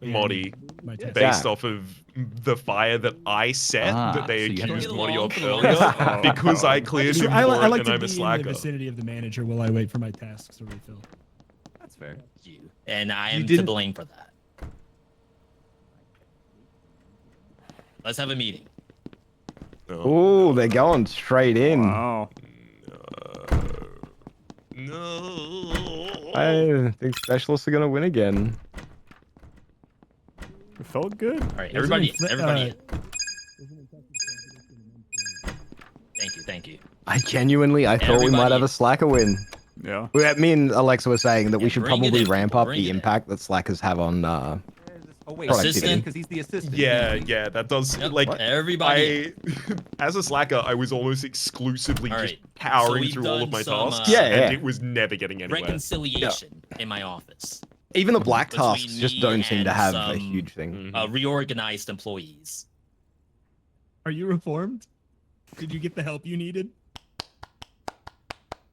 Yeah, Modi my task. based off of the fire that I set that they so you have to accused get Modi along of for the earlier longest. because I cleared him I for like it and to I'm be a in the slacker. vicinity of the manager while I wait for my tasks to refill. That's fair. You. And I You am to didn't- blame for that. Let's have a meeting. Oh, they're going straight in. Wow. No. I think specialists are gonna win again. It felt good. All right, There's an everybody, infl- everybody. Thank you. I thought we might have Everybody- a slacker win. Yeah. Me and Alexa were saying that we Yeah, should bring it probably in, ramp up bring the it in. impact that slackers have on. Oh wait, Productivity. because he's the assistant. Yeah, yeah, that does Yep, like everybody. as a slacker, I was almost exclusively All just right, so powering we've through all of done my some, tasks, Yeah, and yeah. it was never getting anywhere. Reconciliation in my office. Even the black Between tasks just me don't seem to and have a some, huge thing. Mhm. Reorganized employees. Are you reformed? Did you get the help you needed?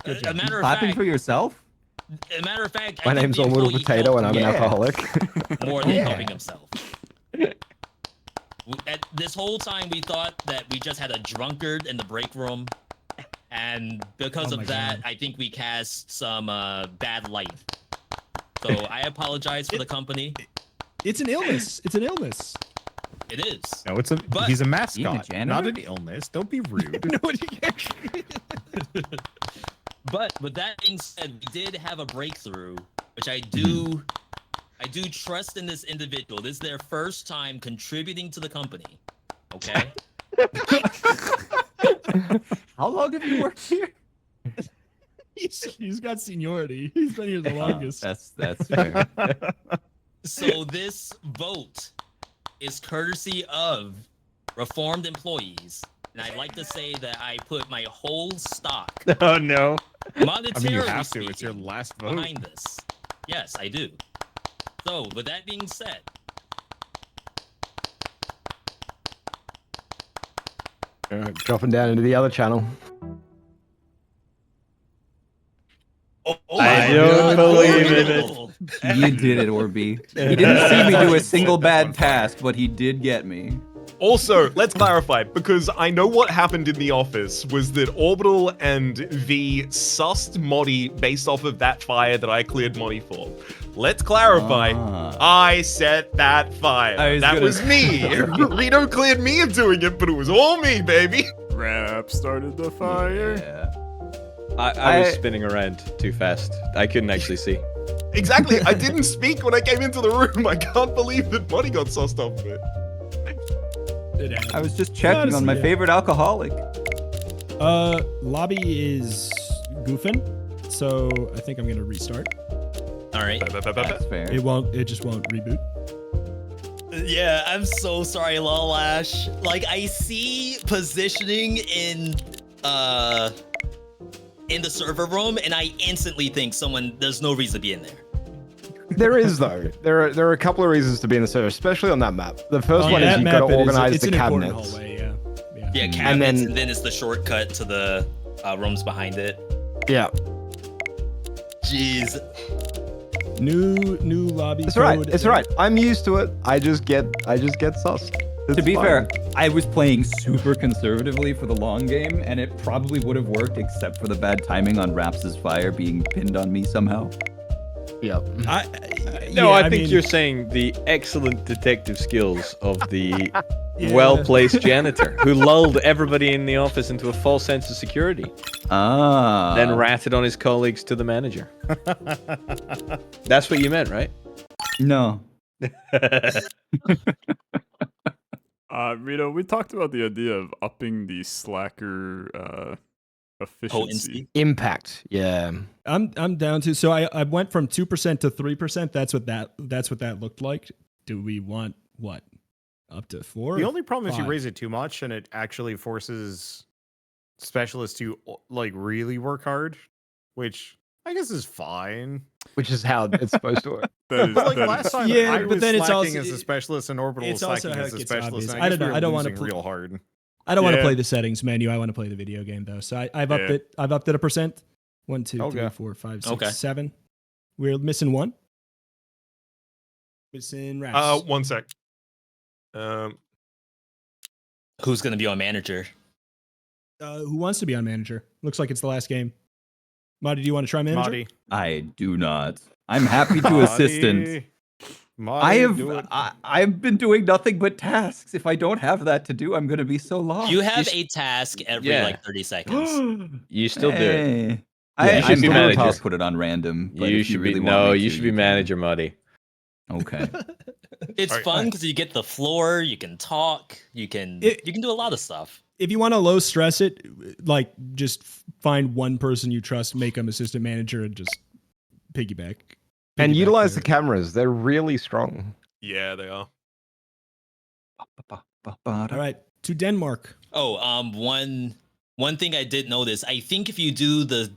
Good A job. matter of Clapping fact, for yourself? My name's Little Potato and I'm an Yeah. alcoholic. more than Yeah. helping himself. At this whole time, we thought that we just had a drunkard in the break room, and because Oh my of that, God. I think we cast some bad light. So I apologize for the company. It's an illness. It's an illness. It is. No, he's a Being a mascot, janitor? not an illness. Don't be rude. But with that being said, we did have a breakthrough, which I do trust in this individual. This is their first time contributing to the company. Okay. How long have you worked here? He's got seniority. He's been here the longest. That's fair. So this vote is courtesy of reformed employees, and I'd like to say that I put my whole stock, Oh no. monetarily I mean, you have to. It's your speaking, last vote. behind this. Yes, I do. So with that being said, Dropping down into the other channel. I don't believe in it. You did it, Orby. He didn't see me do a single bad task, but he did get me. Also, let's clarify, because I know what happened in the office was that Orbital and V sussed Modi based off of that fire that I cleared Modi for. Let's clarify, I set that fire. I was That gonna- was me. Rito cleared me of doing it, but it was all me, baby. Rap started the fire. Yeah. I was spinning around too fast. I couldn't actually see. Exactly, I didn't speak when I came into the room. I can't believe that Modi got sussed off of it. I was just checking on my Honestly, yeah. favorite alcoholic. Lobby is goofing, so I think I'm gonna restart. all right. That's fair. It just won't reboot. Yeah, I'm so sorry, Lalash. Like I see positioning in the server room, and I instantly think there's no reason to be in there. There is though. There are a couple of reasons to be in the server, especially on that map. The first On one is that you've map, got to it is- organize it's the an important cabinets. hallway, yeah. Yeah, And cabinets, then- and then it's the shortcut to the rooms behind it. Yeah, Jeez. New lobby. it's right. code. It's right. I'm used to it. I just get sus. To be fair, I was playing super conservatively for the long game, and it probably would have worked except for the bad timing on Raps' fire being pinned on me somehow. Yep. No, yeah, I think mean, you're saying the excellent detective skills of the Yeah. well-placed janitor who lulled everybody in the office into a false sense of security, then ratted on his colleagues to the manager. That's what you meant, right? No. Rito, we talked about the idea of upping the Slacker efficiency. Potency. Impact. Yeah. I'm down to. So I went from 2% to 3%. That's what that looked like. Do we want what? Up to 4? The only problem is you 5? raise it too much and it actually forces specialists to like really work hard, which I guess is fine. Which is how it's supposed to work. That is, But like that last is- time, Yeah, I but was then it's slacking also- as a specialist and Orbital was it's also slacking how as it a gets specialist. obvious. And I I don't guess know. we I don't were wanna losing pl- real hard. I don't want to Yeah. play the settings menu. I want to play the video game though. So I've upped Yeah. it. I've upped it 1%. 1, 2, 3, Okay. 4, 5, 6, Okay. 7. We're missing 1. Missing Raps. 1 sec. Who's gonna be on manager? Who wants to be on manager? Looks like it's the last game. Marty, do you want to try manager? Marty. I do not. I'm happy to assistant. Marty, do it. I've been doing nothing but tasks. If I don't have that to do, I'm gonna be so lost. You have a task every Yeah. like 30 seconds. You still do it. Hey. Yeah, I you should I'm be gonna manager. just put it on random. But You if should really be want me you to, should be can. manager, Muddy. Okay. It's Alright. fun because you get the floor, you can talk, you can do a lot of stuff. If you want to low stress it, like just find one person you trust, make them assistant manager, and just piggyback. And Piggyback utilize the their- cameras. They're really strong. Yeah, they are. All right, to Denmark. Oh, one thing I did notice, I think if you do the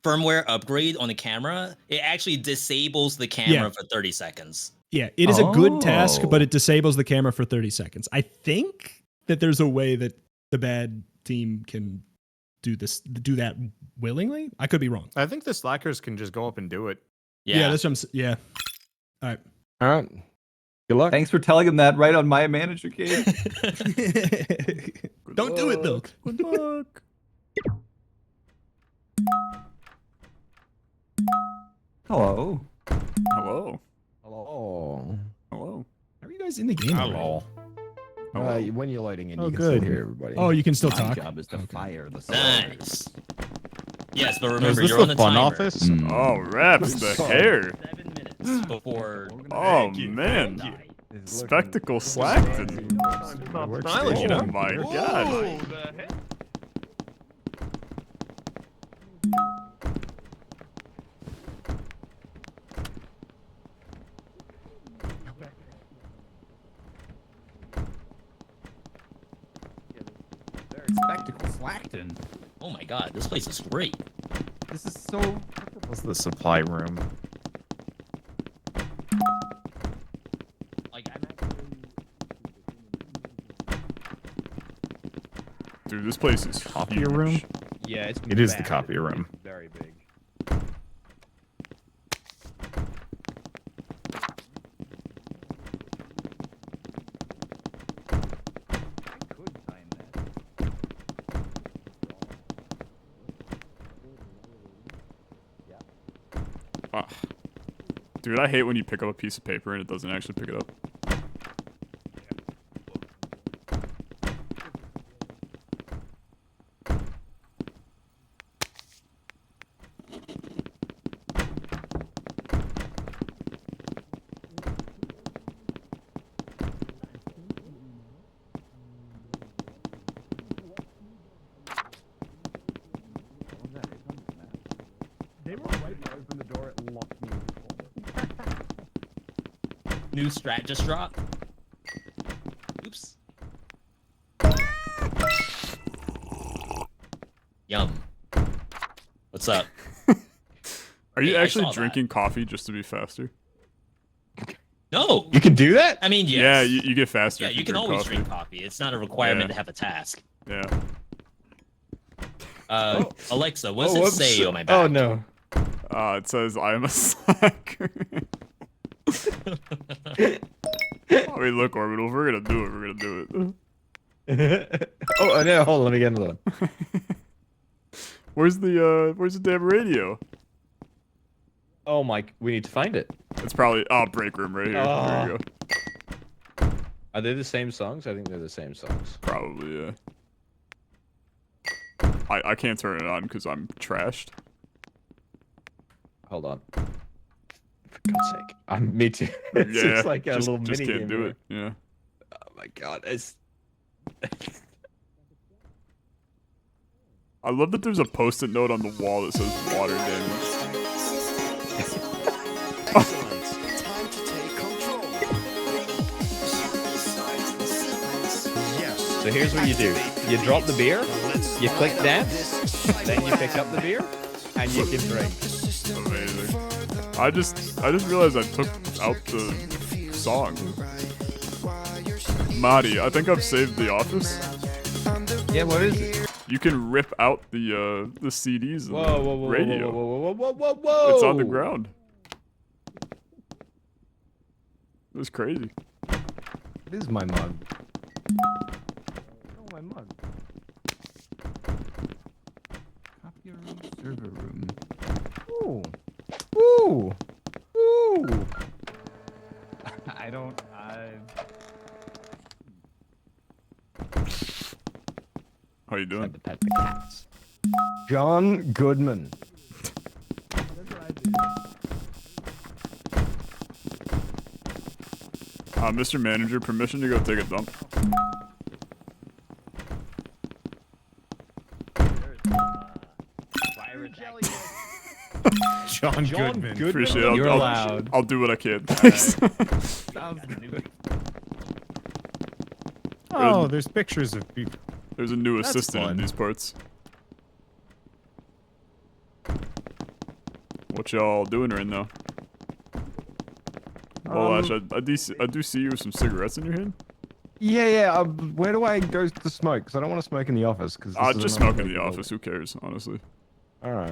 firmware upgrade on the camera, it actually disables the camera Yeah. for 30 seconds. Yeah, it is a good task, but Oh. it disables the camera for 30 seconds. I think that there's a way that the bad team can do that willingly. I could be wrong. I think the slackers can just go up and do it. Yeah. That's what I'm. Yeah. All right. All right. Good luck. Thanks for telling him that right on my manager game. Don't do it though. Good luck. Hello. Hello. Oh. Hello. How are you guys in the game? already? Hello. When you're loading in, Oh, you can good. still hear everybody. Oh, you can still My talk. job is to fire the Nice. Yes, but Is remember, this you're on the the fun timer. office? Mm. Oh, Raps, the hair. 7 minutes before. Oh, Thank you, man. thank you. It's looking- Spectacle Slackton. Not stylish, you Oh, know? my Whoa, God. the heck? Spectacle Slackton. Oh my god, this place is great. This is so. What's the supply room? Like, I'm actually. Dude, this place is Copier huge. room? Yeah, it's It is the copier room. Very big. Ah. Dude, I hate when you pick up a piece of paper and it doesn't actually pick it up. New strat just dropped. Oops. Yum. What's up? Are you Hey, I actually saw that. drinking coffee just to be faster? No. You can do that? I mean, yes. Yeah, you get faster. Yeah, if you can drink always coffee. drink coffee. It's not a requirement Yeah. to have a task. Yeah. Alexa, what does it whoops. say on my back? Oh no. It says I am a slacker. I mean, look, Orbital, if we're gonna do it, we're gonna do it. Oh no, hold on, let me get another one. Where's the damn radio? Oh my, we need to find it. It's probably break room right here. There you go. Are they the same songs? I think they're the same songs. Probably, yeah. I can't turn it on because I'm trashed. Hold on. For God's sake. Me too. It's Yeah, just like a little just mini can't game do here. it. Yeah. Oh my God, it's. I love that there's a post-it note on the wall that says water damage. Excellent. Time to take control. Yes. So here's what you do. You drop the beer, you click dance, then you pick up the beer, and you can drink. Amazing. I just realized I took out the song. Marty, I think I've saved The Office. Yeah, what is it? You can rip out the CDs and Whoa, radio. whoa. It's on the ground. It was crazy. It is my mug. Oh, my mug. Copy room, server room. Ooh. Ooh. Ooh. I don't. How you doing? Had to pet the cats. John Goodman. Mr. Manager, permission to go take a dump. John Goodman. Appreciate it. You're allowed. I'll do what I can. Thanks. Oh, there's pictures of people. There's a new That's assistant in fun. these parts. What y'all doing right now? Oh, Ash, I do see you with some cigarettes in your hand. Yeah. Where do I go to smoke? Because I don't want to smoke in the office. Cause Just smoke in the office. Who cares, honestly? All right.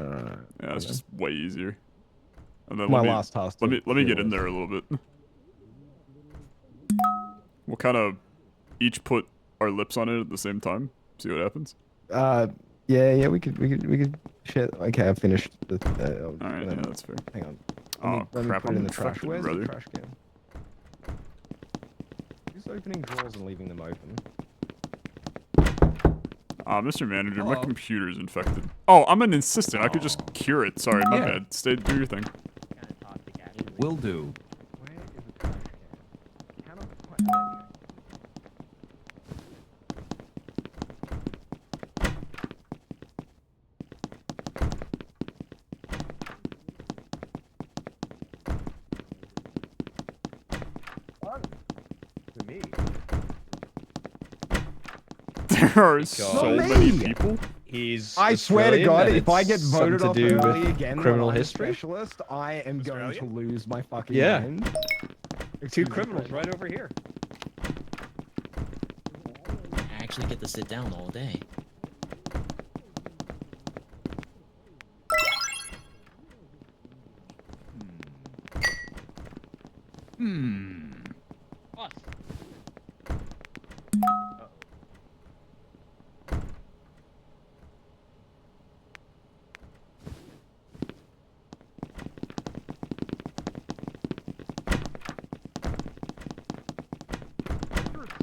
Yeah, it's just way easier. And then My let me, last task. let me get in there. there a little bit. We'll kind of each put our lips on it at the same time. See what happens. Yeah. We could share. Okay, I've finished. All right, yeah, that's fair. Hang on. Oh Let me crap! put it I'm in the trash. infected, Where's brother. the trash can? Who's opening drawers and leaving them open? Mr. Manager, my Hello. computer's infected. Oh, I'm an assistant. I could just cure it. Sorry, my Yeah. bad. Do your thing. Will do. Where is the trash can? Cannot quite. To me. There are so Not many me. people. He's. I swear to Australian, God, and if I it's get voted something off to do early with again, criminal when I'm a history. specialist, I am going to lose my fucking Yeah. mind. Two Excuse me, criminals Fred. right over here. I actually get to sit down all day. What?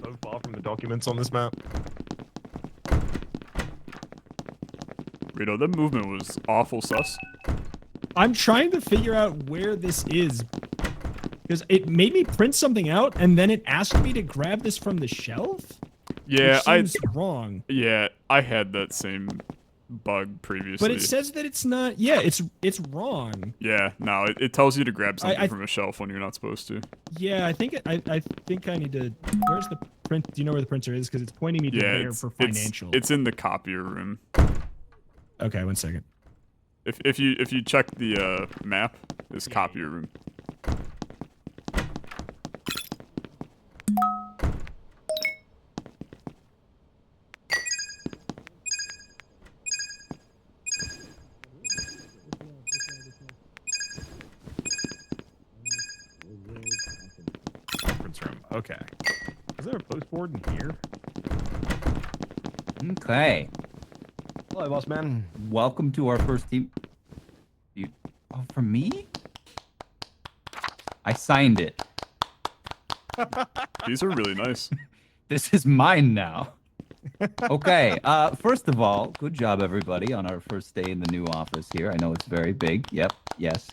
So far from the documents on this map. Rito, that movement was awful sus. I'm trying to figure out where this is. Because it made me print something out, and then it asked me to grab this from the shelf? Yeah, Which seems wrong. I had that same bug previously. But it says that it's not. Yeah, it's wrong. Yeah, no, it tells you to grab something I- from a shelf when you're not supposed to. Yeah, I think I need to. Where's the print? Do you know where the printer is? Because it's pointing me to Yeah, there it's, for it's financial. it's in the copier room. Okay, 1 second. If you check the map, it's copier room. Conference room. Okay. Is there a postboard in here? Okay. Hello, boss man. Welcome to our first team. Oh, from me? I signed it. These are really nice. This is mine now. Okay. First of all, good job everybody on our first day in the new office here. I know it's very big. Yep. Yes.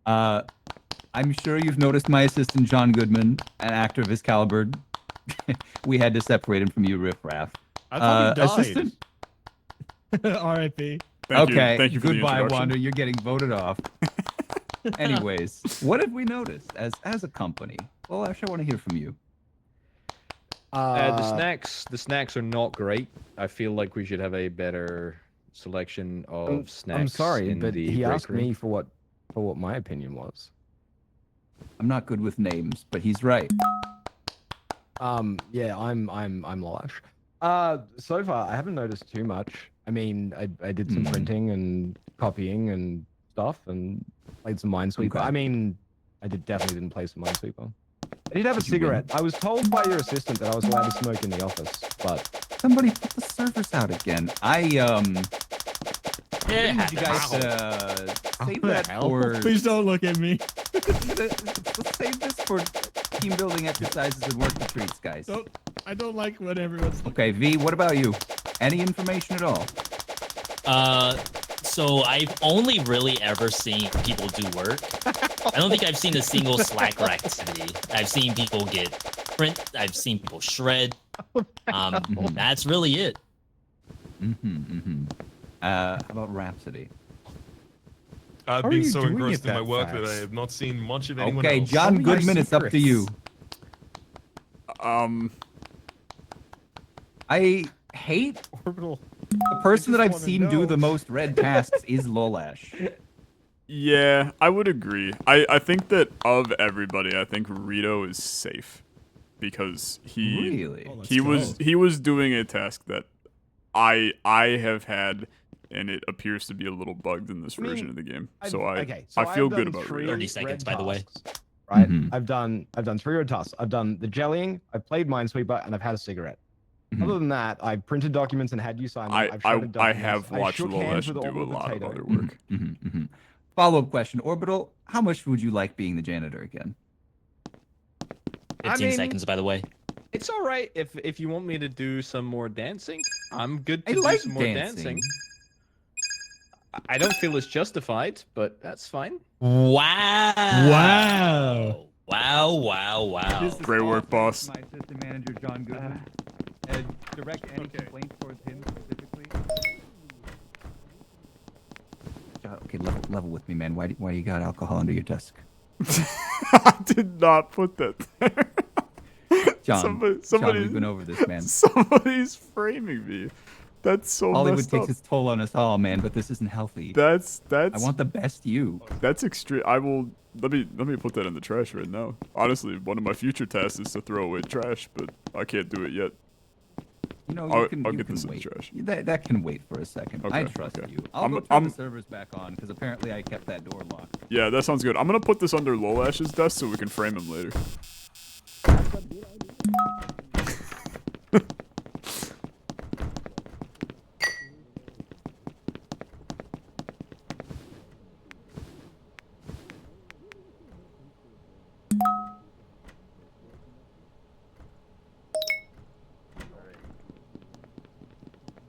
I'm sure you've noticed my assistant John Goodman, an actor of his caliber. We had to separate him from you, Riff Raff. I thought he died. Assistant. R.I.P. Thank you. Okay. Thank you for the Goodbye, introduction. Wander. You're getting voted off. Anyways, what have we noticed as a company? Well, actually, I want to hear from you. The snacks are not great. I feel like we should have a better selection of snacks. I'm sorry, in but the he break asked room. me for what my opinion was. I'm not good with names, but he's right. Yeah, I'm Lolash. So far I haven't noticed too much. I mean, I did some printing and copying and stuff and played some Minesweeper. Okay. I mean, definitely didn't play some Minesweeper. I did have a Did you cigarette. I was told by your assistant that I was allowed to smoke in the office, but Somebody put the servers out again. Yeah, Did you guys save that for? Please don't look at me. Let's save this for team building exercises and work retreats, guys. I don't like when everyone's looking. Okay, V, what about you? Any information at all? So I've only really ever seen people do work. I don't think I've seen a single Slacker activity. I've seen people get print. I've seen people shred. That's really it. How about Rhapsody? I've How are been you so doing engrossed it in my that work that I fast? have not seen much of anyone Okay, else. John Tell me your Goodman, it's up to you. I hate Orbital. the person that I've wanna seen do know. the most red tasks is Lolash. Yeah, I would agree. I think that of everybody, I think Rito is safe because Really? he was doing a task that I have had, and it appears to be a little bugged in this version of the game. So I feel good about Rito. 30 seconds, by the way. Right? Mhm. I've done 3 red tasks. I've done the jellying, I've played Minesweeper, and I've had a cigarette. Mhm. Other than that, I've printed documents and had you sign them. I've shredded I documents. have watched shook hands Lolesh with do a Orbital lot of Potato. other work. Follow-up question, Orbital. How much would you like being the janitor again? 15 mean- seconds, by the way. It's all right if you want me to do some more dancing. I'm good to I do like some more dancing. I don't feel it's justified, but that's fine. Wow. Wow. Wow. Great work, boss. My assistant manager, John Goodman. Direct any complaints towards him specifically. Okay, level with me, man. Why do you got alcohol under your desk? I did not put that there. John, somebody, we've been over this, man. Somebody's framing me. That's so Hollywood messed takes up. its toll on us all, man, but this isn't healthy. That's I want the best you. that's extreme. I will let me put that in the trash right now. Honestly, one of my future tasks is to throw away trash, but I can't do it yet. You know, I'll you can get this in the wait. trash. That can wait for a second. I Okay, trust okay. you. I'll go turn the servers back on because apparently I kept that door locked. Yeah, that sounds good. I'm gonna put this under Lolash's desk so we can frame him later.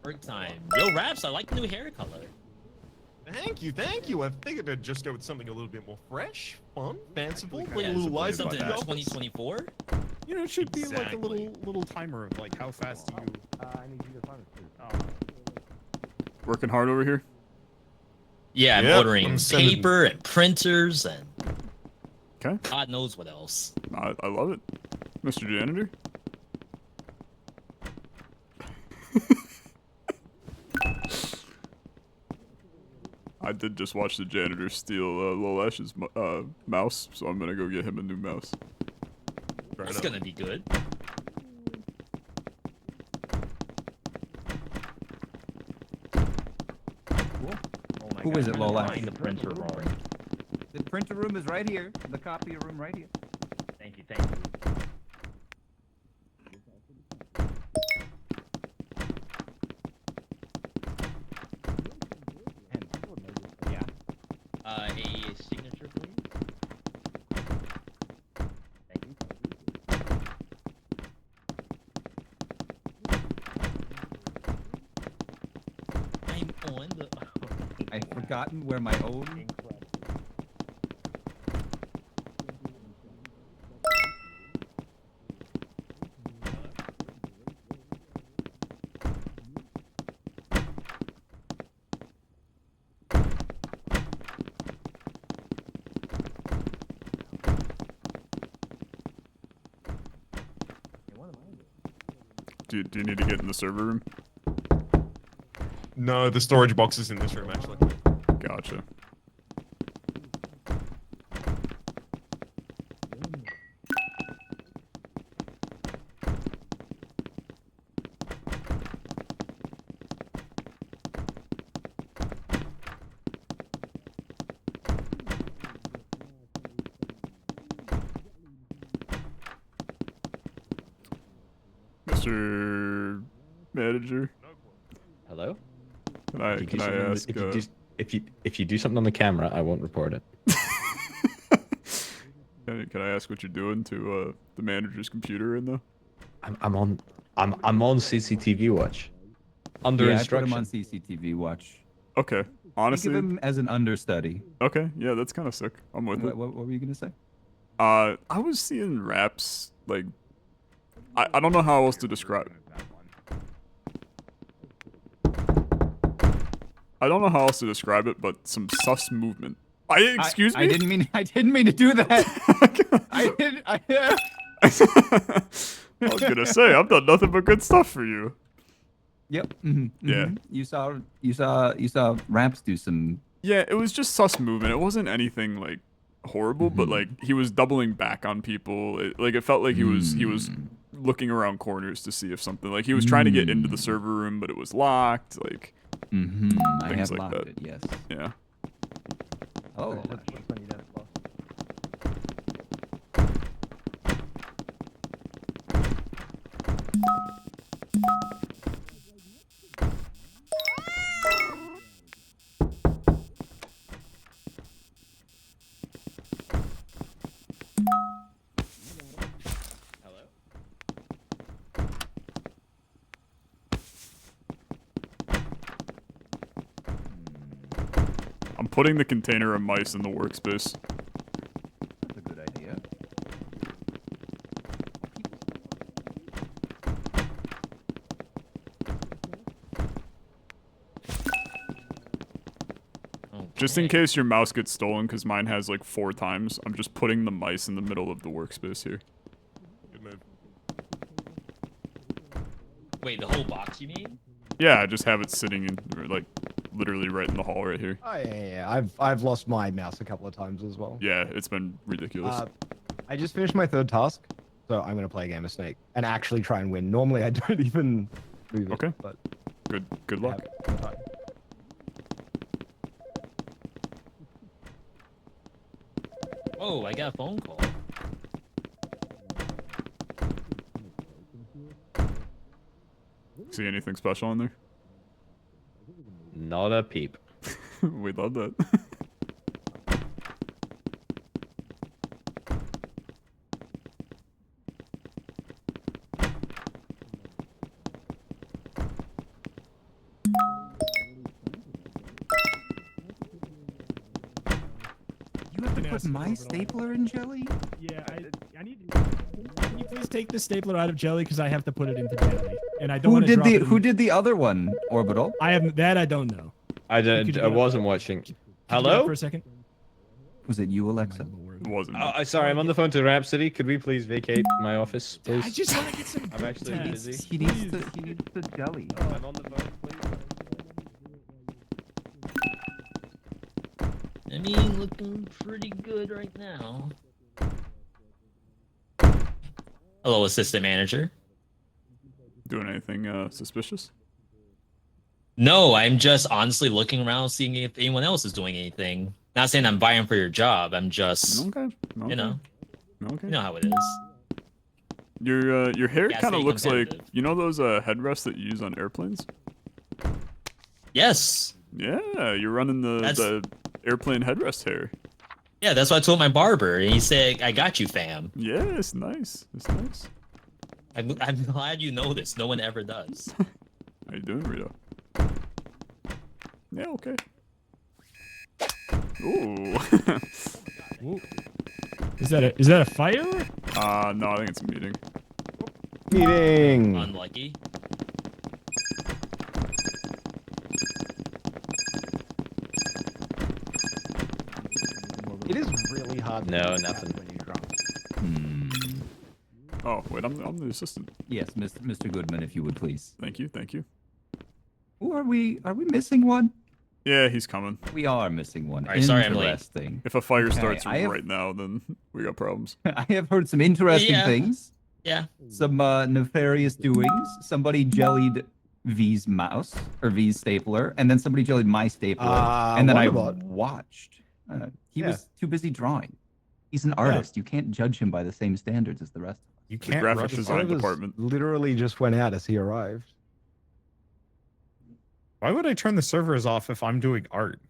Work time. Yo, Raps, I like the new hair color. Thank you. I figured I'd just go with something a little bit more fresh, fun, fanciful, bring Yeah, a little life something into in the office. 2024. You know, it should be like a Exactly. little timer of like how fast you. I need you to find it. Working hard over here. Yeah, I'm Yep, ordering I'm sending- paper and printers and Okay. God knows what else. I love it, Mr. Janitor. I did just watch the janitor steal Lolash's mouse, so I'm gonna go get him a new mouse. Fair It's enough. gonna be good. Who is it, Lola? Find the printer room. The printer room is right here. The copier room right here. Thank you. A signature, please. forgotten where my own. Do you need to get in the server room? No, the storage box is in this room, actually. Gotcha. Mr. Manager, Hello? can I ask? If you do something on the camera, I won't report it. Can I ask what you're doing to the manager's computer in though? I'm on CCTV watch. Under Yeah, instruction. I put him on CCTV watch. Okay, Think honestly. of him as an understudy. Okay, yeah, that's kind of sick. I'm with it. What were you gonna say? I was seeing raps like I don't know how else to describe. I don't know how else to describe it, but some sus movement. Excuse me. I didn't mean to do that. I didn't. I was gonna say I've done nothing but good stuff for you. Yep. Yeah. You saw Raps do some. Yeah, it was just sus movement. It wasn't anything like horrible, but like he was doubling back on people. It felt like he was looking around corners to see if something like he was trying to get into the server room, but it was locked. Like I things have like locked that. it. Yes. Yeah. Oh. I'm putting the container of mice in the workspace. That's a good idea. Just in case your mouse gets stolen, because mine has like 4 times, I'm just putting the mice in the middle of the workspace here. Good move. Wait, the whole box, you mean? Yeah, I just have it sitting in, like, literally right in the hall right here. Oh yeah. I've lost my mouse a couple of times as well. Yeah, it's been ridiculous. I just finished my 3rd task, so I'm gonna play a game of Snake and actually try and win. Normally I don't even move it. Okay. But Good luck. Oh, I got a phone call. See anything special in there? Not a peep. We love that. You have to put my stapler in jelly? Yeah, I need. Can you please take the stapler out of jelly because I have to put it into jelly, and I don't. Who wanna did drop the it in- Who did the other one? Orbital. I have that. I don't know. I Could you do that? wasn't watching. Could you do that Hello? for a second. Was it you, Alexa? It wasn't. Sorry, I'm on the phone to Rhapsody. Could we please vacate my office, please? I just want to get some. I'm actually tests. busy. He needs the jelly. I'm on the phone, please. I mean, looking pretty good right now. Hello, assistant manager. Doing anything suspicious? No, I'm just honestly looking around, seeing if anyone else is doing anything. Not saying I'm vying for your job. I'm just, Okay. you know, Okay. you know how it is. Your hair Yeah, kind of stay looks like, competitive. you know those headrests that you use on airplanes? Yes. Yeah, you're running the airplane headrest hair. Yeah, that's what I told my barber, and he said, "I got you, fam." Yeah, it's nice. It's nice. I'm glad you know this. No one ever does. How you doing, Rito? Yeah, okay. Ooh. Is that a fire? No, I think it's a meeting. Meeting. Unlucky. It is really hard. No, nothing. When you're drunk. Oh, wait, I'm the assistant. Yes, Mr. Goodman, if you would please. Thank you, thank you. Who are we? Are we missing one? Yeah, he's coming. We are missing one. Alright, sorry I'm late. Interesting. If a fire Okay, starts I have- right now, then we got problems. I have heard some interesting Yeah. things. Yeah. Some nefarious doings. Somebody jellied V's mouse or V's stapler, and then somebody jellied my stapler, and then I Wonderbot. watched. He Yeah. was too busy drawing. He's an artist. You can't judge him by the same standards as the rest of us. You The can't graphic rush design it. Servers department. literally just went out as he arrived. Why would I turn the servers off if I'm doing art?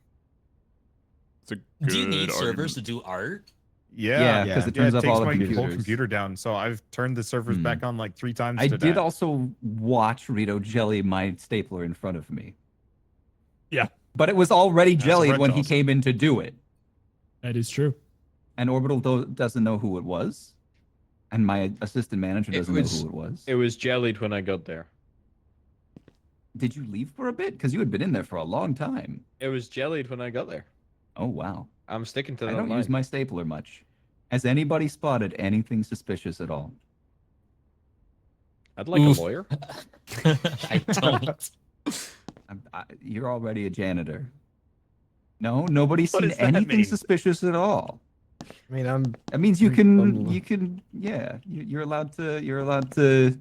It's a Do you good need servers argument. to do art? Yeah, because it Yeah, turns it off takes all the my whole computers. computer down. So I've turned the servers back on like 3 times I today. did also watch Rito jelly my stapler in front of me. Yeah. But it was already That's jellied right, when he Dawson. came in to do it. That is true. And Orbital doesn't know who it was. And my assistant manager It doesn't was- know who it was. It was jellied when I got there. Did you leave for a bit? Because you had been in there for a long time. It was jellied when I got there. Oh, wow. I'm sticking to I that don't line. use my stapler much. Has anybody spotted anything suspicious at all? I'd like Oof. a lawyer. I don't. You're already a janitor. No, nobody's What seen does that anything mean? suspicious at all. I mean, I'm That means you can, Um, yeah, you're allowed to.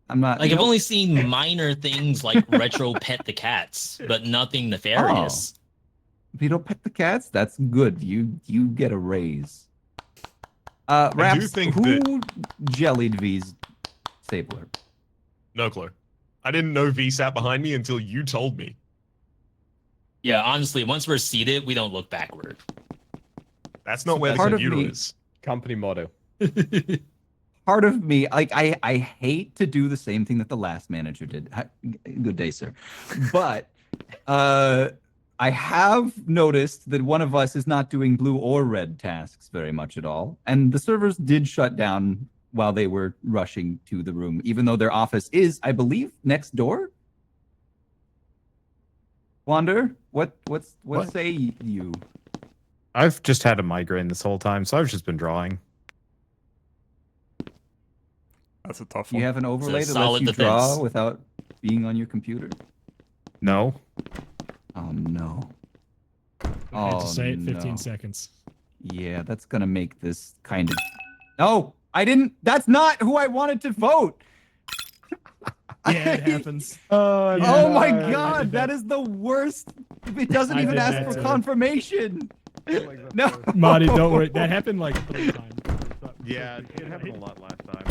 I'm not. Like I've nope. only seen minor things like retro pet the cats, but nothing nefarious. If you don't pet the cats, that's good. You get a raise. do Raps, think who jellied V's stapler? No clue. I didn't know V sat behind me until you told me. Yeah, honestly, once we're seated, we don't look backward. That's not where the Part of computer me- is. Company motto. Part of me, like I hate to do the same thing that the last manager did. Good day, sir. But I have noticed that one of us is not doing blue or red tasks very much at all. And the servers did shut down while they were rushing to the room, even though their office is, I believe, next door. Wander, what say you? I've just had a migraine this whole time, so I've just been drawing. That's a tough Do one. you have an overlay that lets solid you draw defense. without being on your computer? No. Oh no. I had to say it. no. 15 seconds. Yeah, that's gonna make this kind of. No, I didn't. That's not who I wanted to vote. Yeah, it happens. Oh Yeah, my I did god, that that. is the worst. It doesn't I even did ask that for too. confirmation. No, Marty, don't worry. That happened like 3 times. Yeah, it happened a lot last time.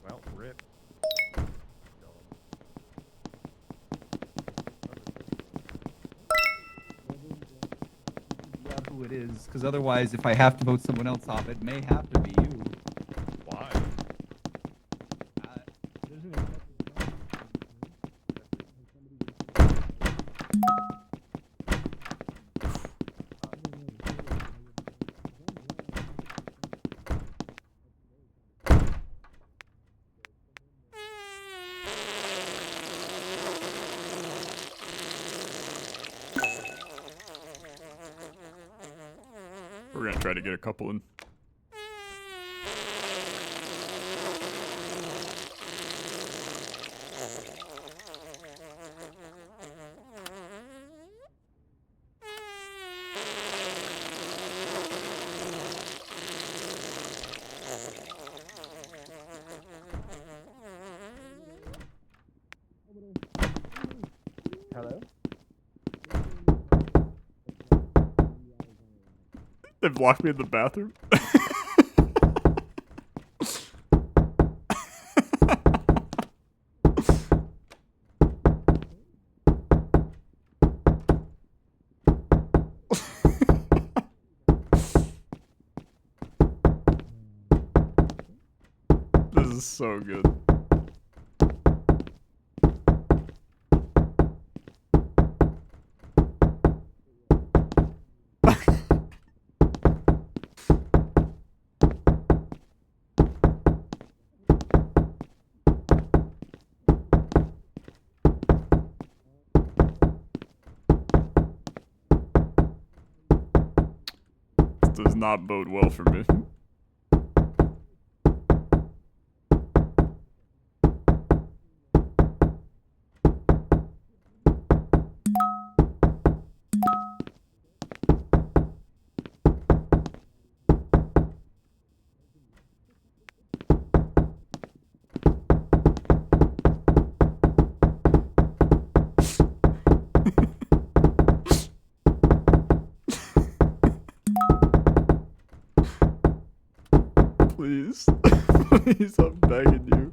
Well, rip. Yeah, who it is? Because otherwise, if I have to vote someone else off, it may have to be you. Why? We're gonna try to get a couple in. Hello? They've locked me in the bathroom. This is so good. does not bode well for me. Please. Please, I'm begging you.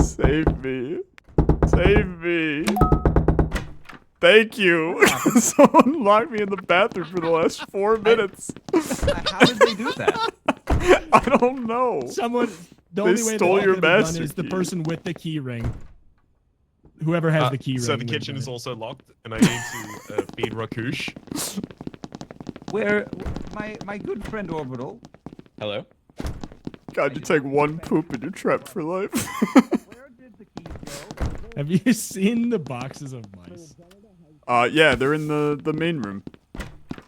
Save me. Save me. Thank you. Someone locked me in the bathroom for the last 4 minutes. How did they do that? I don't know. Someone. The They only way stole that your could have been master done is the key. person with the key ring. Whoever has the key ring. So the would kitchen have is done it. also locked, and I need to feed Rakush. Where my good friend Orbital. Hello. God, you take one poop and you're trapped for life. Where did the keys go? Have you seen the boxes of mice? Yeah, they're in the main room.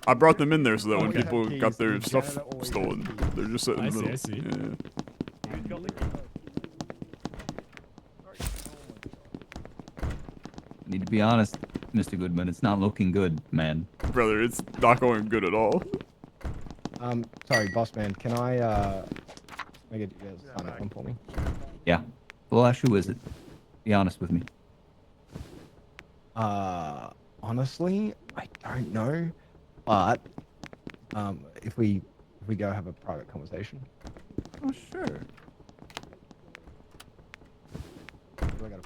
I brought them in there so that when Okay. people Keys, got their the stuff janitor always stolen, has keys. they're just sitting in the middle. I see. Yeah. I need to be honest, Mr. Goodman. It's not looking good, man. Brother, it's not going good at all. Sorry, boss man. Can I make it sign that one for me? Yeah. Well, who is it? Be honest with me. Honestly, I don't know. But if we go have a private conversation. Oh, sure. I gotta-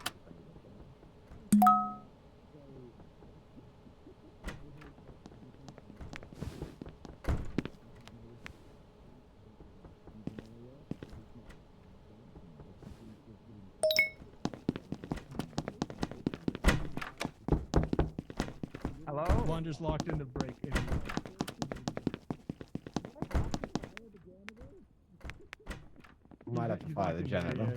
Hello. One just locked in the break. Might have to fire the janitor.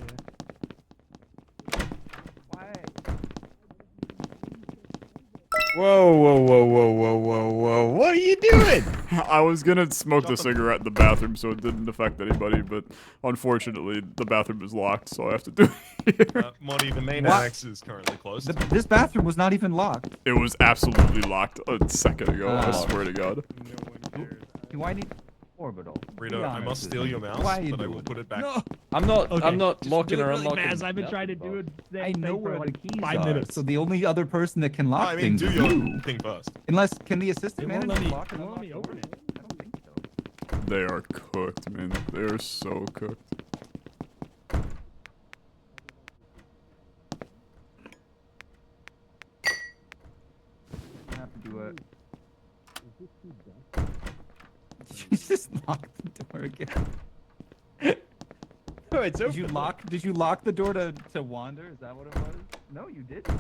Whoa, whoa, whoa, whoa, whoa, whoa, whoa. What are you doing? I was gonna smoke the cigarette in the bathroom so it didn't affect anybody, but unfortunately the bathroom is locked, so I have to do it here. Monty, the main What? annex is currently closed. This bathroom was not even locked. It was absolutely locked a second ago, I Oh. swear to God. Do I need Orbital? Rito, Be I honest must with steal me. your mouse, Why are you but I doing will put it back. No. I'm not. Okay, I'm not just locking do it or really unlocking. fast. I've been trying to do it. I know where the keys 5 are. minutes. So the only other person that can lock I mean, things do is your you. thing first. Unless, can the assistant It won't manager let me- lock it and won't let me unlock open doors? it. I don't think so. They are cooked, man. They are so cooked. I have to do it. You just locked the door again. Oh, it's Did you lock the door to wander? Is that what it was? No, you didn't.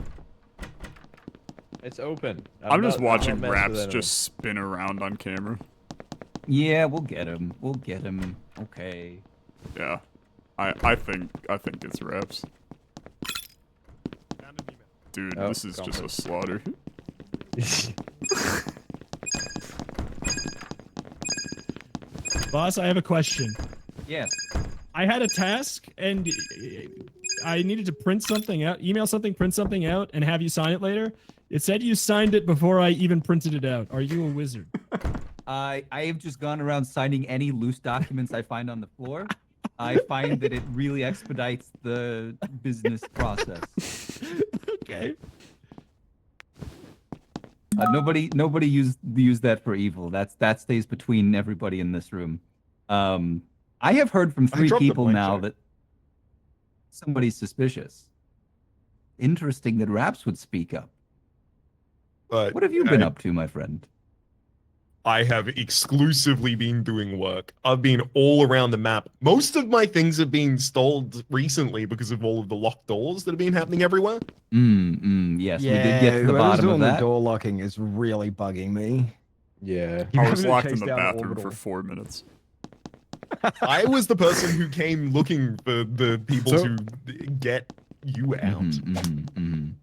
It's open. I'm just not watching messing with Raps anyone. just spin around on camera. Yeah, we'll get him. We'll get him. Okay. Yeah. I think it's Raps. Dude, Oh, this is just a confidence. slaughter. Boss, I have a question. Yes. I had a task and I needed to print something out, email something, print something out, and have you sign it later. It said you signed it before I even printed it out. Are you a wizard? I have just gone around signing any loose documents I find on the floor. I find that it really expedites the business process. Okay. Nobody use that for evil. That stays between everybody in this room. I have heard from I 3 dropped the people blank now check. that somebody's suspicious. Interesting that Raps would speak up. But What have you been up to, my friend? I have exclusively been doing work. I've been all around the map. Most of my things have been stalled recently because of all of the locked doors that have been happening everywhere. Yes, we did get to the whoever's bottom of doing the that. door locking is really bugging me. Yeah. You I was haven't locked in chased the down bathroom Orbital. for 4 minutes. I was the person who came looking for the people So- to get you out.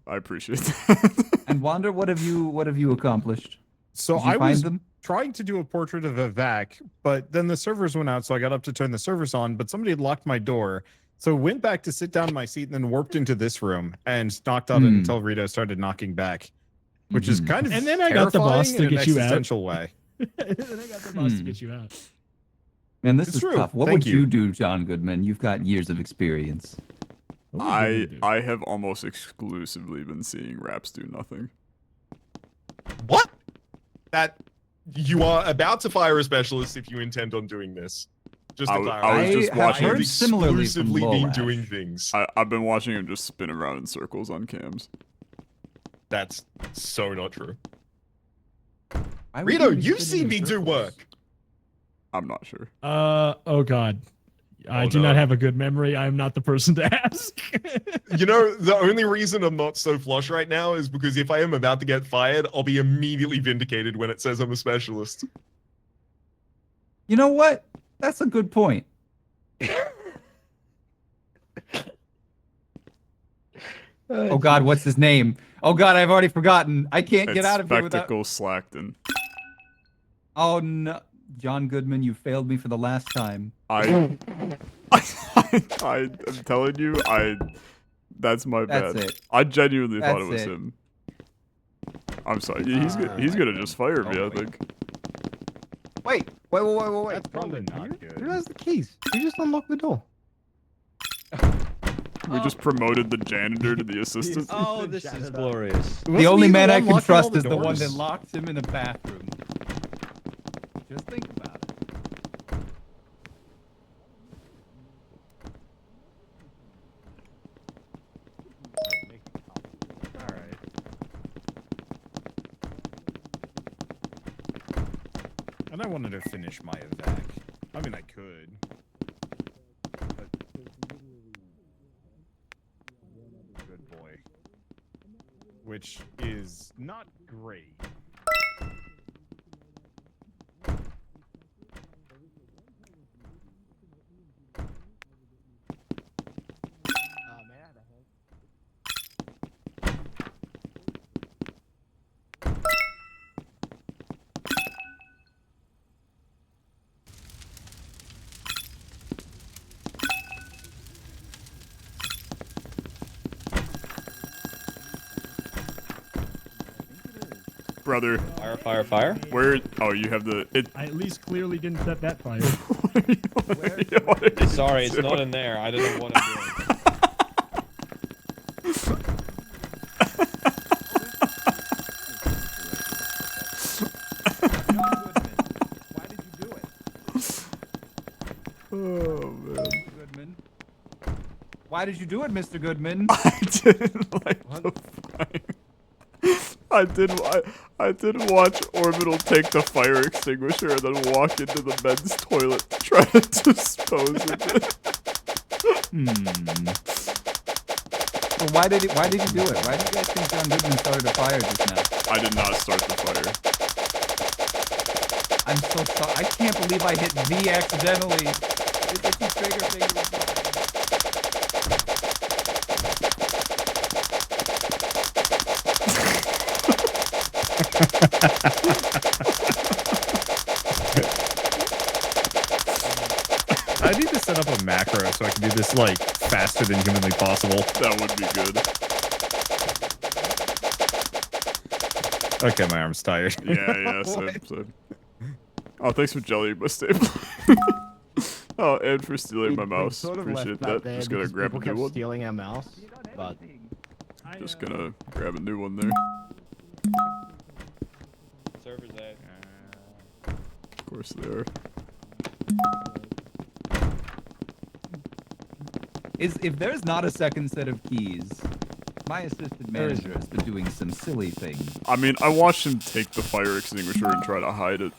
I appreciate that. And Wander, what have you accomplished? So Did you I find was them? trying to do a portrait of a vac, but then the servers went out, so I got up to turn the servers on, but somebody had locked my door. So went back to sit down in my seat and then warped into this room and knocked on it until Rito started knocking back, which is kind of And then I got the boss to terrifying in get an you out. existential way. And then I got the boss to get you out. Man, this It's is true. tough. What Thank would you you. do, John Goodman? You've got years of experience. I have almost exclusively been seeing Raps do nothing. What? That you are about to fire a specialist if you intend on doing this. Just to I was clarify. just have watching heard him. similarly from Exclusively been Lorash. doing things. I've been watching him just spin around in circles on cams. That's so not true. Why would Rito, you be you've spinning seen me in do circles? work. I'm not sure. Oh god. I Oh, do no. not have a good memory. I am not the person to ask. You know, the only reason I'm not so flush right now is because if I am about to get fired, I'll be immediately vindicated when it says I'm a specialist. You know what? That's a good point. Oh God, what's his name? Oh God, I've already forgotten. I can't get It's out of here without. Spectacle Slackton. Oh no, John Goodman, you failed me for the last time. I'm telling you, that's my That's bad. it. I genuinely thought it That's was it. him. I'm sorry. He's gonna just fire me, I wait. think. Wait. That's probably not good. Who has the keys? You just unlocked the door. We just promoted the janitor to the assistant. Oh, this is glorious. The only man I can unlocking all trust the is the one doors? that locked him in a bathroom. Just think about it. Alright. And I wanted to finish my evac. I mean, I could. But... Good boy. Which is not great. Brother, Fire, fire, fire. where? Oh, you have the. I at least clearly didn't set that fire. What are you Sorry, it's doing? not in there. I don't know what I'm doing. Why did you do it? Oh man. Goodman. Why did you do it, Mr. Goodman? I didn't like the fire. I did watch Orbital take the fire extinguisher and then walk into the men's toilet to try to dispose of it. Well, why did he do it? Why do you guys think John Goodman started a fire just now? I did not start the fire. I'm so sorry. I can't believe I hit V accidentally. It's like you trigger finger. I need to set up a macro so I can do this like faster than humanly possible. That would be good. Okay, my arm's tired. Yeah, same. Oh, thanks for jellying my staple. Oh, and for stealing my mouse. Sort of Appreciate left that. there Just gonna because grab a people new kept one. stealing our mouse, but Just gonna grab a new one there. Server's A. Of course they are. If there's not a second set of keys, my assistant manager has been doing some silly things. I mean, I watched him take the fire extinguisher and try to hide it.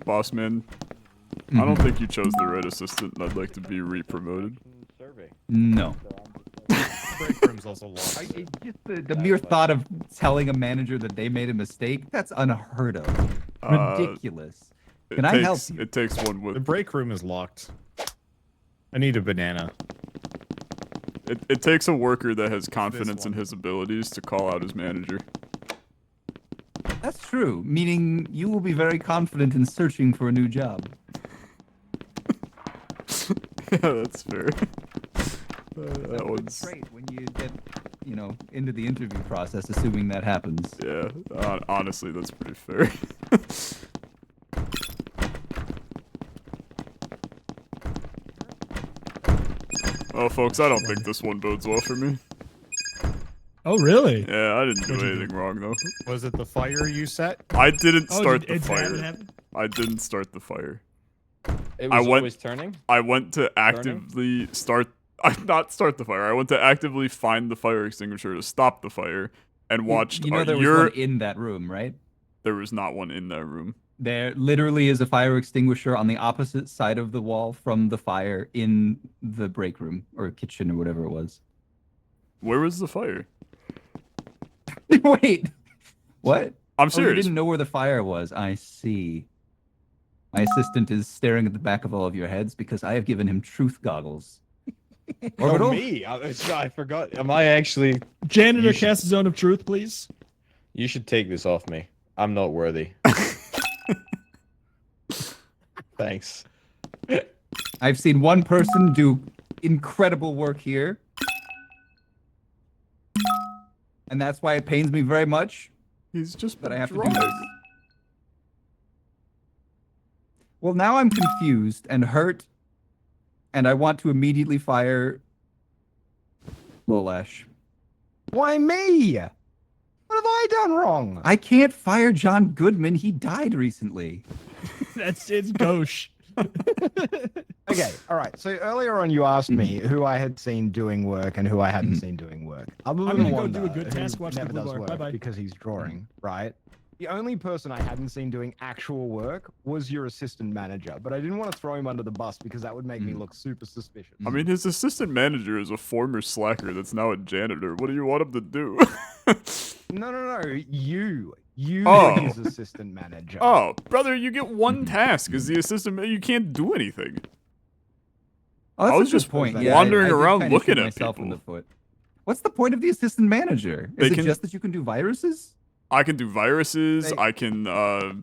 Boss man, I don't think you chose the right assistant, and I'd like to be re-promoted. Survey. No. Break room's also lost. Just the mere thought of telling a manager that they made a mistake, that's unheard of. Ridiculous. Can I help you? It takes one The with. break room is locked. I need a banana. It takes a worker that has confidence in one. his abilities to call out his manager. That's true, meaning you will be very confident in searching for a new job. Yeah, that's fair. That one's Great when you get, into the interview process, assuming that happens. yeah. Honestly, that's pretty fair. Well, folks, I don't think this one bodes well for me. Oh, really? Yeah, I didn't do What'd you do? anything wrong though. Was it the fire you set? I didn't Oh, start the it's that fire. happened? I didn't start the fire. It I was went- always turning. I went to actively start. Not start the fire. I went to actively find the fire extinguisher to stop the fire, and watched. You know there was one in that room, right? There was not one in that room. There literally is a fire extinguisher on the opposite side of the wall from the fire in the break room or kitchen or whatever it was. Where was the fire? Wait, what? I'm Oh, you serious. didn't know where the fire was. I see. My assistant is staring at the back of all of your heads because I have given him truth goggles. Orbital? Oh, me? I forgot. Am I actually? Janitor, You should- cast Zone of Truth, please. You should take this off me. I'm not worthy. Thanks. I've seen one person do incredible work here. And that's why it pains me very much He's just. that I have to do drunk. this. Well, now I'm confused and hurt, and I want to immediately fire Lolash. Why me? What have I done wrong? I can't fire John Goodman. He died recently. It's gauche. Okay, all right. So earlier on, you asked me who I had seen doing work and who I hadn't seen doing work. Other I'm than gonna go do a Wanda, good who task, watch the never blue does bar. work Bye-bye. because he's drawing, right? The only person I hadn't seen doing actual work was your assistant manager, but I didn't want to throw him under the bus because that would make me look super suspicious. I mean, his assistant manager is a former slacker that's now a janitor. What do you want him to do? No. You Oh. were his assistant manager. Oh, brother, you get one task as the assistant. You can't do anything. Oh, that's I was a good just point. wandering I did around kinda looking shoot at myself in the people. foot. What's the point of the assistant manager? They Is it can- just that you can do viruses? I can do viruses. They- I can the other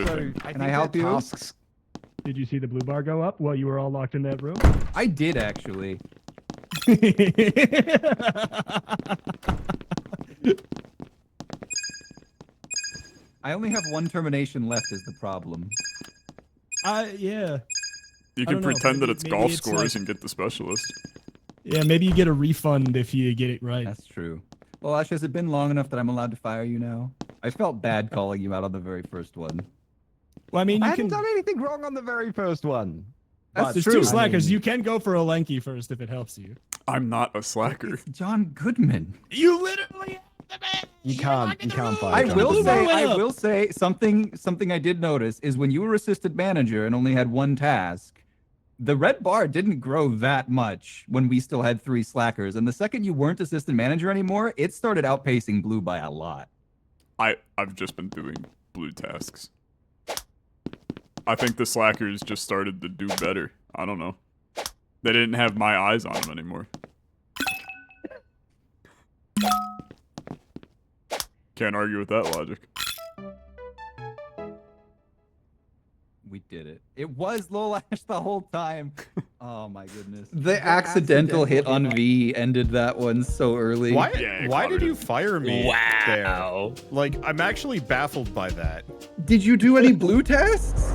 So thing. I Can I think help their you? tasks- Did you see the blue bar go up while you were all locked in that room? I did actually. I only have one termination left is the problem. Yeah. You I can don't know, pretend that maybe- it's maybe golf it's scores like- and get the specialist. Yeah, maybe you get a refund if you get it right. That's true. Well, Ash, has it been long enough that I'm allowed to fire you now? I felt bad calling you out on the very first one. Well, I mean, I you hadn't can. done anything wrong on the very first one. That's But- There's true. two I slackers. mean- You can go for a lanky first if it helps you. I'm not a slacker. It's John Goodman. You literally. You can't fire I John will Goodman. say, Went I up. will say something I did notice is when you were assistant manager and only had one task, the red bar didn't grow that much when we still had 3 slackers. And the second you weren't assistant manager anymore, it started outpacing blue by a lot. I've just been doing blue tasks. I think the slackers just started to do better. I don't know. They didn't have my eyes on them anymore. Can't argue with that logic. We did it. It was Lolash the whole time. Oh my goodness. The The accidental hit on V ended that one so early. Why? Yeah, it Why caught did it. you fire me there? Wow. Like, I'm actually baffled by that. Did you do any blue tasks?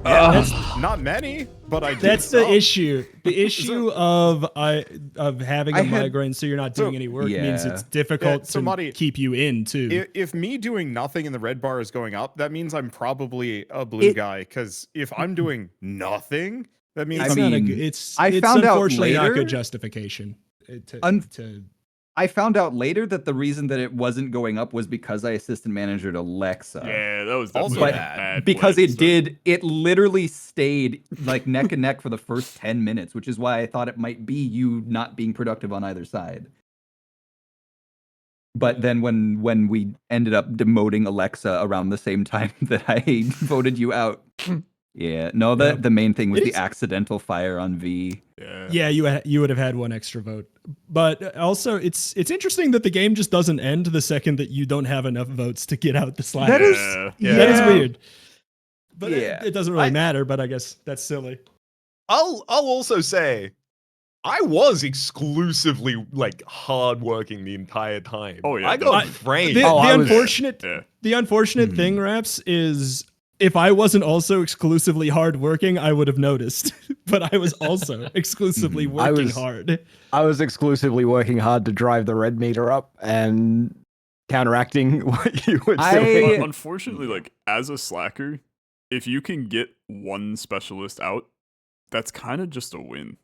Not many, but I did. That's the some. issue. The issue of having I a had- migraine, so you're not doing So- any work, means Yeah. it's difficult so to Marty, keep you in too. If me doing nothing and the red bar is going up, that means I'm probably a blue guy. Because if I'm doing nothing, that means it's I not a mean, good, it's I it's found out unfortunately not later- good justification. To, Un- to I found out later that the reason that it wasn't going up was because I assistant managered Alexa. Yeah, that was Also definitely a bad, bad Because way it to start. did, it literally stayed like neck and neck for the first 10 minutes, which is why I thought it might be you not being productive on either side. But then when we ended up demoting Alexa around the same time that I voted you out, Yeah, no, Yeah. the main thing was It the is- accidental fire on V. Yeah, you would have had one extra vote. But also, it's interesting that the game just doesn't end the second that you don't have enough votes to get out the slash. That is That is weird. But Yeah. it doesn't really matter. But I guess that's silly. I'll also say, I was exclusively like hard working the entire time. Oh, yeah, I got definitely. framed. The, Oh, the I was- unfortunate, Yeah. the unfortunate thing, Raps, is if I wasn't also exclusively hardworking, I would have noticed. But I was also exclusively working was- hard. I was exclusively working hard to drive the red meter up and counteracting what you were doing. Unfortunately, like as a slacker, if you can get one specialist out, that's kind of just a win.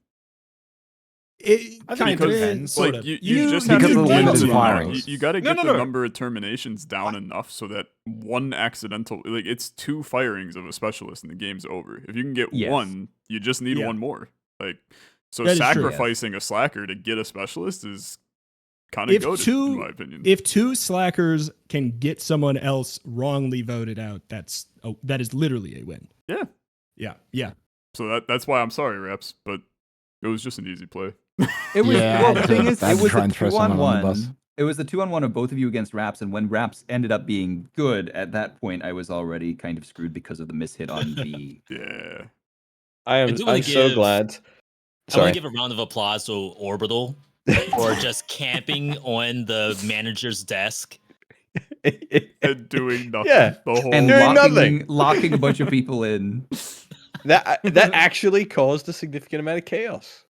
It I kind think of it is, depends. sort Like of. you just have because to of the get limited the amount- firings. You got to No, get no, the no. number of terminations down enough so that one accidental, like it's 2 firings of a specialist and the game's over. If you can get Yes. one, you just need Yeah. one more. Like so, That is true. sacrificing a slacker to get a specialist is kind of If goated, two- in my opinion. If 2 slackers can get someone else wrongly voted out, that is literally a win. Yeah. Yeah. So that's why I'm sorry, Raps, but it was just an easy play. It was Yeah, well. I The had thing to- is, I had it to was try the and throw 2-on-1. someone on the bus. It was the 2-on-1 of both of you against Raps, and when Raps ended up being good, at that point, I was already kind of screwed because of the mishit on V. Yeah. I'm do wanna so give- glad. I want Sorry. to give a round of applause to Orbital for just camping on the manager's desk. And doing nothing Yeah. the whole And Doing locking, nothing. locking a bunch of people in. That actually caused a significant amount of chaos.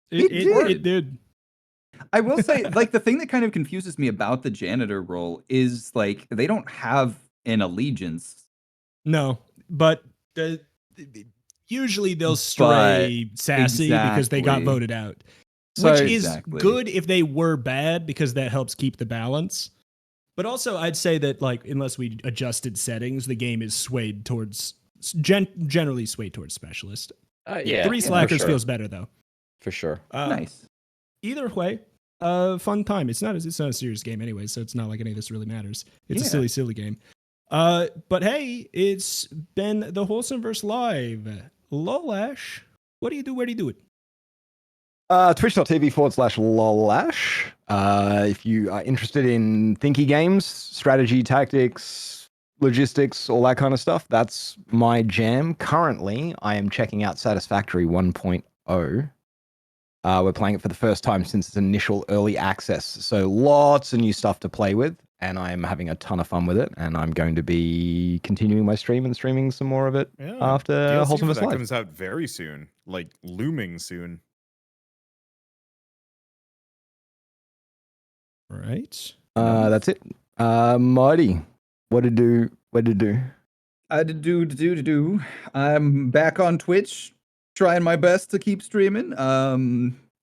It did. I will say, like, the thing that kind of confuses me about the janitor role is, like, they don't have an allegiance. No, but usually they'll stray sassy because they got exactly. voted out. So- Which is Exactly. good if they were bad because that helps keep the balance. But also, I'd say that like unless we adjusted settings, the game is swayed towards generally swayed towards specialist. Yeah, 3 for slackers sure. feels better though. For sure. Nice. Either way, fun time. It's not a serious game anyway, so it's not like any of this really matters. It's Yeah. a silly game. But hey, it's been the Wholesomeverse live. Lolash, what do you do? Where do you do it? Twitch.tv/lolash. If you are interested in thinky games, strategy, tactics, logistics, all that kind of stuff, that's my jam. Currently, I am checking out Satisfactory 1.0. We're playing it for the first time since its initial early access. So lots of new stuff to play with, and I'm having a ton of fun with it. And I'm going to be continuing my stream and streaming some more of it Yeah. after DLC for Wholesomeverse that Live. comes out very soon, like looming soon. All right. That's it. Marty, what to do? I'm back on Twitch, trying my best to keep streaming.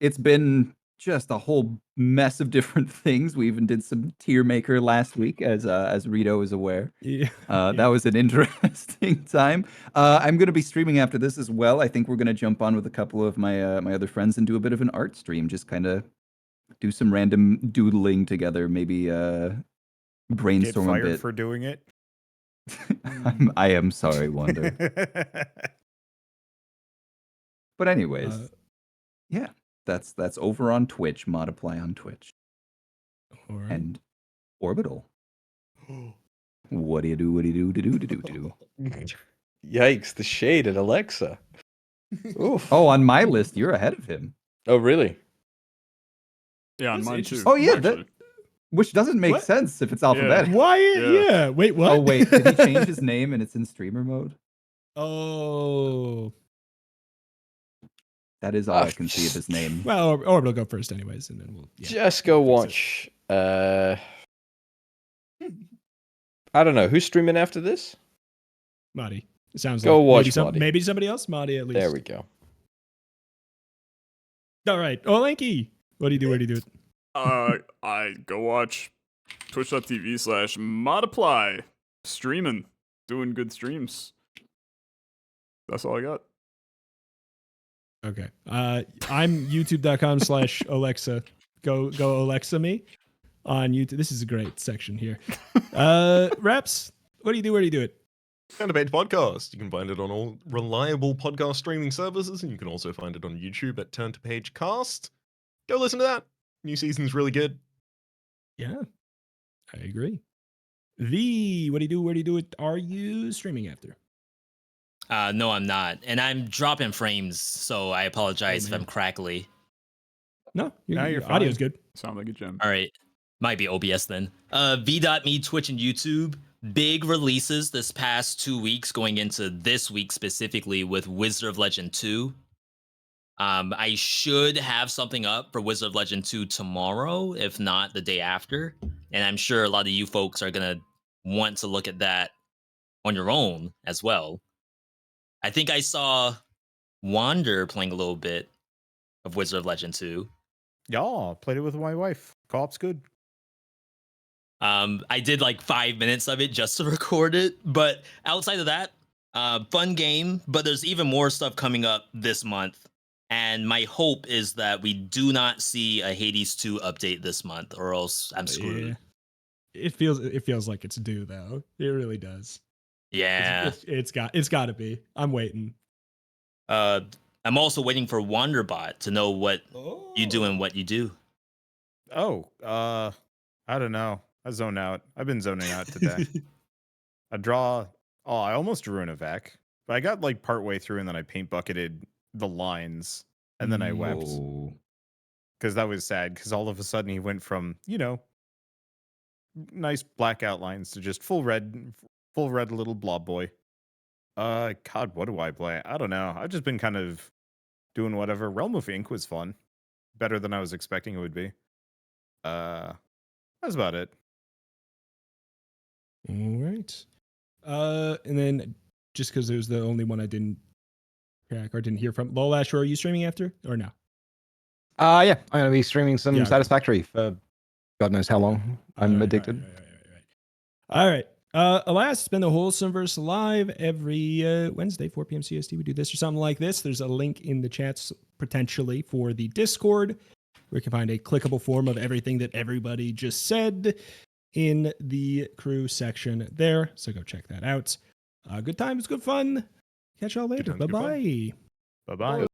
It's been just a whole mess of different things. We even did some tier maker last week, as Rito is aware. Yeah. That was an interesting time. I'm going to be streaming after this as well. I think we're going to jump on with a couple of my my other friends and do a bit of an art stream. Just kind of do some random doodling together. Maybe Get brainstorm a fired bit. for doing it. I am sorry, Wonder. But anyways, yeah, that's over on Twitch. Modify on Twitch All right. and Orbital. What do you do? What do you do? Yikes, the shade at Alexa. Oof. Oh, on my list, you're ahead of him. Oh, really? Yeah, on That's mine too. interesting. Oh, yeah, that- actually. Which doesn't make What? sense if it's alphabetical. Why? Yeah. Yeah. Wait. What? Oh wait, did he change his name and it's in streamer mode? Oh. That is all I can see of his name. Well, or we'll go first, anyways, and then we'll. Yeah. Just go watch. I don't know. Who's streaming after this? Marty. It sounds Go like watch Marty. maybe somebody else. Marty at least. There we go. All right. Oh, Lanky. What do you do? Where do you do it? I go watch twitch.tv/Modiply. Streaming. Doing good streams. That's all I got. Okay. I'm youtube.com/Alexa. Go Alexa me on YouTube. This is a great section here. Raps, what do you do? Where do you do it? Turn to Page Podcast. You can find it on all reliable podcast streaming services, and you can also find it on YouTube at Turn to Page Cast. Go listen to that. New season's really good. Yeah, I agree. V, what do you do? Where do you do it? Are you streaming after? No, I'm not, and I'm dropping frames, so I apologize if I'm crackly. No, No, your you're audio's fine. good. Sound like a gem. All right, might be OBS then. V.me, Twitch, and YouTube. Big releases this past 2 weeks, going into this week specifically with Wizard of Legend 2. I should have something up for Wizard of Legend 2 tomorrow, if not the day after. And I'm sure a lot of you folks are going to want to look at that on your own as well. I think I saw Wander playing a little bit of Wizard of Legend 2. Yeah, played it with my wife. Co-op's good. I did like 5 minutes of it just to record it. But outside of that, fun game. But there's even more stuff coming up this month. And my hope is that we do not see a Hades 2 update this month, or else I'm screwed. Yeah. It feels like it's due though. It really does. Yeah. It's got to be. I'm waiting. I'm also waiting for Wanderbot to know what you do and what you do. Oh, I don't know. I zone out. I've been zoning out today. I almost drew an evac, but I got like partway through and then I paint bucketed the lines and then I wept because that was sad because all of a sudden he went from, nice black outlines to just full red little blob boy. God, what do I play? I don't know. I've just been kind of doing whatever. Realm of Ink was fun. Better than I was expecting it would be. That's about it. All right. And then just because it was the only one I didn't crack or didn't hear from, Lolash, are you streaming after or no? Yeah, I'm gonna be streaming some Yeah. Satisfactory for God knows how long. I'm addicted. All right. Alas, it's been the Wholesomeverse live every Wednesday, 4 p.m. CST. We do this or something like this. There's a link in the chats potentially for the Discord, where you can find a clickable form of everything that everybody just said in the crew section there. So go check that out. Good times, good fun. Catch y'all later. times, good fun. Bye-bye. Bye bye.